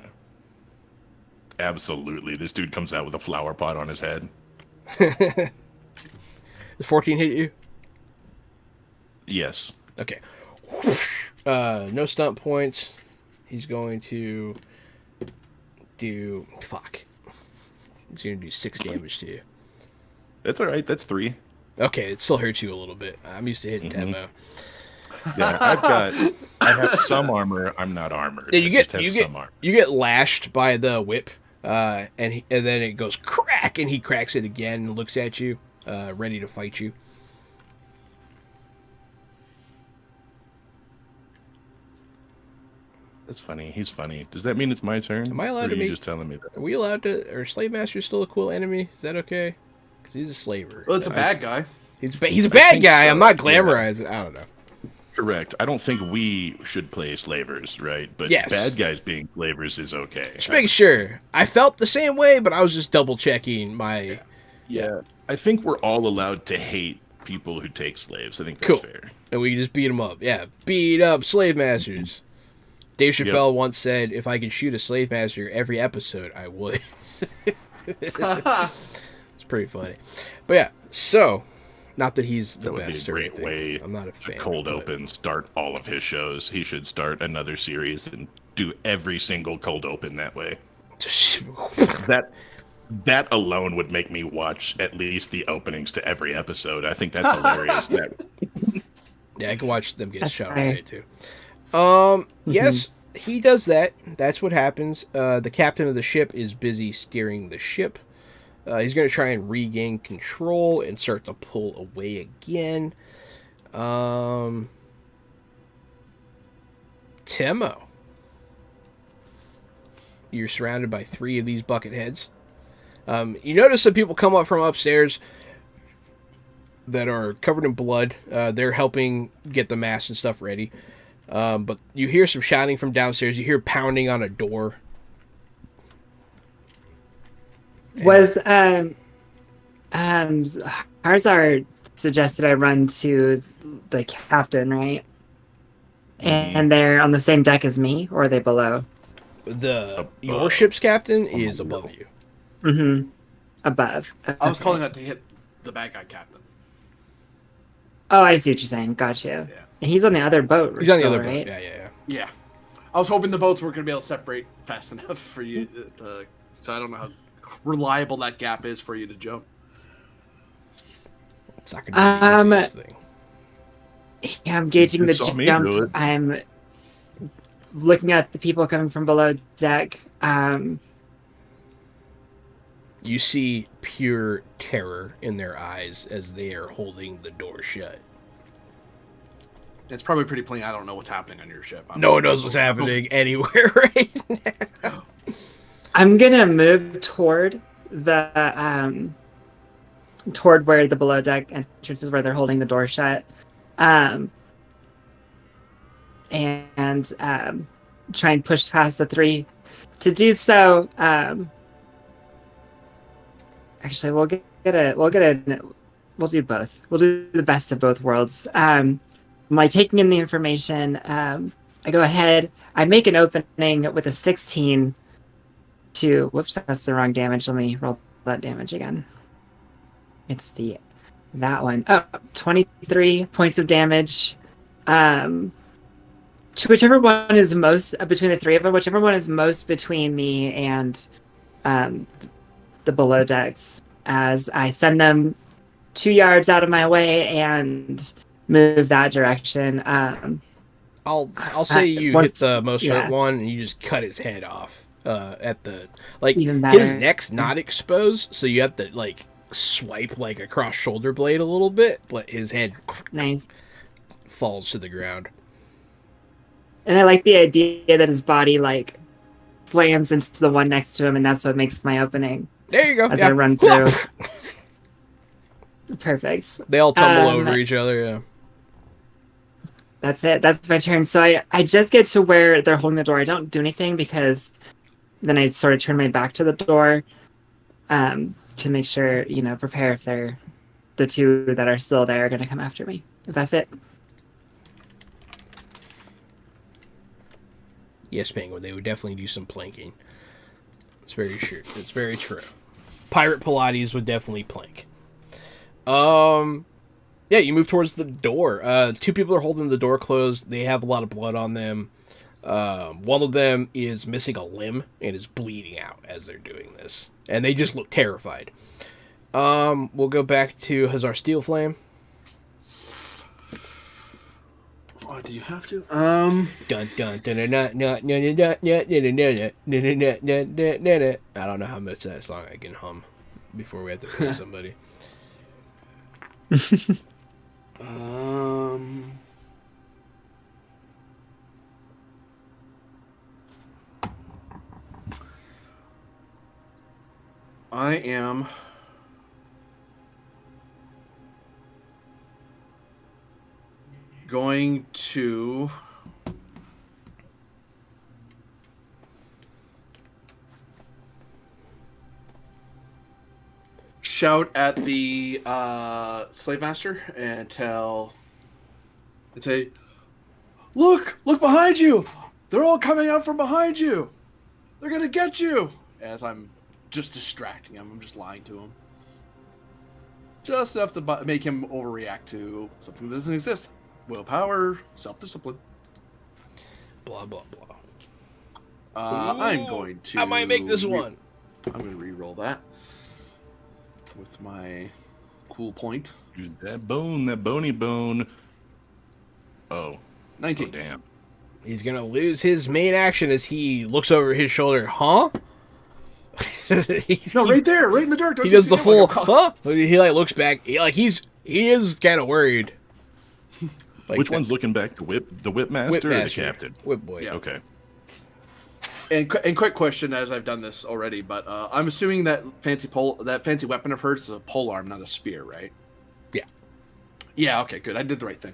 Absolutely. This dude comes out with a flower pot on his head. Does 14 hit you? Yes. Okay. No stunt points. He's going to do... Fuck. He's going to do 6 damage to you. That's all right. That's 3. Okay, it still hurts you a little bit. I'm used to hitting Temo. Yeah, I have some armor. I'm not armored. Yeah, I just have some armor. you get lashed by the whip, and then it goes crack, and he cracks it again and looks at you, ready to fight you. That's funny. He's funny. Does that mean it's my turn? Am I allowed or to are you make... just telling me that? Are we allowed to... Are Slave Master still a cool enemy? Is that okay? Because he's a slaver. Well, it's a bad guy. He's a bad guy. so. I'm not glamorizing. I don't know. Correct. I don't think we should play slavers, right? But Yes. bad guys being slavers is okay. Just making sure. I felt the same way, but I was just double checking my... Yeah. I think we're all allowed to hate people who take slaves. I think that's Cool. fair. And we just beat them up. Yeah, beat up slave masters. Dave Chappelle once said, if I could shoot a slave master every episode, I would. It's pretty funny. But yeah, so, not that he's the That would be a best or great anything. way I'm not a to fan. cold but- open, start all of his shows. He should start another series and do every single cold open that way. That alone would make me watch at least the openings to every episode. I think that's hilarious. Yeah, I can watch them get That's shot all fair. day too. Yes, he does that. That's what happens. The captain of the ship is busy steering the ship. He's going to try and regain control and start to pull away again. Temo. You're surrounded by 3 of these bucket heads. You notice some people come up from upstairs that are covered in blood. They're helping get the mass and stuff ready. But you hear some shouting from downstairs. You hear pounding on a door. Was Harzar suggested I run to the captain, right? And they're on the same deck as me, or are they below? Your ship's captain is above you. Mm-hmm. Above. I was Okay. calling out to hit the bad guy captain. Oh, I see what you're saying. Gotcha. Yeah. And he's on the other boat. He's on the still, other right? boat. Yeah. Yeah. I was hoping the boats weren't going to be able to separate fast enough for you so I don't know how reliable that gap is for you to jump. It's not going to be the easiest thing. Yeah, I'm gauging the You saw me do jump. it. I'm looking at the people coming from below deck. You see pure terror in their eyes as they are holding the door shut. It's probably pretty plain. I don't know what's happening on your ship. No one knows what's happening anywhere right now. I'm gonna move toward the toward where the below deck entrance is, where they're holding the door shut, and try and push past the 3. To do so, actually, we'll do both. We'll do the best of both worlds. By taking in the information, I go ahead. I make an opening with a 16 to... Whoops, that's the wrong damage. Let me roll that damage again. It's that one. Oh, 23 points of damage. To whichever one is most between the 3 of them, whichever one is most between me and the below decks, as I send them 2 yards out of my way and move that direction. I'll say you hit the most hurt yeah. one and you just cut his head off at the Even his better. neck's not exposed, so you have to swipe across shoulder blade a little bit, but his head Nice. falls to the ground. And I like the idea that his body slams into the one next to him, and that's what makes my opening There you go. as yeah. I run through. Perfect. They all tumble over each other. Yeah. That's it. That's my turn. So I just get to where they're holding the door. I don't do anything because then I sort of turn my back to the door to make sure, prepare if they're the 2 that are still there are going to come after me. If that's it. Yes, Penguin. They would definitely do some planking. It's very true. It's very true. Pirate Pilates would definitely plank. Yeah, you move towards the door. Two people are holding the door closed. They have a lot of blood on them. One of them is missing a limb and is bleeding out as they're doing this. And they just look terrified. We'll go back to Hazar Steelflame. Oh, do you have to? Dun dun dun dun dun dun dun dun dun. I don't know how much of that song I can hum before we have to pay somebody. I am going to shout at the slave master and say, look behind you! They're all coming out from behind you! They're gonna get you! As I'm just distracting him, I'm just lying to him. Just enough to make him overreact to something that doesn't exist. Willpower, self-discipline. Blah, blah, blah. I'm going to... I might make this one. I'm going to re-roll that with my cool point. Dude, that bony bone. Oh. 19. Oh, damn. He's going to lose his main action as he looks over his shoulder. Huh? No, right there, right in the dark. He does the full, huh? He like looks back. He is kind of worried. Like which one's looking back? The whip master or the captain? Whip boy. Yeah. Okay. And quick question, as I've done this already, but I'm assuming that fancy weapon of hers is a polearm, not a spear, right? Yeah. Yeah. Okay. Good. I did the right thing.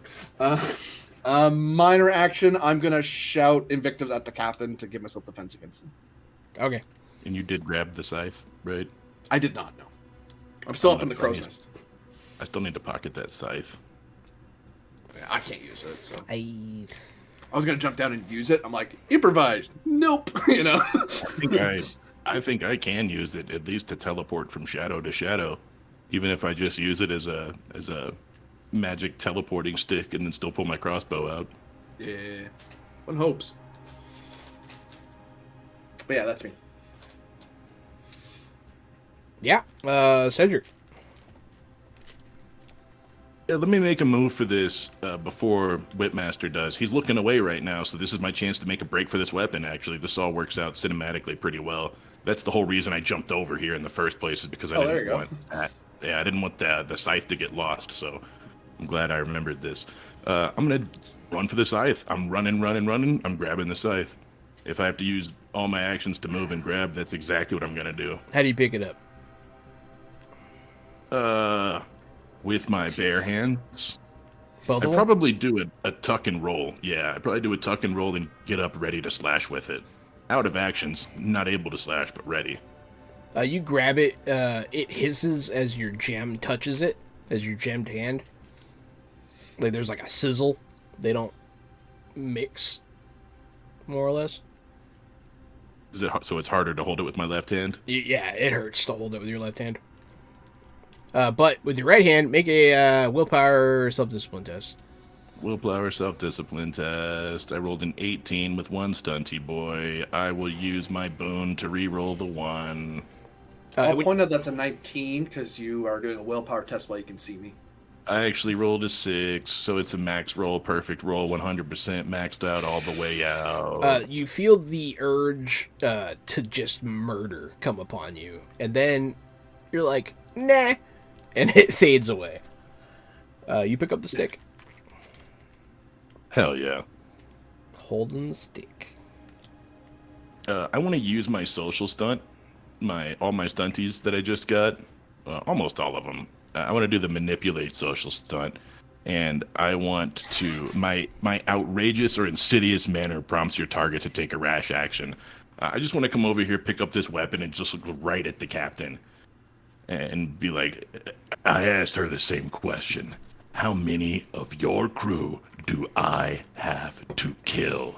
Minor action. I'm gonna shout invectives at the captain to give myself defense against them. Okay. And you did grab the scythe, right? I did not know. I'm still up in the crow's nest. I still need to pocket that scythe. Yeah, I can't use it. So. I was gonna jump down and use it. I'm like, improvised. Nope. I think I can use it at least to teleport from shadow to shadow, even if I just use it as a magic teleporting stick and then still pull my crossbow out. Yeah, one hopes. But yeah, that's me. Yeah, Cedric. Yeah, let me make a move for this before Whipmaster does. He's looking away right now, so this is my chance to make a break for this weapon, actually. This all works out cinematically pretty well. That's the whole reason I jumped over here in the first place, is because I didn't want that. Yeah, I didn't want the scythe to get lost, so I'm glad I remembered this. I'm going to run for the scythe. I'm running. I'm grabbing the scythe. If I have to use all my actions to move and grab, that's exactly what I'm going to do. How do you pick it up? With my bare hands. Both I probably do a tuck and roll. Yeah, I probably do a tuck and roll and get up ready to slash with it. Out of actions, not able to slash, but ready. You grab it. It hisses as your gem touches it, as your gemmed hand. Like there's like a sizzle. They don't mix, more or less. Is it so? It's harder to hold it with my left hand. Yeah, it hurts to hold it with your left hand. But with your right hand, make a willpower self-discipline test. Willpower self-discipline test. I rolled an 18 with one stunty boy. I will use my boon to re-roll the 1. I'll point out that's a 19 because you are doing a willpower test while you can see me. I actually rolled a 6, so it's a max roll, perfect roll, 100% maxed out all the way out. You feel the urge to just murder come upon you, and then you're like, nah. And it fades away. You pick up the stick. Hell yeah. Holding the stick. I want to use my social stunt. All my stunties that I just got. Almost all of them. I want to do the manipulate social stunt. And I want to... My outrageous or insidious manner prompts your target to take a rash action. I just want to come over here, pick up this weapon, and just look right at the captain. And be like, I asked her the same question. How many of your crew do I have to kill?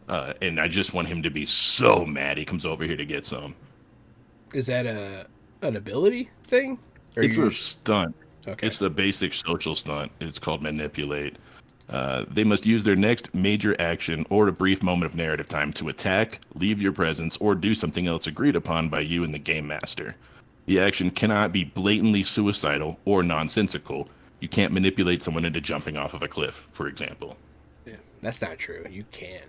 And I just want him to be so mad he comes over here to get some. Is that an ability thing? It's a stunt. Okay. It's the basic social stunt. It's called manipulate. They must use their next major action or a brief moment of narrative time to attack, leave your presence, or do something else agreed upon by you and the game master. The action cannot be blatantly suicidal or nonsensical. You can't manipulate someone into jumping off of a cliff, for example. Yeah, that's not true. You can.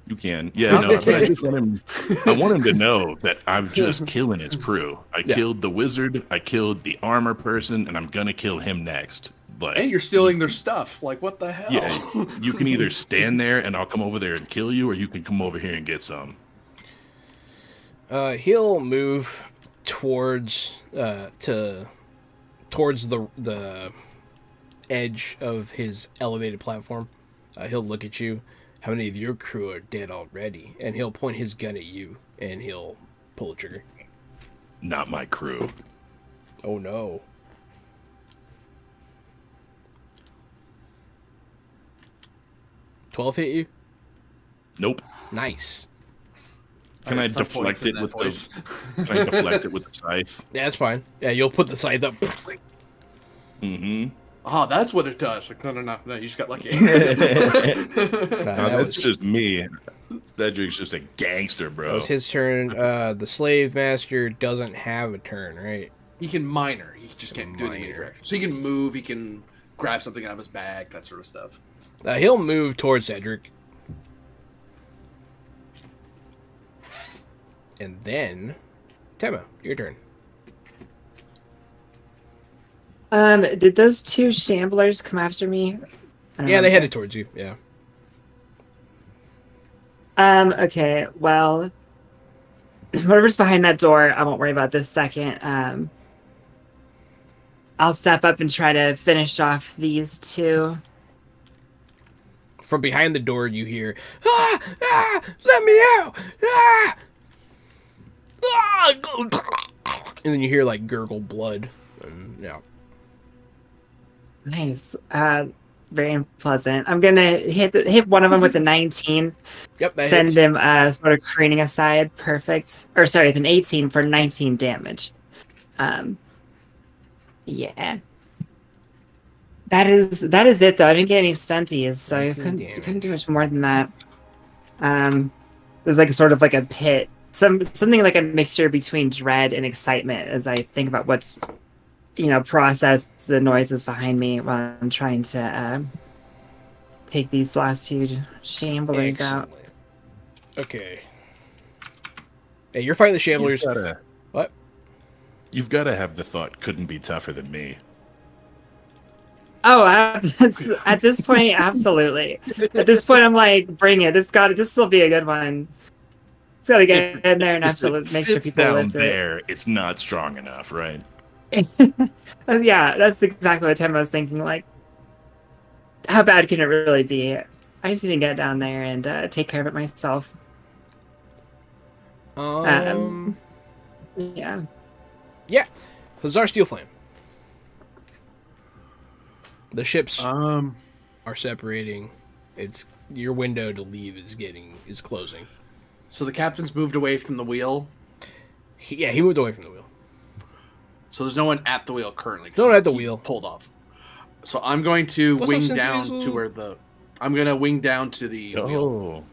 You can. Yeah, no, but I want him to know that I'm just killing his crew. I killed the wizard, I killed the armor person, and I'm going to kill him next. But And you're stealing their stuff. Like, what the hell? yeah, you can either stand there and I'll come over there and kill you, or you can come over here and get some. He'll move towards towards the edge of his elevated platform. He'll look at you. How many of your crew are dead already? And he'll point his gun at you, and he'll pull the trigger. Not my crew. Oh no. $12 hit you? Nope. Nice. Can I some deflect points in it that with voice. Can I deflect it with the scythe? Yeah, that's fine. Yeah, you'll put the scythe up. Mm-hmm. Oh, that's what it does. Like, no, you just got lucky. That's That just me. Cedric's just a gangster, bro. was his turn. The slave master doesn't have a turn, right? He can minor. He just can't do anything Minor. interaction. So he can move. He can grab something out of his bag. That sort of stuff. He'll move towards Cedric. And then, Tema, your turn. Did those two shamblers come after me? Yeah, they headed towards you. Yeah. Okay, well, whatever's behind that door, I won't worry about this second. I'll step up and try to finish off these two. From behind the door, you hear, "Ah! Ah! Let me out! Ah! Ah!" And then you hear like gurgle blood. And, yeah. Nice. Very unpleasant. I'm gonna hit one of them with a 19. Yep, that Send hits. him sort of craning aside. Perfect. Or sorry, with an 18 for 19 damage. Yeah. That is it though. I didn't get any stunties, so I 19 couldn't do much more than that. There's like sort of like a pit. Something like a mixture between dread and excitement as I think about what's process the noises behind me while I'm trying to take these last two shamblers out. Excellent. Okay. Hey, you're fighting the shamblers. What? You've got to have the thought, couldn't be tougher than me. Oh, at this point, absolutely. At this point, I'm like, bring it. This will be a good one. It's got to get in there and absolutely make sure people down live there. It's not strong enough, right? Yeah, that's exactly what Tim was thinking. Like, how bad can it really be? I just need to get down there and take care of it myself. Yeah. Yeah. Hussar Steel Flame. The ships Um, are separating. It's your window to leave is closing. so the captain's moved away from the wheel. He moved away from the wheel. So there's no one at the wheel currently. 'cause No one at the he wheel. Pulled off. So I'm going to What's up, wing Sensei down Weasel? to where I'm going to wing down to the wheel. Oh.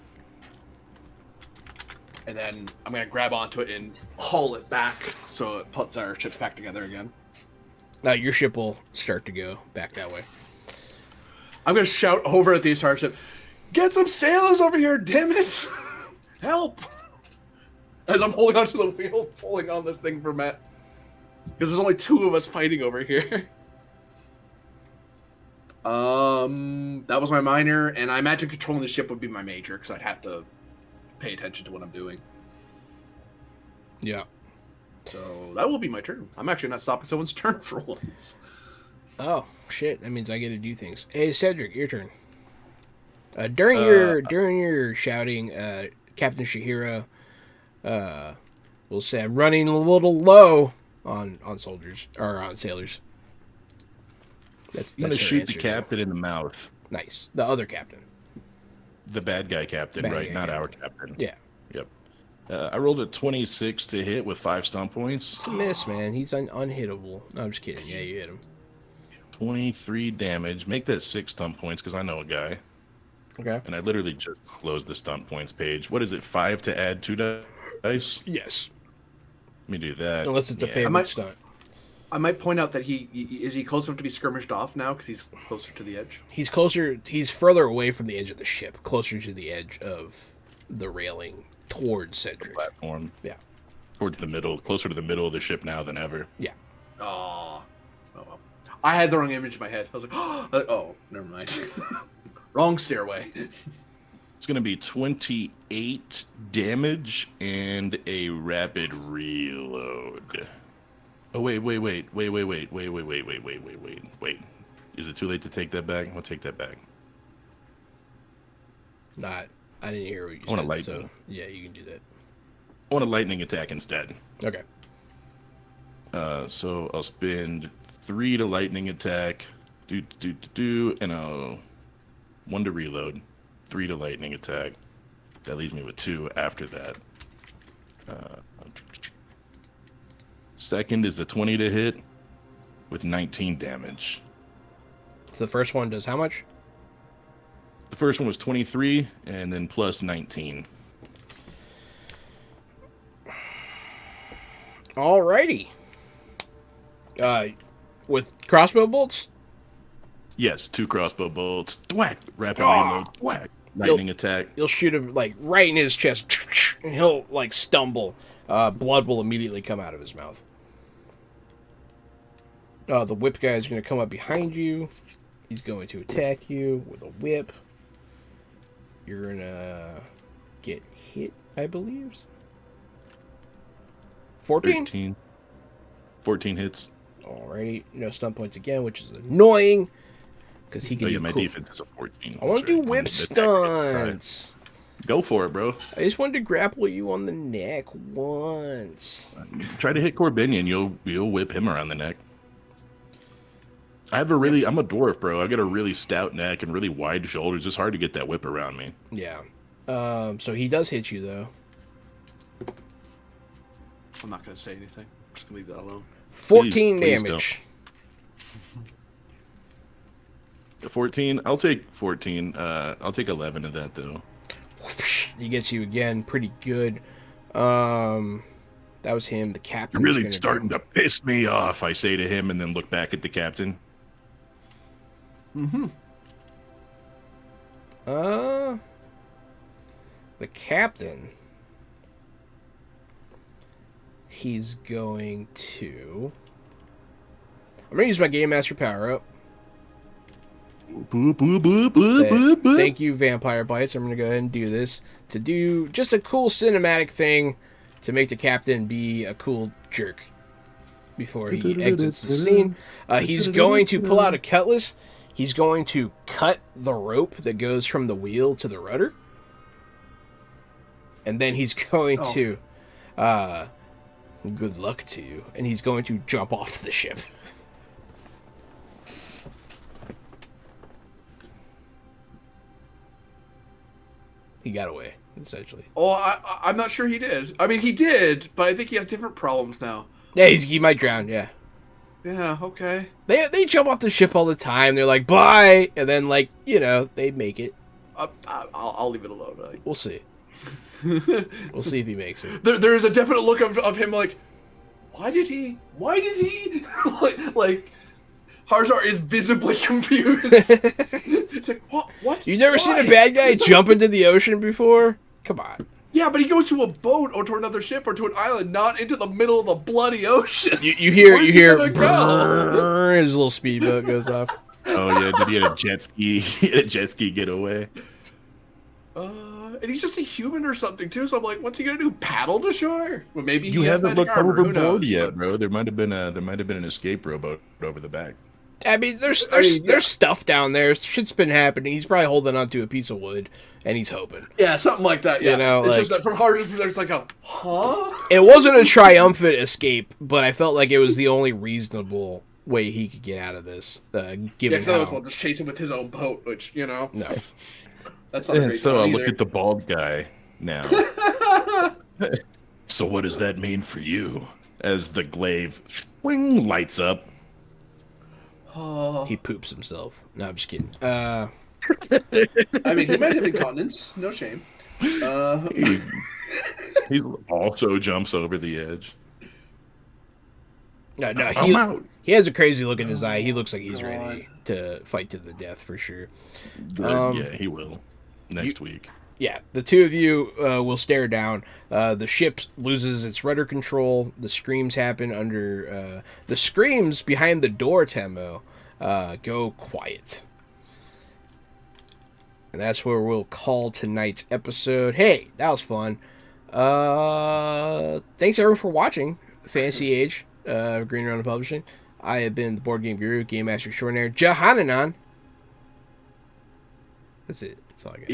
And then I'm going to grab onto it and haul it back so it puts our ships back together again. Now your ship will start to go back that way. I'm going to shout over at the entire ship, "Get some sailors over here, damn it! Help!" As I'm holding onto the wheel, pulling on this thing for Matt. Because there's only two of us fighting over here. That was my minor, and I imagine controlling the ship would be my major, because I'd have to pay attention to what I'm doing. Yeah. So that will be my turn. I'm actually not stopping someone's turn for once. Oh shit! That means I get to do things. Hey Cedric, your turn. During your shouting, Captain Shahira will say, "I'm running a little low on soldiers or on sailors." I'm going to her shoot the answer. captain in the mouth. Nice. The other captain. The bad guy captain, Bad right? guy Not captain. our captain. Yeah. Yep. I rolled a 26 to hit with 5 stomp points. It's a miss, man. He's unhittable. No, I'm just kidding. Yeah, you hit him. 23 damage. Make that 6 stunt points because I know a guy. Okay. And I literally just closed the stunt points page. What is it? 5 to add 2 dice? Yes. Let me do that. Unless it's a Yeah. favorite stunt. I might point out that is he close enough to be skirmished off now because he's closer to the edge. He's closer. He's further away from the edge of the ship, closer to the edge of the railing towards Cedric. Platform. Yeah. Towards the middle, closer to the middle of the ship now than ever. Yeah. Oh well. I had the wrong image in my head. I was like, oh, never mind. Wrong stairway. It's going to be 28 damage and a rapid reload. Oh, wait. Is it too late to take that back? I'll take that back. Not. I didn't hear what you I want a said. lightning. So yeah, you can do that. I want a lightning attack instead. Okay. So I'll spend 3 to lightning attack. And I'll 1 to reload. 3 to lightning attack. That leaves me with 2 after that. Second is a 20 to hit with 19 damage. So the first one does how much? The first one was 23 and then plus 19. Alrighty. With crossbow bolts? Yes, 2 crossbow bolts. Thwack! Rapid Ah! reload. Thwack! Lightning attack. You'll shoot him like right in his chest, and he'll like stumble. Blood will immediately come out of his mouth. The whip guy is going to come up behind you. He's going to attack you with a whip. You're going to get hit, I believe. 14? 14 hits. Alrighty. No stun points again, which is annoying. Because he can do my cool. defense is a 14. I want to do That's whip right. stunts. Go for it, bro. I just wanted to grapple you on the neck once. Try to hit Corbinian. You'll whip him around the neck. I'm a dwarf, bro. I've got a really stout neck and really wide shoulders. It's hard to get that whip around me. Yeah. So he does hit you, though. I'm not going to say anything. I'm just going to leave that alone. 14 Please damage. 14? I'll take 14. I'll take 11 of that, though. He gets you again pretty good. That was him. The captain. You're really starting to piss me off, I say to him, and then look back at the captain. Mm-hmm. The captain. He's going to... I'm going to use my Game Master power-up. Thank you, Vampire Bites. I'm going to go ahead and do this to do just a cool cinematic thing to make the captain be a cool jerk before he exits the scene. He's going to pull out a cutlass. He's going to cut the rope that goes from the wheel to the rudder. And then he's going to... good luck to you. And he's going to jump off the ship. He got away, essentially. Oh, I'm not sure he did. I mean, he did, but I think he has different problems now. Yeah, he might drown, yeah. Yeah, okay. They jump off the ship all the time. They're like, bye! And then, like, they make it. I'll leave it alone. We'll see. We'll see if he makes it. There's a definite look of him like, why did he? like Harzar is visibly confused. It's like, what? You've never seen a bad guy jump into the ocean before? Come on. Yeah, but he goes to a boat or to another ship or to an island, not into the middle of the bloody ocean. You hear go? His little speedboat goes off. Oh yeah, did he have a jet ski? He had a jet ski getaway. And he's just a human or something too. So I'm like, what's he gonna do? Paddle to shore? Well, maybe You he has haven't magic looked armor. Who overboard knows? yet, But- bro. There might have been an escape rowboat over the back. I mean, there's yeah. stuff down there. Shit's been happening. He's probably holding onto a piece of wood, and he's hoping. Yeah, something like that. Yeah, You it's like- just that from Harzar's perspective, it's like a huh? It wasn't a triumphant escape, but I felt like it was the only reasonable way he could get out of this. Yeah, Given because how... otherwise we'll just chase him with his own boat, which No. that's not a And great so I plan look either. at the bald guy now. So what does that mean for you? As the glaive swing lights up. Oh. He poops himself. No, I'm just kidding. I mean, he might have incontinence. No shame. He also jumps over the edge. No, I'm out. he has a crazy look in his eye. He looks like he's ready to fight to the death for sure. Yeah, he will. Next week. Yeah, the two of you will stare down. The ship loses its rudder control. The screams happen under... the screams behind the door, Temo, go quiet. And that's where we'll call tonight's episode. Hey, that was fun. Thanks everyone for watching Fantasy Age, Green Round Publishing. I have been the Board Game Guru, Game Master Extraordinaire, Jahananan. That's it. That's all I got.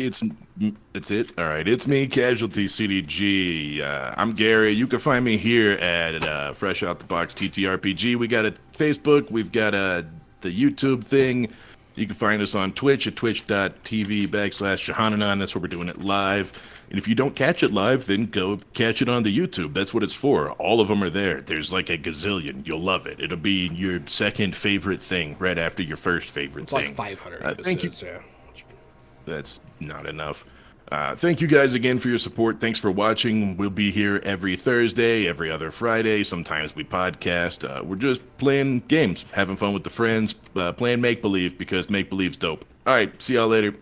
It's it. All right. It's me, Casualty CDG. I'm Gary. You can find me here at Fresh Out the Box TTRPG. We got a Facebook. We've got the YouTube thing. You can find us on Twitch at twitch.tv/Jahananan. That's where we're doing it live. And if you don't catch it live, then go catch it on the YouTube. That's what it's for. All of them are there. There's like a gazillion. You'll love it. It'll be your second favorite thing right after your first favorite It's thing. like 500 episodes. Thank you. So. That's not enough. Thank you guys again for your support. Thanks for watching. We'll be here every Thursday, every other Friday. Sometimes we podcast. We're just playing games, having fun with the friends, playing make-believe because make-believe's dope. All right, see y'all later.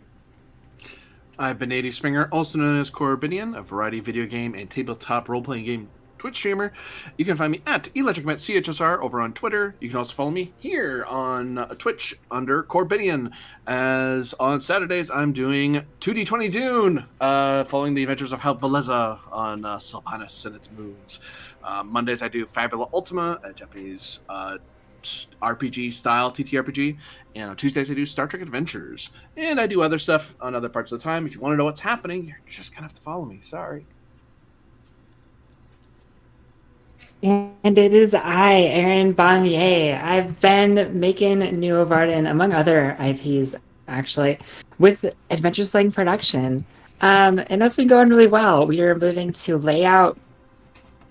I've been Nady Springer, also known as Corbinian, a variety video game and tabletop role-playing game Twitch streamer. You can find me at ElectricMetCHSR over on Twitter. You can also follow me here on Twitch under Corbinian. As on Saturdays, I'm doing 2D20 Dune, following the adventures of Halbeleza on Sylvanas and its moons. Mondays, I do Fabula Ultima, a Japanese RPG style TTRPG, and on Tuesdays I do Star Trek Adventures, and I do other stuff on other parts of the time. If you want to know what's happening, you're just gonna have to follow me. Sorry. And it is I, Aaron Bamier. I've been making New Varden, among other IPs, actually, with Adventure Sling Production. And that's been going really well. We are moving to layout,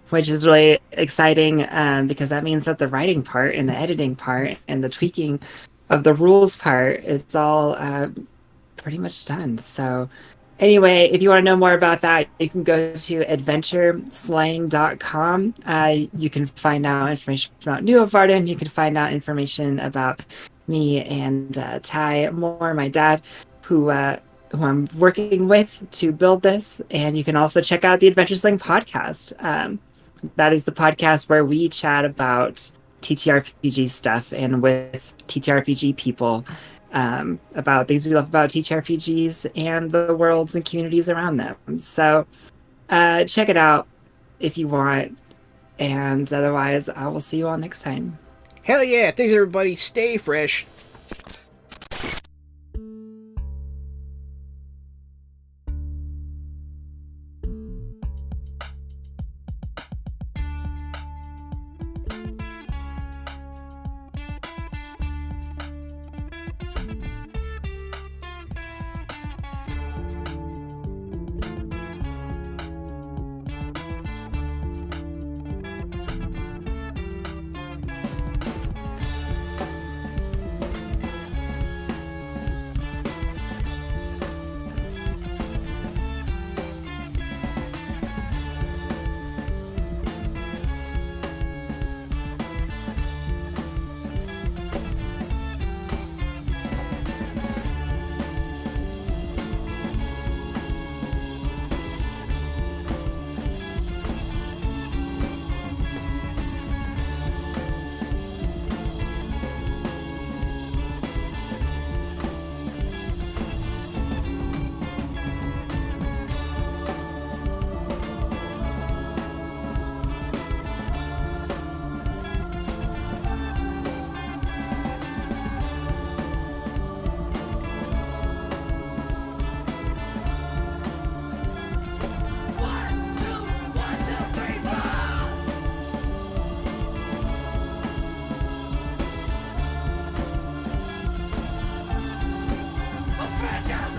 which is really exciting because that means that the writing part and the editing part and the tweaking of the rules part is all pretty much done. So anyway, if you want to know more about that, you can go to adventureslang.com. You can find out information about New Varden. You can find out information about me and Ty Moore, my dad, who I'm working with to build this. And you can also check out the Adventure Sling podcast. That is the podcast where we chat about TTRPG stuff and with TTRPG people about things we love about TTRPGs and the worlds and communities around them. So check it out if you want. And otherwise, I will see you all next time. Hell yeah. Thanks, everybody. Stay fresh.